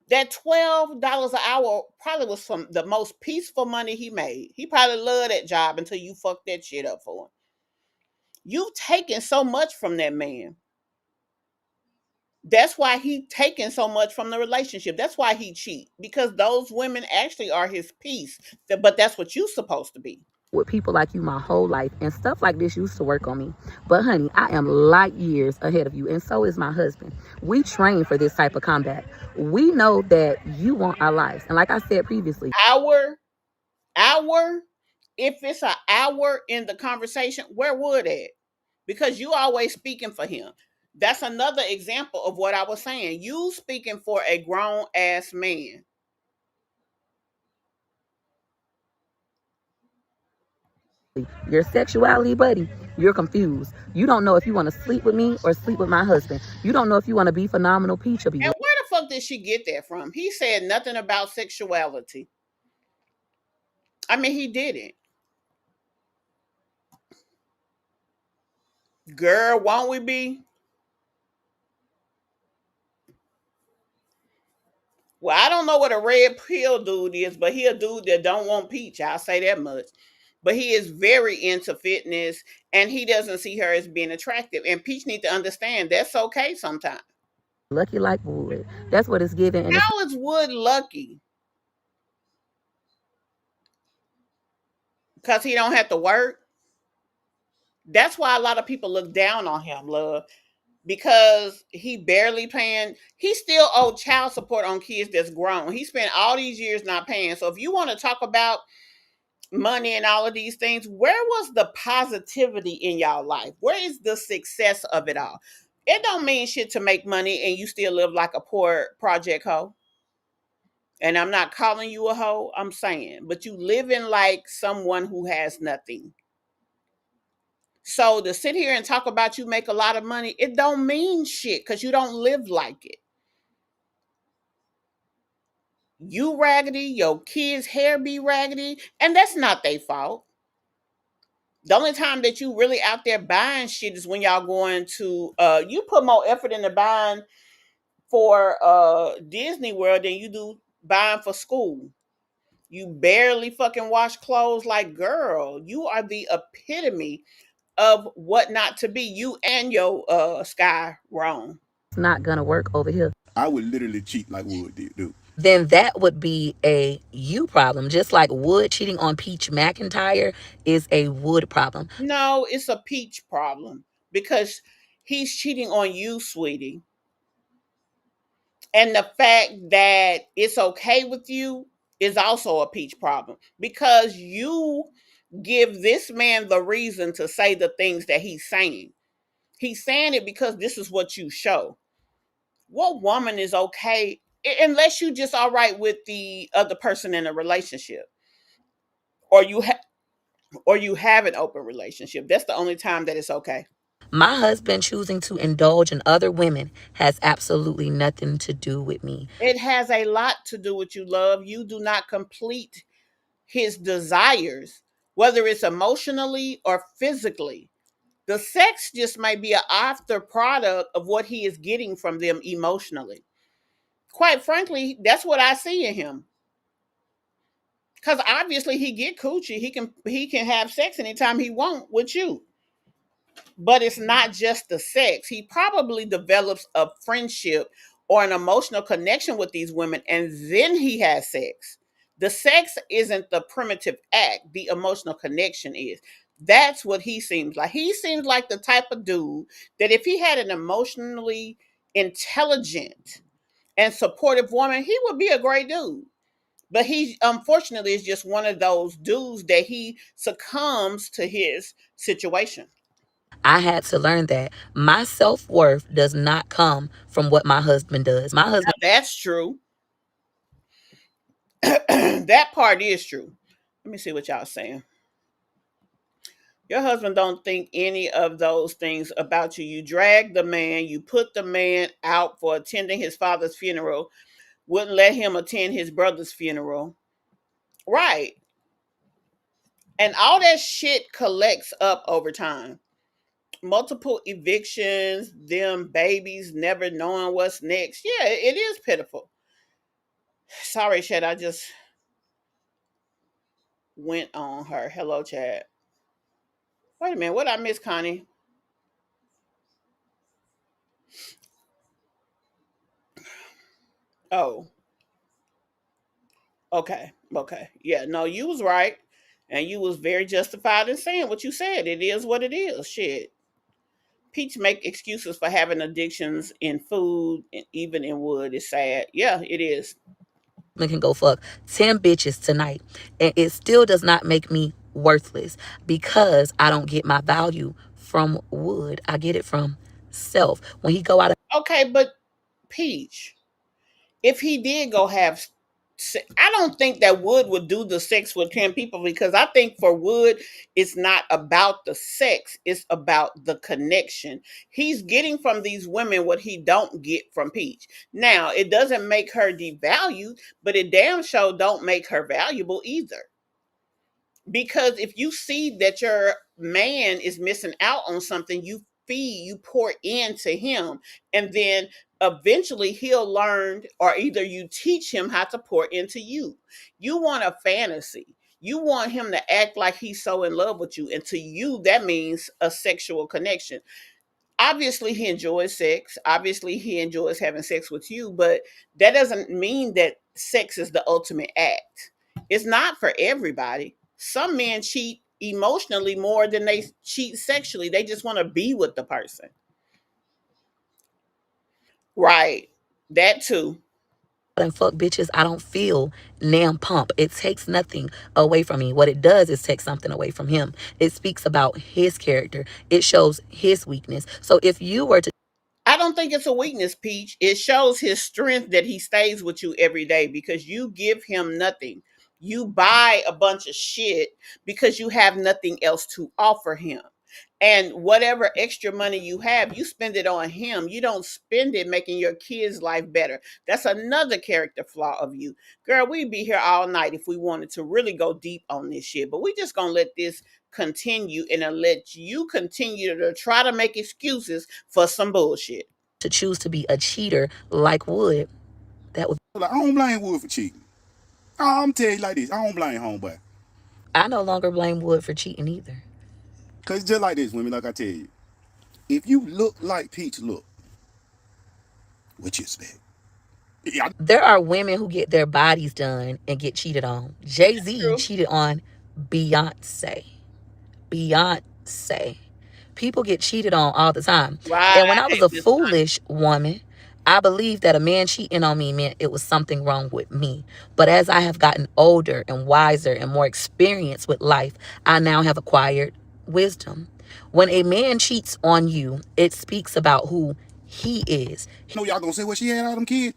That $12 an hour probably was from the most peaceful money he made. He probably loved that job until you fucked that shit up for him. You've taken so much from that man. That's why he taking so much from the relationship. That's why he cheat, because those women actually are his piece. But that's what you supposed to be. With people like you my whole life, and stuff like this used to work on me. But honey, I am light years ahead of you, and so is my husband. We train for this type of combat. We know that you want our lives, and like I said previously, hour, if it's an hour in the conversation, where would it? Because you always speaking for him. That's another example of what I was saying. You speaking for a grown ass man. Your sexuality, buddy, you're confused. You don't know if you want to sleep with me or sleep with my husband. You don't know if you want to be phenomenal Peach or be. And where the fuck did she get that from? He said nothing about sexuality. I mean, he didn't. Girl, won't we be? Well, I don't know what a red pill dude is, but he a dude that don't want Peach. I'll say that much. But he is very into fitness, and he doesn't see her as being attractive. And Peach need to understand that's okay sometimes. Lucky like Wood. That's what it's giving. And How is Wood lucky? Because he don't have to work. That's why a lot of people look down on him, love. Because he barely paying, he still owed child support on kids that's grown. He spent all these years not paying. So if you want to talk about money and all of these things, where was the positivity in y'all life? Where is the success of it all? It don't mean shit to make money and you still live like a poor project hoe. And I'm not calling you a hoe, I'm saying, but you living like someone who has nothing. So to sit here and talk about you make a lot of money, it don't mean shit because you don't live like it. You raggedy, your kids' hair be raggedy, and that's not their fault. The only time that you really out there buying shit is when y'all going to you put more effort into buying for Disney World than you do buying for school. You barely fucking wash clothes. Like, girl, you are the epitome of what not to be. You and your Sky wrong. it's not gonna work over here. I would literally cheat like Wood did, dude. Then that would be a you problem. Just like Wood cheating on Peach McIntyre is a Wood problem. No, it's a Peach problem because he's cheating on you, sweetie. And the fact that it's okay with you is also a Peach problem because you give this man the reason to say the things that he's saying. He's saying it because this is what you show. What woman is okay unless you just all right with the other person in a relationship, or you have an open relationship? That's the only time that it's okay. My husband choosing to indulge in other women has absolutely nothing to do with me. It has a lot to do with you, love. You do not complete his desires, whether it's emotionally or physically. The sex just might be an after product of what he is getting from them emotionally. Quite frankly, that's what I see in him. Because obviously he get coochie. He can have sex anytime he want with you. But it's not just the sex. He probably develops a friendship or an emotional connection with these women, and then he has sex. The sex isn't the primitive act, the emotional connection is. That's what he seems like. He seems like the type of dude that if he had an emotionally intelligent and supportive woman, he would be a great dude. But he unfortunately is just one of those dudes that he succumbs to his situation. I had to learn that my self-worth does not come from what my husband does. My husband. That's true. That part is true. Let me see what y'all saying. Your husband don't think any of those things about you. You drag the man, you put the man out for attending his father's funeral, wouldn't let him attend his brother's funeral. Right. And all that shit collects up over time. Multiple evictions, them babies never knowing what's next. Yeah, it is pitiful. Sorry, Chad, I just went on her. Hello, Chad. Wait a minute, what I miss, Connie? Oh, okay. Yeah, no, you was right. And you was very justified in saying what you said. It is what it is. Shit. Peach make excuses for having addictions in food and even in wood. It's sad. Yeah, it is. Can go fuck 10 bitches tonight, and it still does not make me worthless because I don't get my value from Wood. I get it from self. When he go out of. Okay, but Peach, if he did go have I don't think that Wood would do the sex with 10 people, because I think for Wood, it's not about the sex, it's about the connection. He's getting from these women what he don't get from Peach. Now, it doesn't make her devalued, but it damn sure don't make her valuable either. Because if you see that your man is missing out on something, you pour into him, and then eventually he'll learn, or either you teach him how to pour into you. You want a fantasy. You want him to act like he's so in love with you, and to you that means a sexual connection. Obviously he enjoys sex, obviously he enjoys having sex with you, but that doesn't mean that sex is the ultimate act. It's not for everybody. Some men cheat emotionally more than they cheat sexually. They just want to be with the person. Right, that too. And fuck bitches, I don't feel nam pump. It takes nothing away from me. What it does is take something away from him. It speaks about his character. It shows his weakness. So if you were to I don't think it's a weakness, Peach. It shows his strength that he stays with you every day, because you give him nothing. You buy a bunch of shit because you have nothing else to offer him. And whatever extra money you have, you spend it on him. You don't spend it making your kids' life better. That's another character flaw of you. Girl, we'd be here all night if we wanted to really go deep on this shit. But we just gonna let this continue, and then let you continue to try to make excuses for some bullshit. choose to be a cheater like Wood, that would. Like, I don't blame Wood for cheating. I'm tell you like this, I don't blame homeboy. I no longer blame Wood for cheating either. Cause just like this, women, like I tell you, if you look like Peach look, what you expect? Yeah. There are women who get their bodies done and get cheated on. Jay-Z True. cheated on Beyonce. Beyonce. People get cheated on all the time. Right, And when I was a foolish woman, I believed that a man cheating on me meant it was something wrong with me. But as I have gotten older and wiser and more experienced with life, I now have acquired wisdom. When a man cheats on you, it speaks about who he is. You know y'all gonna say what she had all them kids?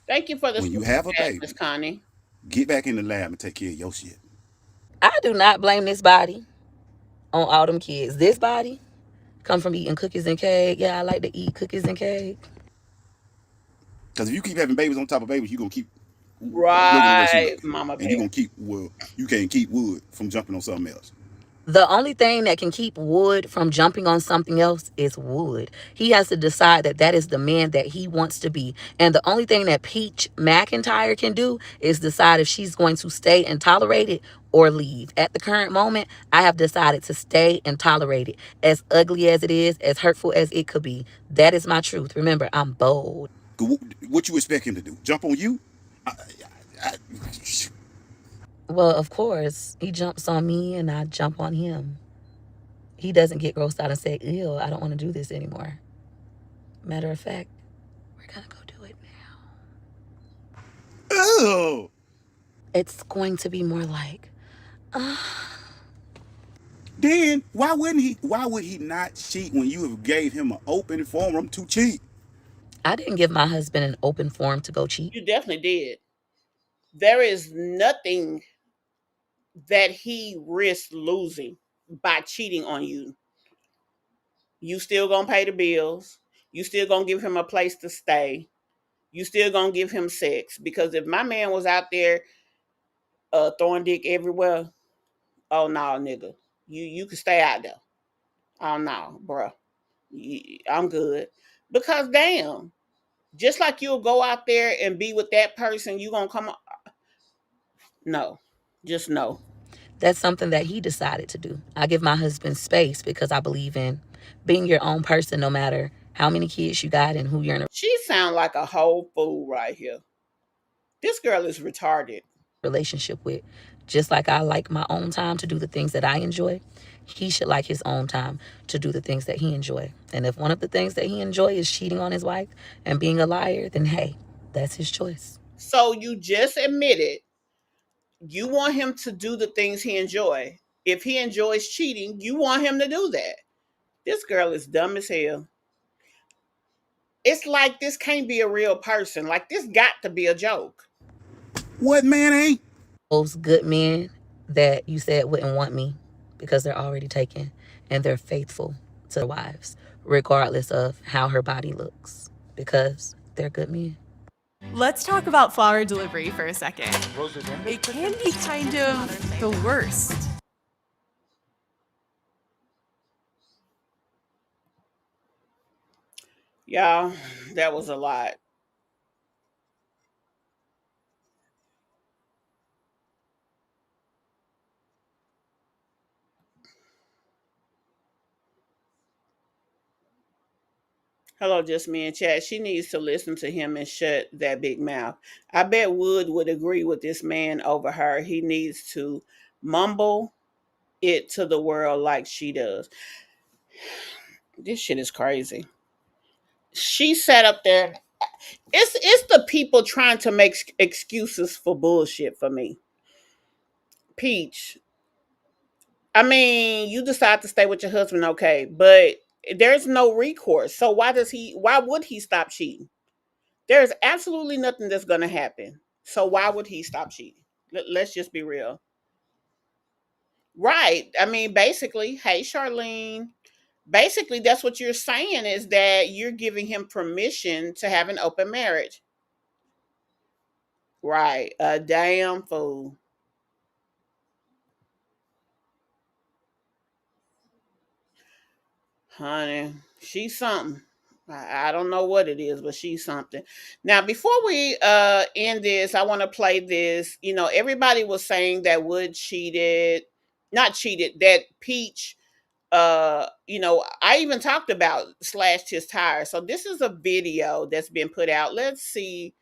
Thank you for the when you have a baby, Miss Connie. Get back in the lab and take care of your shit. I do not blame this body on all them kids. This body come from eating cookies and cake. Yeah, I like to eat cookies and cake. Because if you keep having babies on top of babies, you're going to keep right, Mama and you're going to keep, well, you can't keep Wood from jumping on something else. The only thing that can keep Wood from jumping on something else is Wood. He has to decide that that is the man that he wants to be. And the only thing that Peach McIntyre can do is decide if she's going to stay and tolerate it or leave. At the current moment, I have decided to stay and tolerate it. As ugly as it is, as hurtful as it could be. That is my truth. Remember, I'm bold. What you expect him to do? Jump on you? Well, of course, he jumps on me and I jump on him. He doesn't get grossed out and say, ew, I don't want to do this anymore. Matter of fact, we're going to go do it now. Ew. It's going to be more like, Then why would he not cheat when you have gave him an open forum to cheat? I didn't give my husband an open forum to go cheat. You definitely did. There is nothing that he risks losing by cheating on you. You still gonna pay the bills. You still gonna give him a place to stay. You still gonna give him sex. Because if my man was out there throwing dick everywhere, oh no, nigga, you can stay out there. Oh no, bruh, I'm good. Because damn, just like you'll go out there and be with that person, you gonna come. No, just no. That's something that he decided to do. I give my husband space because I believe in being your own person, no matter how many kids you got and who you're in a She sound like a whole fool right here. This girl is retarded. Relationship with. Just like I like my own time to do the things that I enjoy, he should like his own time to do the things that he enjoy. And if one of the things that he enjoy is cheating on his wife and being a liar, then hey, that's his choice. So you just admitted you want him to do the things he enjoy. If he enjoys cheating, you want him to do that. This girl is dumb as hell. It's like this can't be a real person. Like this got to be a joke. What man ain't? Those good men that you said wouldn't want me because they're already taken and they're faithful to their wives, regardless of how her body looks, because they're good men. Let's talk about flower delivery for a second. It can be kind of the worst. Y'all, that was a lot. Hello, just me in chat. She needs to listen to him and shut that big mouth. I bet Wood would agree with this man over her. He needs to mumble it to the world like she does. This shit is crazy. She sat up there. It's the people trying to make excuses for bullshit for me. Peach, I mean, you decide to stay with your husband, okay, but there's no recourse. So why would he stop cheating? There's absolutely nothing that's going to happen. So why would he stop cheating? Let's just be real. Right. I mean, basically, hey, Charlene, basically that's what you're saying is that you're giving him permission to have an open marriage. Right. A damn fool. Honey, she's something. I don't know what it is, but she's something. Now, before we end this, I want to play this. You know, everybody was saying that Wood cheated, not cheated, that Peach, I even talked about slashed his tire. So this is a video that's been put out. Let's see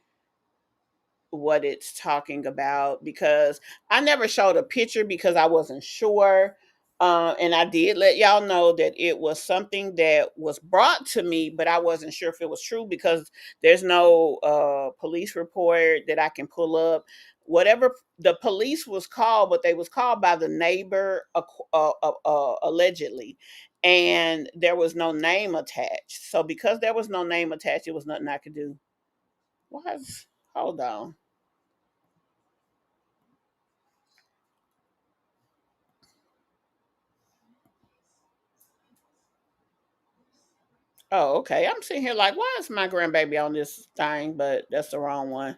what it's talking about because I never showed a picture because I wasn't sure. And I did let y'all know that it was something that was brought to me, but I wasn't sure if it was true because there's no police report that I can pull up. Whatever the police was called, but they was called by the neighbor allegedly, and there was no name attached. So because there was no name attached, it was nothing I could do. What? Hold on. Oh, okay. I'm sitting here like, why is my grandbaby on this thing? But that's the wrong one.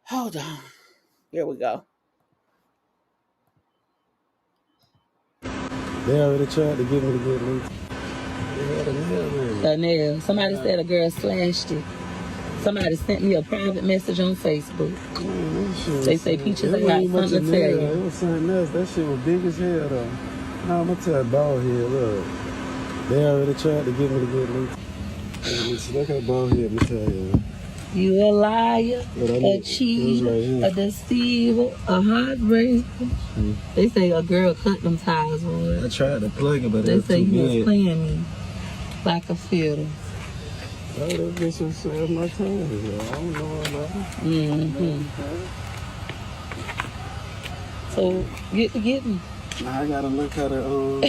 Hold on. Here we go. They already tried to give me the good loot. They had a nail in it. A nail. Somebody said a girl slashed it. Somebody sent me a private message on Facebook. Man, They say Peaches ain't got something to tell you. It was something else. That shit was big as hell though. Nah, I'm gonna tell bald head, look. They already tried to give me the good loot. Look at bald head, let me tell you. You a liar, a cheater, a deceiver, a heartbreaker. They say a girl cut them ties, boy. I tried to plug it, but they it was say too you big. was playing me like a fiddle. Oh, that bitch was saving my time. I don't know about it. So get me. Now I gotta look how to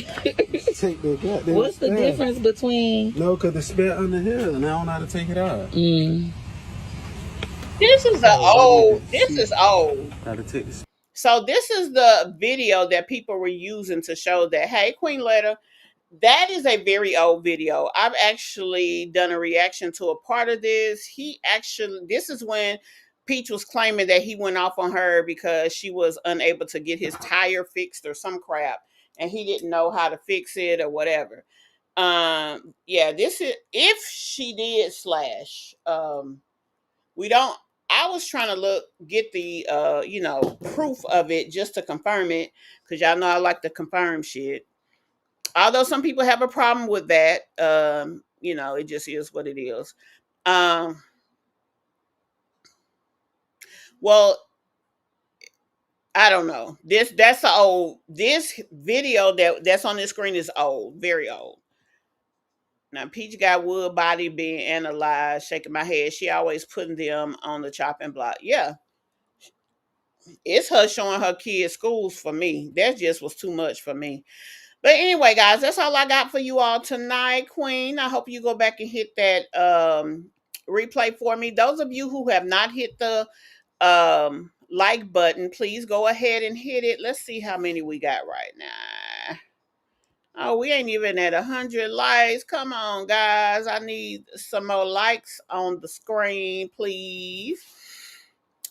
take the goddamn. What's the difference between? No, cause the spare under here, and I don't know how to take it out. This is old. This is old. How to take this. So this is the video that people were using to show that, hey, Queen Letter, that is a very old video. I've actually done a reaction to a part of this. This is when Peach was claiming that he went off on her because she was unable to get his tire fixed or some crap, and he didn't know how to fix it or whatever. This is if she did slash. We don't. I was trying to get the proof of it just to confirm it because y'all know I like to confirm shit. Although some people have a problem with that, it just is what it is. Well, I don't know. This video that's on this screen is old, very old. Now Peach got Wood body being analyzed, shaking my head. She always putting them on the chopping block. Yeah. It's her showing her kids schools for me. That just was too much for me. But anyway, guys, that's all I got for you all tonight, Queen. I hope you go back and hit that replay for me. Those of you who have not hit the like button, please go ahead and hit it. Let's see how many we got right now. Oh, we ain't even at 100 likes. Come on, guys. I need some more likes on the screen, please.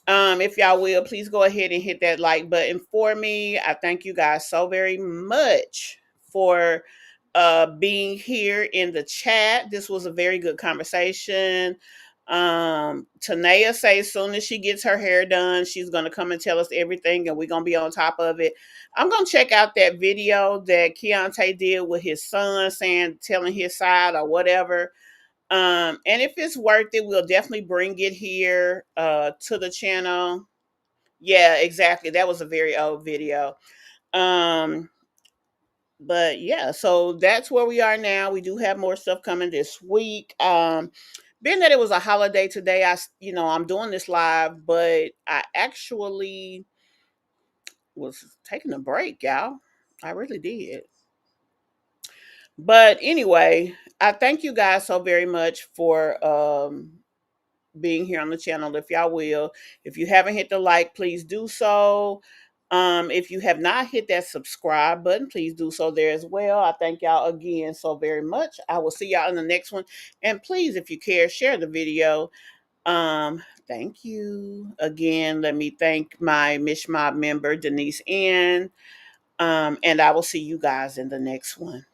If y'all will, please go ahead and hit that like button for me. I thank you guys so very much for being here in the chat. This was a very good conversation. Tania says as soon as she gets her hair done, she's gonna come and tell us everything, and we're gonna be on top of it. I'm gonna check out that video that Keyonte did with his son, telling his side or whatever. And if it's worth it, we'll definitely bring it here to the channel. Yeah, exactly. That was a very old video. Um, but yeah, so that's where we are now. We do have more stuff coming this week. Being that it was a holiday today, I'm doing this live, but I actually was taking a break, y'all. I really did. But anyway, I thank you guys so very much for being here on the channel. If y'all will, if you haven't hit the like, please do so. If you have not hit that subscribe button, please do so there as well. I thank y'all again so very much. I will see y'all in the next one. And please, if you care, share the video. Thank you again. Let me thank my Mish MObb member, Denise N. And I will see you guys in the next one.